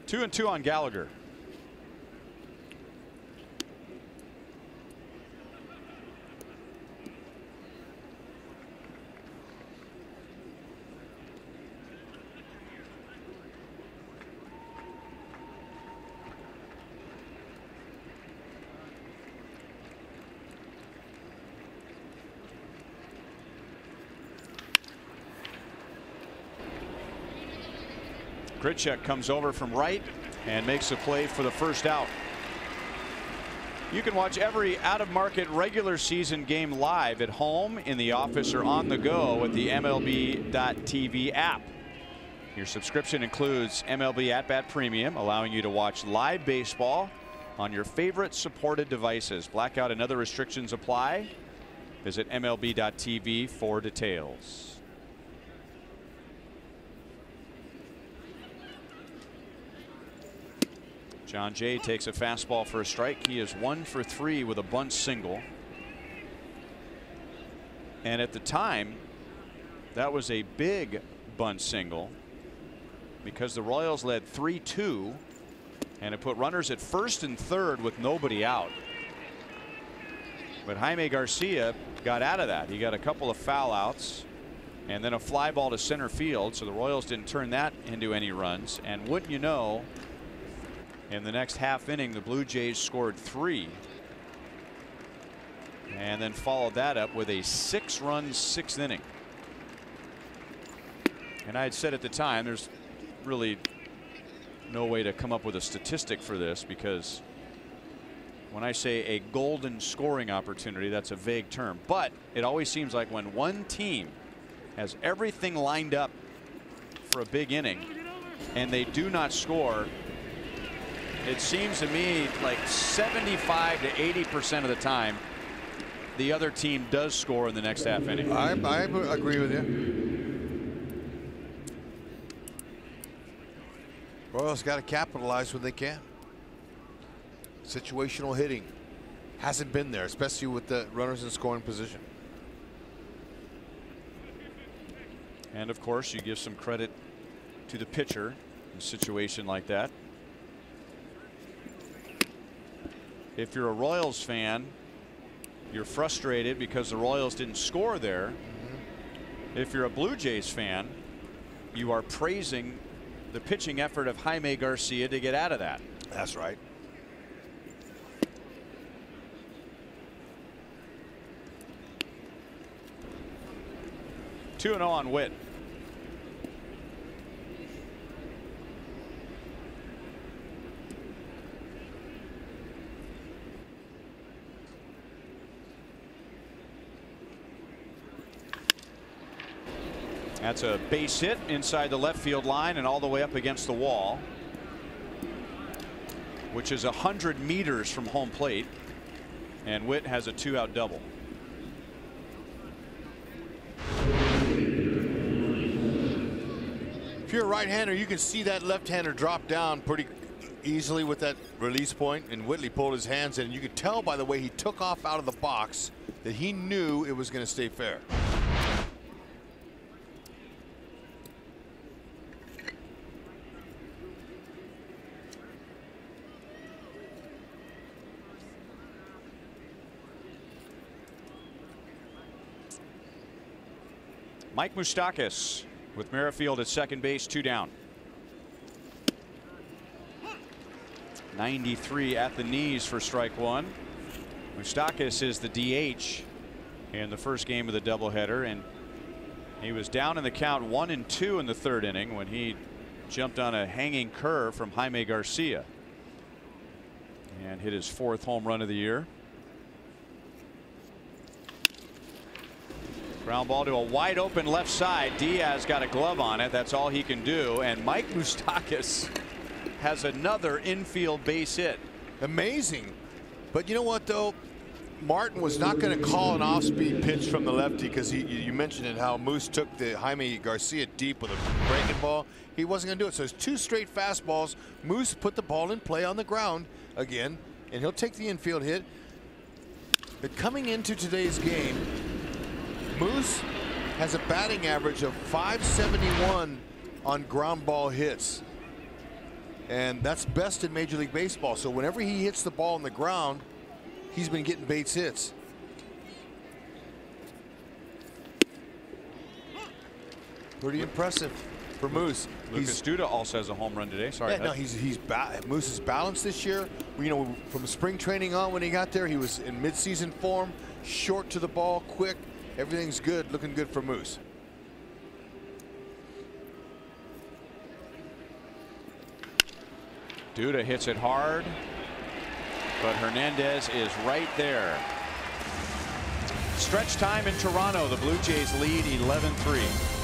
2-2 on Gallagher. Grichuk comes over from right and makes a play for the first out. You can watch every out-of-market regular season game live at home, in the office, or on the go with the MLB.TV app. Your subscription includes MLB At Bat Premium, allowing you to watch live baseball on your favorite supported devices. Blackout and other restrictions apply. Visit MLB.TV for details. John Jay takes a fastball for a strike. He is 1 for 3 with a bunt single. And at the time, that was a big bunt single because the Royals led 3-2, and it put runners at first and third with nobody out. But Jaime Garcia got out of that. He got a couple of foul outs and then a fly ball to center field, so the Royals didn't turn that into any runs. And wouldn't you know, in the next half inning, the Blue Jays scored 3 and then followed that up with a 6-run 6th inning. And I had said at the time, there's really no way to come up with a statistic for this, because when I say a golden scoring opportunity, that's a vague term, but it always seems like when one team has everything lined up for a big inning and they do not score, it seems to me like 75 to 80% of the time the other team does score in the next half inning. I agree with you. Royals got to capitalize when they can. Situational hitting hasn't been there, especially with the runners in scoring position. And of course, you give some credit to the pitcher in a situation like that. If you're a Royals fan, you're frustrated because the Royals didn't score there. If you're a Blue Jays fan, you are praising the pitching effort of Jaime Garcia to get out of that. That's right. Two 2-0 on Witt. That's a base hit inside the left field line and all the way up against the wall, which is 100 meters from home plate. And Witt has a 2-out double. If you're a right-hander, you can see that left-hander drop down pretty easily with that release point, and Whitley pulled his hands in. You could tell by the way he took off out of the box that he knew it was going to stay fair. Mike Moustakas with Merrifield at second base, 2 down. 93 at the knees for strike one. Moustakas is the DH in the first game of the doubleheader, and he was down in the count 1-2 in the third inning when he jumped on a hanging curve from Jaime Garcia and hit his 4th home run of the year. Ground ball to a wide open left side. Diaz got a glove on it. That's all he can do. And Mike Moustakas has another infield base hit. Amazing. But you know what, though? Martin was not going to call an off-speed pitch from the lefty because you mentioned it, how Moose took the Jaime Garcia deep with a breaking ball. He wasn't going to do it. So it's 2 straight fastballs. Moose put the ball in play on the ground again, and he'll take the infield hit. But coming into today's game, Moose has a batting average of .571 on ground ball hits, and that's best in Major League Baseball. So whenever he hits the ball on the ground, he's been getting base hits. Pretty impressive for Moose. Lucas Duda also has a home run today. Sorry. Yeah, no, Moose is balanced this year. You know, from spring training on, when he got there, he was in mid-season form, short to the ball, quick. Everything's good, looking good for Moose. Duda hits it hard, but Hernandez is right there. Stretch time in Toronto. The Blue Jays lead 11-3.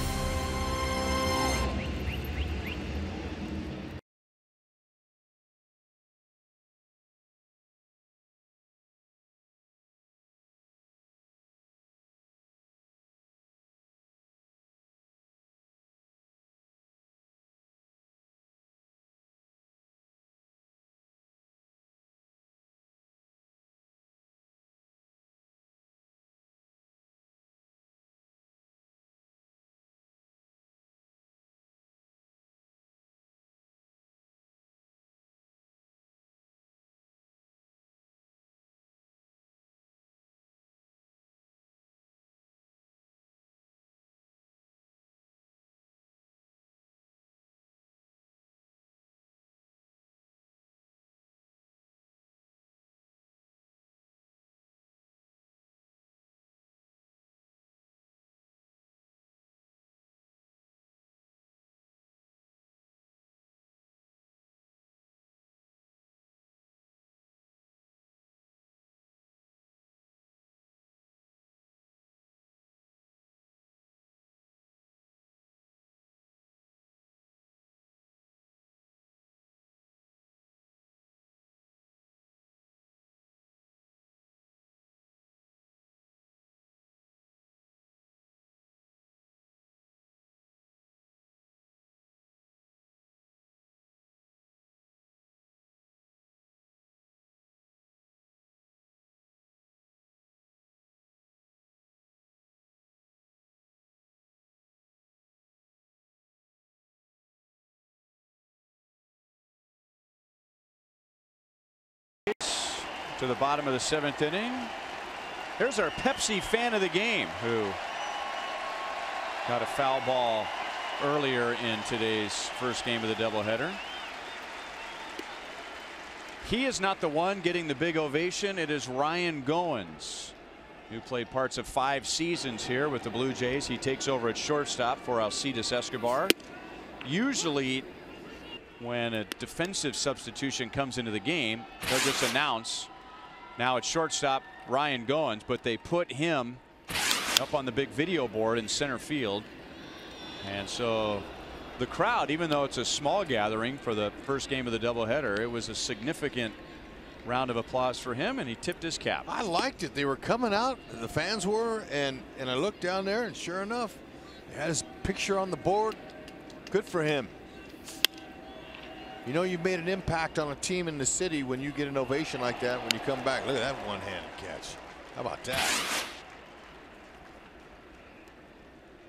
To the bottom of the 7th inning. There's our Pepsi fan of the game, who got a foul ball earlier in today's first game of the doubleheader. He is not the one getting the big ovation. It is Ryan Goins, who played parts of 5 seasons here with the Blue Jays. He takes over at shortstop for Alcides Escobar. Usually when a defensive substitution comes into the game, they'll just announce now at shortstop Ryan Goins, but they put him up on the big video board in center field. And so the crowd, even though it's a small gathering for the first game of the doubleheader, it was a significant round of applause for him, and he tipped his cap. I liked it. They were coming out, the fans were, and I looked down there, and sure enough, he had his picture on the board. Good for him. You know, you've made an impact on a team in the city when you get an ovation like that when you come back. Look at that one-handed catch. How about that?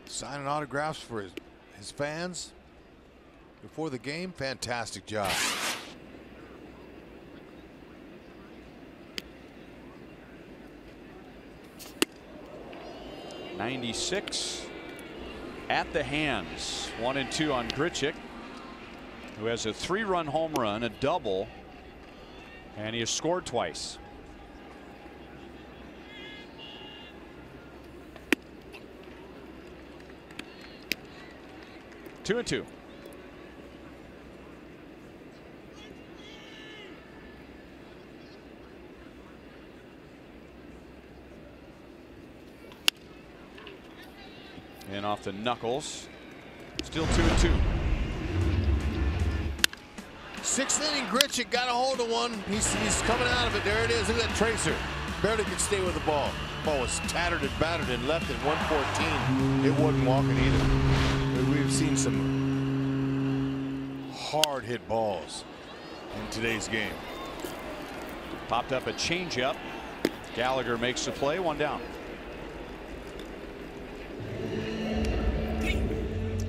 Signing autographs for his fans before the game. Fantastic job. '96 at the hands. 1-2 on Grichuk, who has a 3-run home run, a double, and he has scored twice. Two and two. And off the knuckles. Still 2-2. Sixth inning, Grichuk got a hold of one. He's coming out of it. There it is. Look at that tracer. Barely could stay with the ball. Ball was tattered and battered and left at 114. It wasn't walking either. We've seen some hard hit balls in today's game. Popped up a changeup. Gallagher makes the play, 1 down.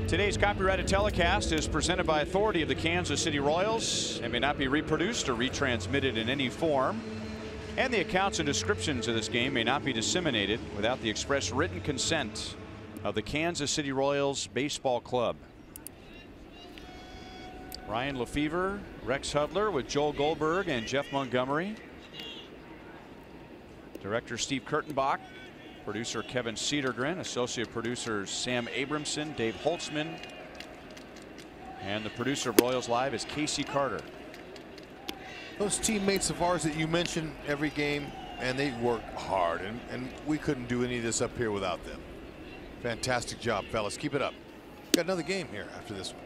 Today's copyrighted telecast is presented by authority of the Kansas City Royals and may not be reproduced or retransmitted in any form. And the accounts and descriptions of this game may not be disseminated without the express written consent of the Kansas City Royals Baseball Club. Ryan Lefevre, Rex Hudler with Joel Goldberg and Jeff Montgomery. Director Steve Kurtenbach. Producer Kevin Cedergren, associate producers Sam Abramson, Dave Holtzman, and the producer of Royals Live is Casey Carter. Those teammates of ours that you mentioned every game, and they work hard, and we couldn't do any of this up here without them. Fantastic job, fellas. Keep it up. Got another game here after this one.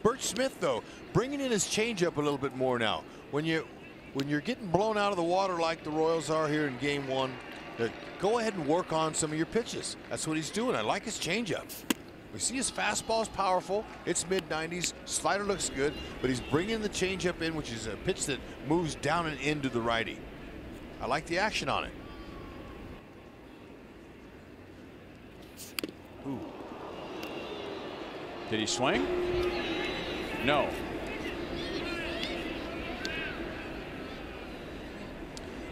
Birch Smith, though, bringing in his changeup a little bit more now. When you're getting blown out of the water like the Royals are here in game one, go ahead and work on some of your pitches. That's what he's doing. I like his changeup. We see his fastball is powerful. It's mid-90s. Slider looks good, but he's bringing the changeup in, which is a pitch that moves down and into the righty. I like the action on it. Ooh. Did he swing? No.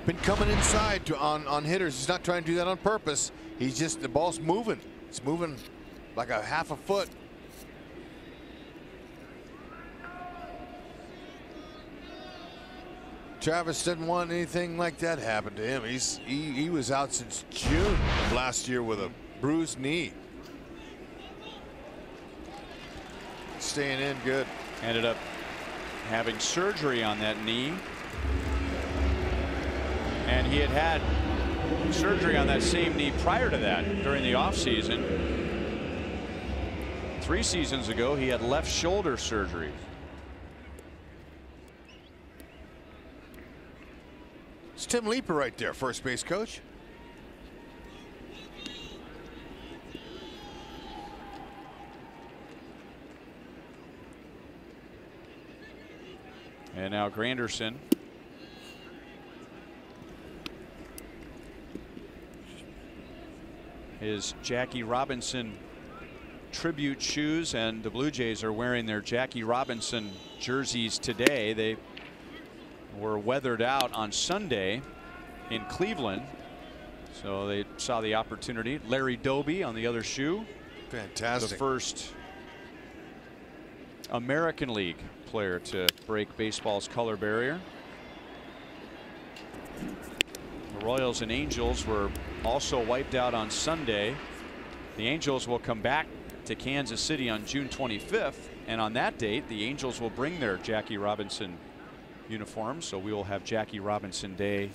Been coming inside on hitters. He's not trying to do that on purpose. He's just, the ball's moving. It's moving like a half a foot. Travis didn't want anything like that happen to him. He was out since June of last year with a bruised knee. Staying in good. Ended up having surgery on that knee. And he had had surgery on that same knee prior to that during the offseason. 3 seasons ago, he had left shoulder surgery. It's Tim Leeper right there, first base coach. And now Granderson. His Jackie Robinson tribute shoes, and the Blue Jays are wearing their Jackie Robinson jerseys today. They were weathered out on Sunday in Cleveland, so they saw the opportunity. Larry Doby on the other shoe. Fantastic. The first American League player to break baseball's color barrier. The Royals and Angels were also wiped out on Sunday. The Angels will come back to Kansas City on June 25th, and on that date the Angels will bring their Jackie Robinson uniforms, so we will have Jackie Robinson Day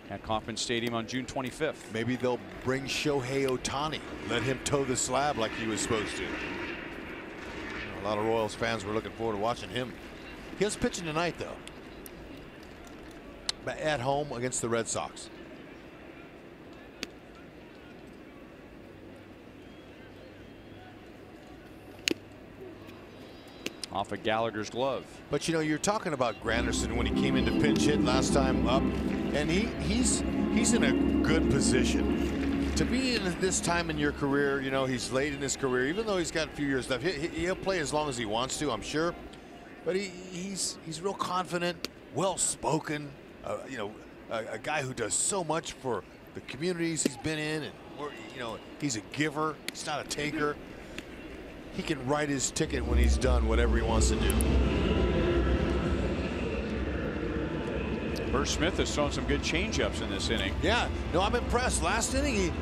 at Kauffman Stadium on June 25th. Maybe they'll bring Shohei Ohtani, let him toe the slab like he was supposed to. A lot of Royals fans were looking forward to watching him. He was pitching tonight, though, at home against the Red Sox. Off of Gallagher's glove. But you know, you're talking about Granderson when he came in to pinch hit last time up, and he's in a good position to be in this time in your career. You know, he's late in his career, even though he's got a few years left. He'll play as long as he wants to, I'm sure. But he's real confident, well-spoken. You know, a guy who does so much for the communities he's been in, and you know, he's a giver. He's not a taker. He can write his ticket when he's done whatever he wants to do. Burr Smith has thrown some good changeups in this inning. Yeah, no, I'm impressed. Last inning,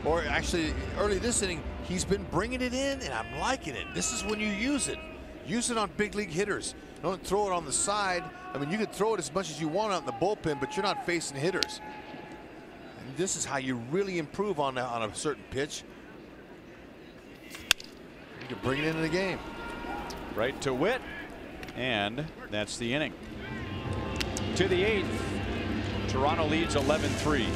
or actually early this inning, he's been bringing it in, and I'm liking it. This is when you use it. Use it on big league hitters. Don't throw it on the side. I mean, you can throw it as much as you want out in the bullpen, but you're not facing hitters. And this is how you really improve on a certain pitch. You can bring it into the game. Right to Witt, and that's the inning. To the 8th, Toronto leads 11-3.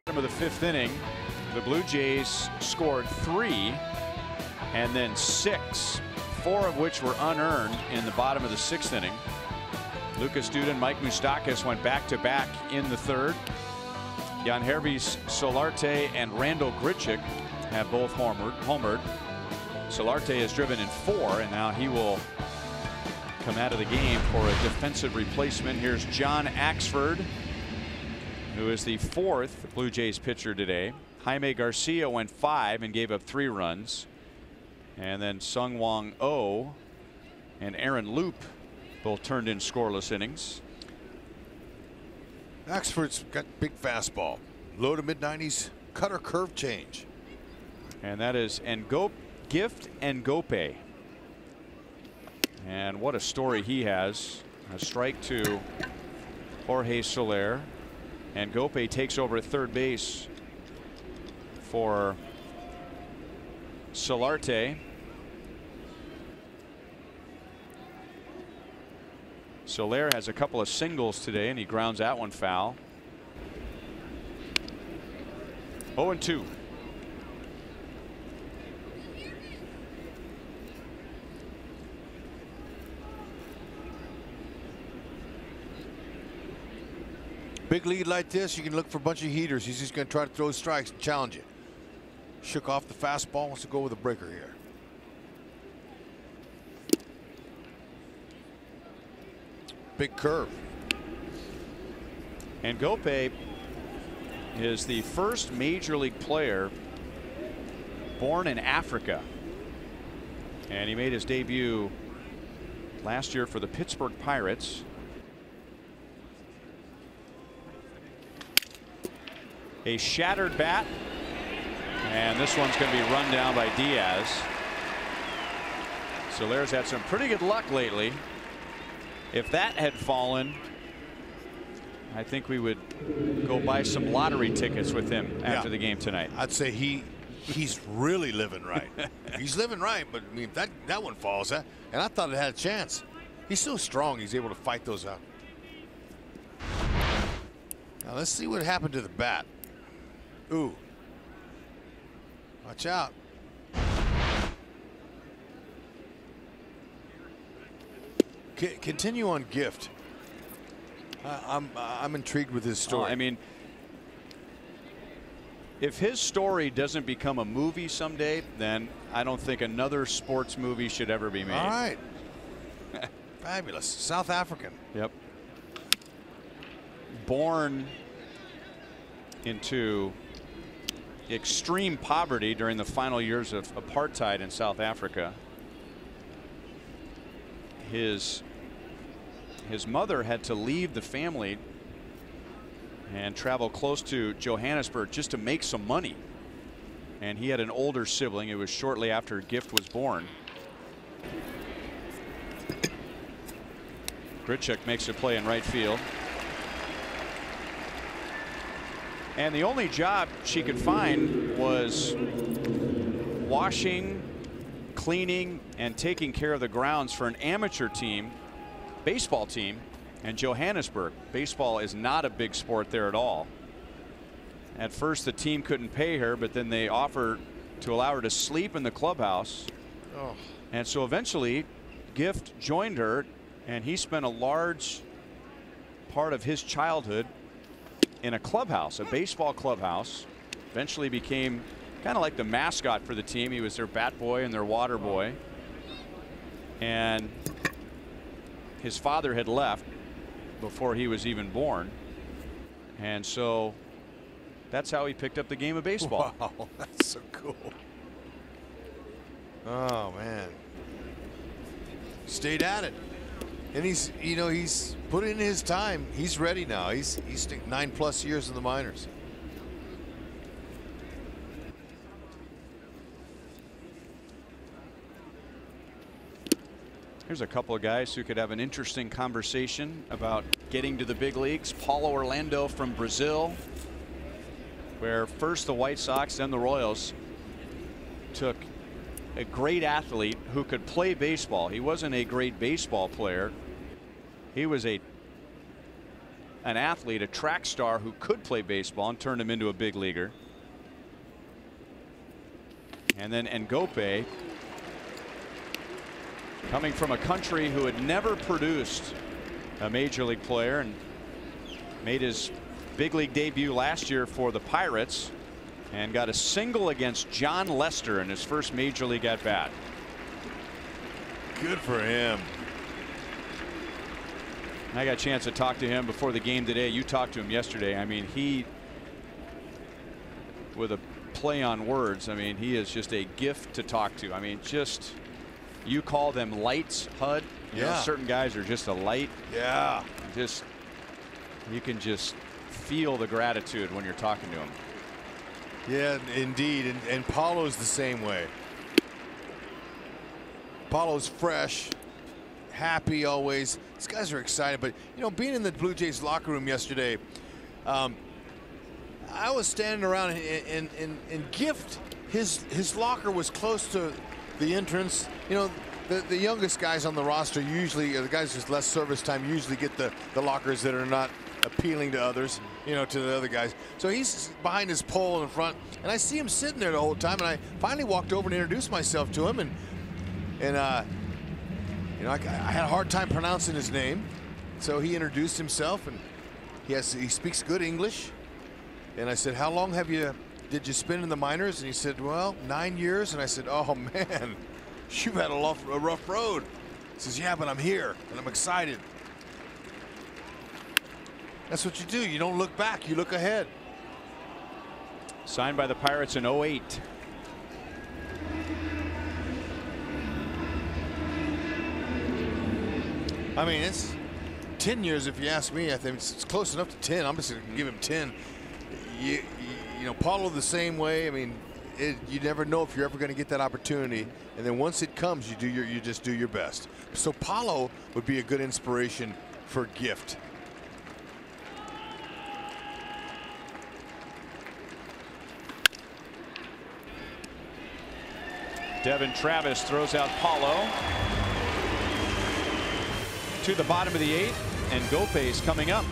Bottom of the 5th inning, the Blue Jays scored 3 and then 6, 4 of which were unearned in the bottom of the 6th inning. Lucas Duda and Mike Moustakas went back-to-back in the 3rd. Jan Hervis Solarte and Randall Grichuk have both homered. Solarte has driven in 4, and now he will come out of the game for a defensive replacement. Here's John Axford, who is the 4th Blue Jays pitcher today. Jaime Garcia went 5 and gave up 3 runs. And then Sungwon Oh and Aaron Loop both turned in scoreless innings. Axford's got big fastball, low to mid-90s cutter curve change. And that is Gift Ngope. And what a story he has. A strike to Jorge Soler. And Ngope takes over at third base for Solarte. Soler has a couple of singles today, and he grounds that one foul. 0-2. Big lead like this, you can look for a bunch of heaters. He's just going to try to throw strikes and challenge you. Shook off the fastball, wants to go with a breaker here. Big curve. And Ngope is the first major league player born in Africa, and he made his debut last year for the Pittsburgh Pirates. A shattered bat, and this one's going to be run down by Diaz. Soler's had some pretty good luck lately. If that had fallen, I think we would go buy some lottery tickets with him after the game tonight. I'd say he's really living right. He's living right, but I mean, that one falls, and I thought it had a chance. He's so strong, he's able to fight those out. Now let's see what happened to the bat. Ooh. Watch out. Continue on Gift. I'm intrigued with his story. I mean, if his story doesn't become a movie someday, then I don't think another sports movie should ever be made. All right. Fabulous. South African. Yep. Born into extreme poverty during the final years of apartheid in South Africa. His mother had to leave the family and travel close to Johannesburg just to make some money. And he had an older sibling. It was shortly after Gift was born. Grichuk makes a play in right field. And the only job she could find was washing, cleaning, and taking care of the grounds for an amateur team, baseball team, in Johannesburg. Baseball is not a big sport there at all. At first the team couldn't pay her, but then they offered to allow her to sleep in the clubhouse. Oh. And so eventually Gift joined her, and he spent a large part of his childhood in a clubhouse, a baseball clubhouse. Eventually became kind of like the mascot for the team. He was their bat boy and their water boy. And his father had left before he was even born. And so that's how he picked up the game of baseball. Wow, that's so cool. Oh, man. Stayed at it. And he's, you know, he's put in his time. He's ready now. He's 9+ years in the minors. Here's a couple of guys who could have an interesting conversation about getting to the big leagues. Paulo Orlando from Brazil, where first the White Sox, then the Royals took a great athlete who could play baseball. He wasn't a great baseball player. He was an athlete, a track star who could play baseball, and turned him into a big leaguer. And then Ngope, coming from a country who had never produced a major league player, and made his big league debut last year for the Pirates and got a single against John Lester in his first major league at bat. Good for him. I got a chance to talk to him before the game today. You talked to him yesterday. I mean, he, with a play on words, I mean, he is just a gift to talk to. I mean, just, you call them lights, HUD. You know, certain guys are just a light. Yeah. Just, you can just feel the gratitude when you're talking to him. Yeah, indeed. And Paulo's the same way. Paulo's fresh, happy always. These guys are excited. But, you know, being in the Blue Jays locker room yesterday, I was standing around and Gift, his locker was close to the entrance. You know, the youngest guys on the roster usually, the guys with less service time, usually get the lockers that are not appealing to others, you know, to the other guys. So he's behind his pole in front, and I see him sitting there the whole time, and I finally walked over and introduced myself to him, and you know, I had a hard time pronouncing his name, so he introduced himself, and he speaks good English. And I said, how long did you spend in the minors? And he said, well, 9 years. And I said, oh man, you've had a rough road. He says, yeah, but I'm here and I'm excited. That's what you do. You don't look back, you look ahead. Signed by the Pirates in 08. I mean, it's 10 years if you ask me. I think it's close enough to 10. I'm just going to give him 10. You know, Paulo the same way. I mean, you never know if you're ever going to get that opportunity, and then once it comes, you just do your best. So Paulo would be a good inspiration for Gift. Devin Travis throws out Paulo to the bottom of the 8th, and Gope is coming up.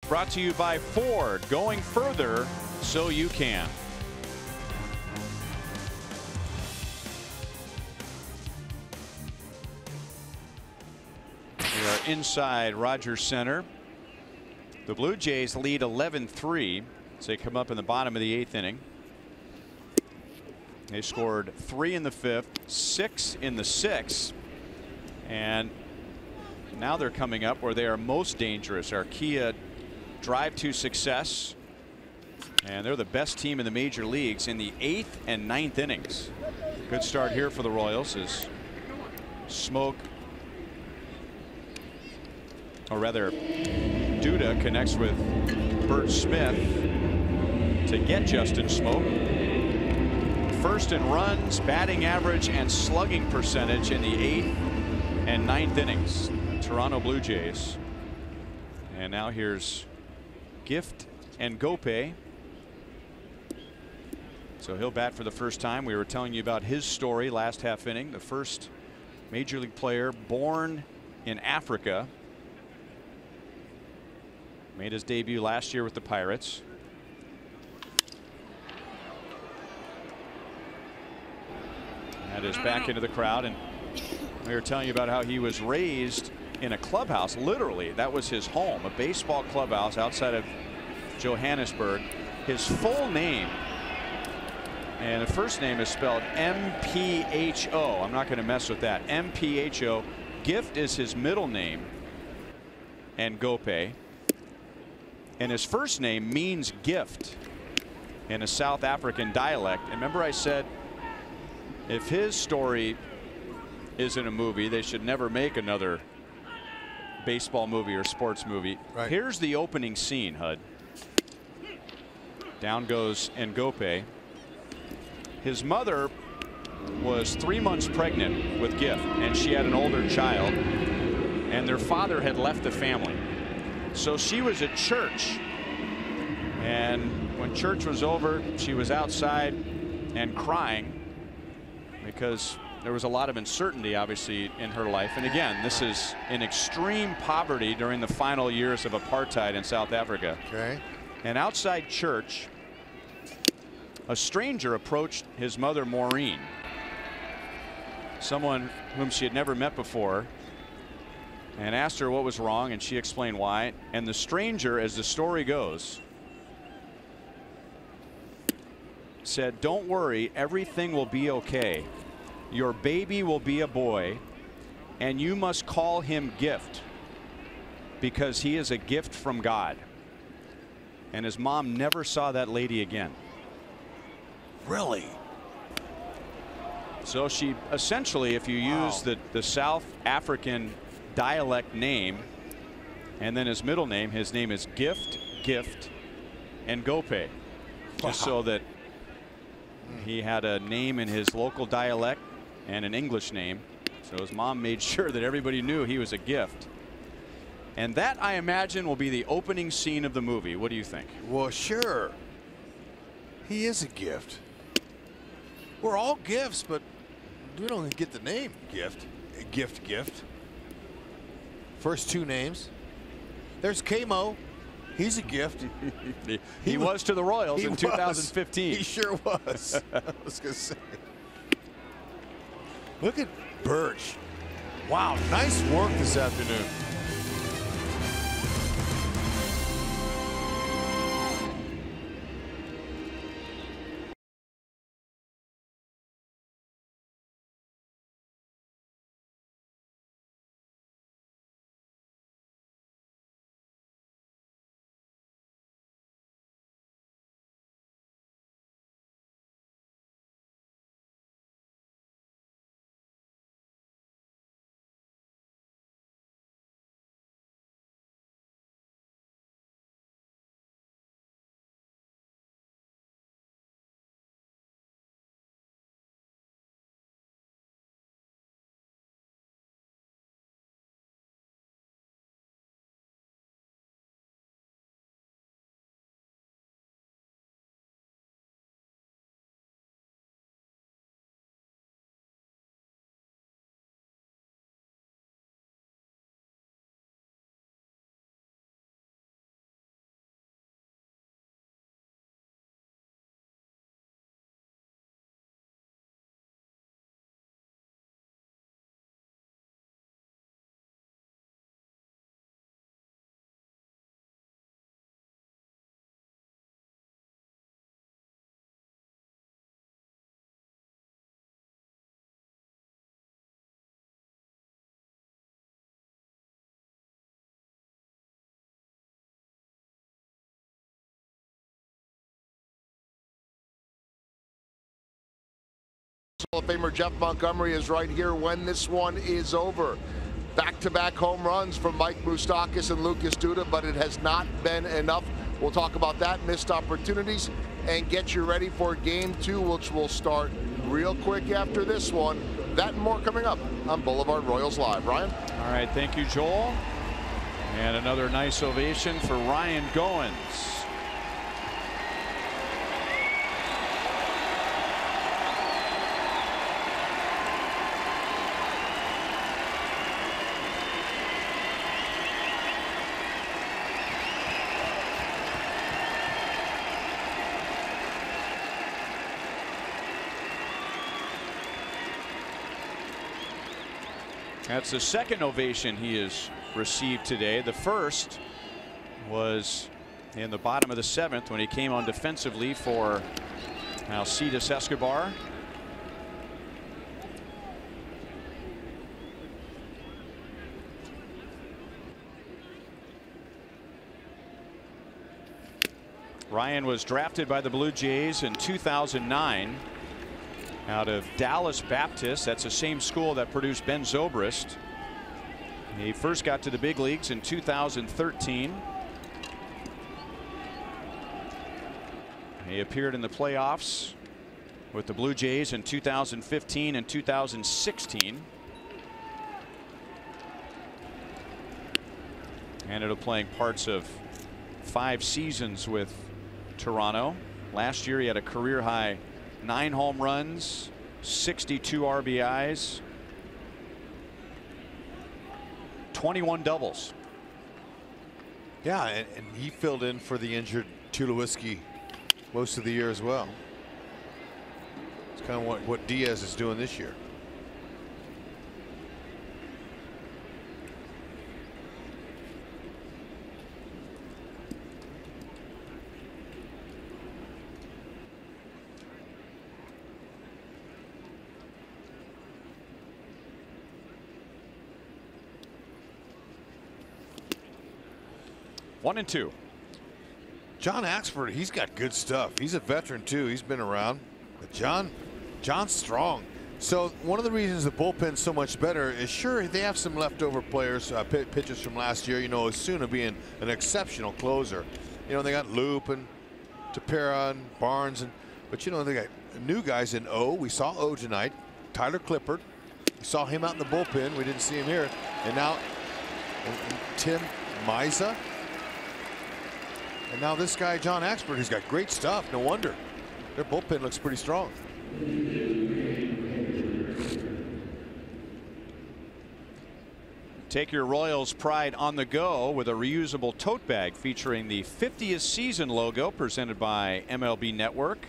Brought to you by Ford, going further so you can. We are inside Rogers Center. The Blue Jays lead 11-3 as they come up in the bottom of the 8th inning. They scored 3 in the 5th, 6 in the 6th, and now they're coming up where they are most dangerous. Our Kia drive to success, and they're the best team in the major leagues in the 8th and 9th innings. Good start here for the Royals as Smoke, or rather Duda, connects with Bert Smith to get Justin Smoke. First in runs, batting average, and slugging percentage in the 8th and 9th innings. Toronto Blue Jays. And now here's Gift and Gope. So he'll bat for the first time. We were telling you about his story last half inning. The first major league player born in Africa. Made his debut last year with the Pirates. That is back into the crowd, and we were telling you about how he was raised in a clubhouse. Literally, that was his home, a baseball clubhouse outside of Johannesburg. His full name, and the first name is spelled M-P-H-O. I'm not going to mess with that. M-P-H-O. Gift is his middle name, and Gope. And his first name means gift in a South African dialect. And remember, I said if his story isn't a movie, they should never make another baseball movie or sports movie. Right. Here's the opening scene, Hud. Down goes Ngope. His mother was 3 months pregnant with Gift, and she had an older child, and their father had left the family. So she was at church, and when church was over, she was outside and crying because there was a lot of uncertainty, obviously, in her life. And again, this is in extreme poverty during the final years of apartheid in South Africa. Okay. And outside church, a stranger approached his mother, Maureen, someone whom she had never met before, and asked her what was wrong, and she explained why. And the stranger, as the story goes, said, "Don't worry, everything will be okay. Your baby will be a boy, and you must call him Gift, because he is a gift from God." And his mom never saw that lady again. Really? So she essentially, if you use the South African dialect name and then his middle name, his name is Gift, and Gope, just so that he had a name in his local dialect and an English name. So his mom made sure that everybody knew he was a gift. And that, I imagine, will be the opening scene of the movie. What do you think? Well, sure. He is a gift. We're all gifts, but we don't get the name Gift. Gift. First two names. There's Kamo. He's a gift. he was to the Royals in 2015. He sure was. I was going to say. Look at Birch. Wow, nice work this afternoon. Hall of Famer Jeff Montgomery is right here when this one is over. Back-to-back home runs from Mike Moustakas and Lucas Duda, but it has not been enough. We'll talk about that, missed opportunities, and get you ready for Game 2, which will start real quick after this one. That and more coming up on Boulevard Royals Live. Ryan? All right, thank you, Joel. And another nice ovation for Ryan Goins. That's the second ovation he has received today. The first was in the bottom of the 7th when he came on defensively for Alcides Escobar. Ryan was drafted by the Blue Jays in 2009. Out of Dallas Baptist. That's the same school that produced Ben Zobrist. He first got to the big leagues in 2013. He appeared in the playoffs with the Blue Jays in 2015 and 2016. Ended up playing parts of 5 seasons with Toronto. Last year he had a career high 9 home runs, 62 RBIs, 21 doubles. Yeah, and he filled in for the injured Tulowitzki most of the year as well. It's kind of what Diaz is doing this year. One and two. John Axford, he's got good stuff. He's a veteran too. He's been around. But John's strong. So one of the reasons the bullpen's so much better is, sure, they have some leftover players, pitchers from last year. You know, Osuna being an exceptional closer. You know, they got Loop and Tepera and Barnes, but you know, they got new guys in O. We saw O tonight. Tyler Clippard. We saw him out in the bullpen. We didn't see him here. And now Tim Misa. And now this guy, John Axford, he's got great stuff. No wonder. Their bullpen looks pretty strong. Take your Royals pride on the go with a reusable tote bag featuring the 50th season logo presented by MLB Network.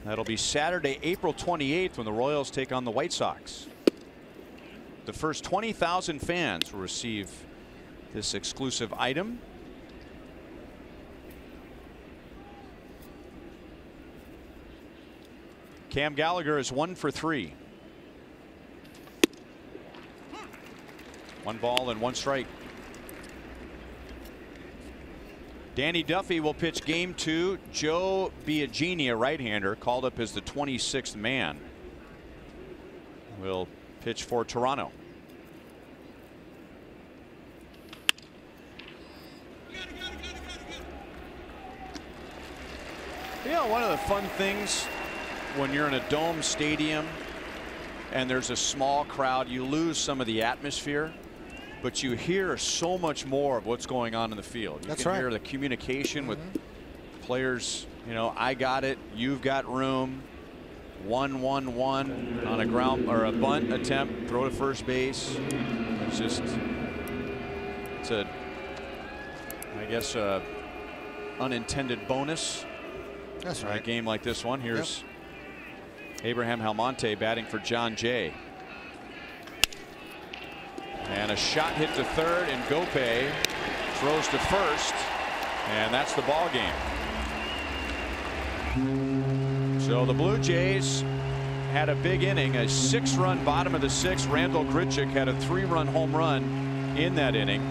That'll be Saturday, April 28th, when the Royals take on the White Sox. The first 20,000 fans will receive this exclusive item. Cam Gallagher is 1 for 3. 1 ball and 1 strike. Danny Duffy will pitch game 2. Joe Biagini, a right-hander, called up as the 26th man, will pitch for Toronto. You know, one of the fun things when you're in a dome stadium and there's a small crowd, you lose some of the atmosphere, but you hear so much more of what's going on in the field. You can hear the communication with players. You know, I got it, you've got room. 1-1-1 on a ground or a bunt attempt, throw to first base. It's just, it's a, I guess, a unintended bonus. That's right. In a game like this one. Here's Abraham Almonte batting for John Jay. And a shot hit to third, and Gope throws to first, and that's the ball game. So the Blue Jays had a big inning, a 6-run bottom of the 6th. Randall Grichuk had a 3-run home run in that inning,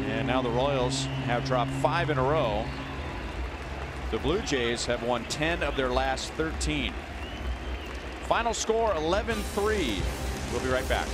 and now the Royals have dropped 5 in a row. The Blue Jays have won 10 of their last 13. Final score 11-3. We'll be right back.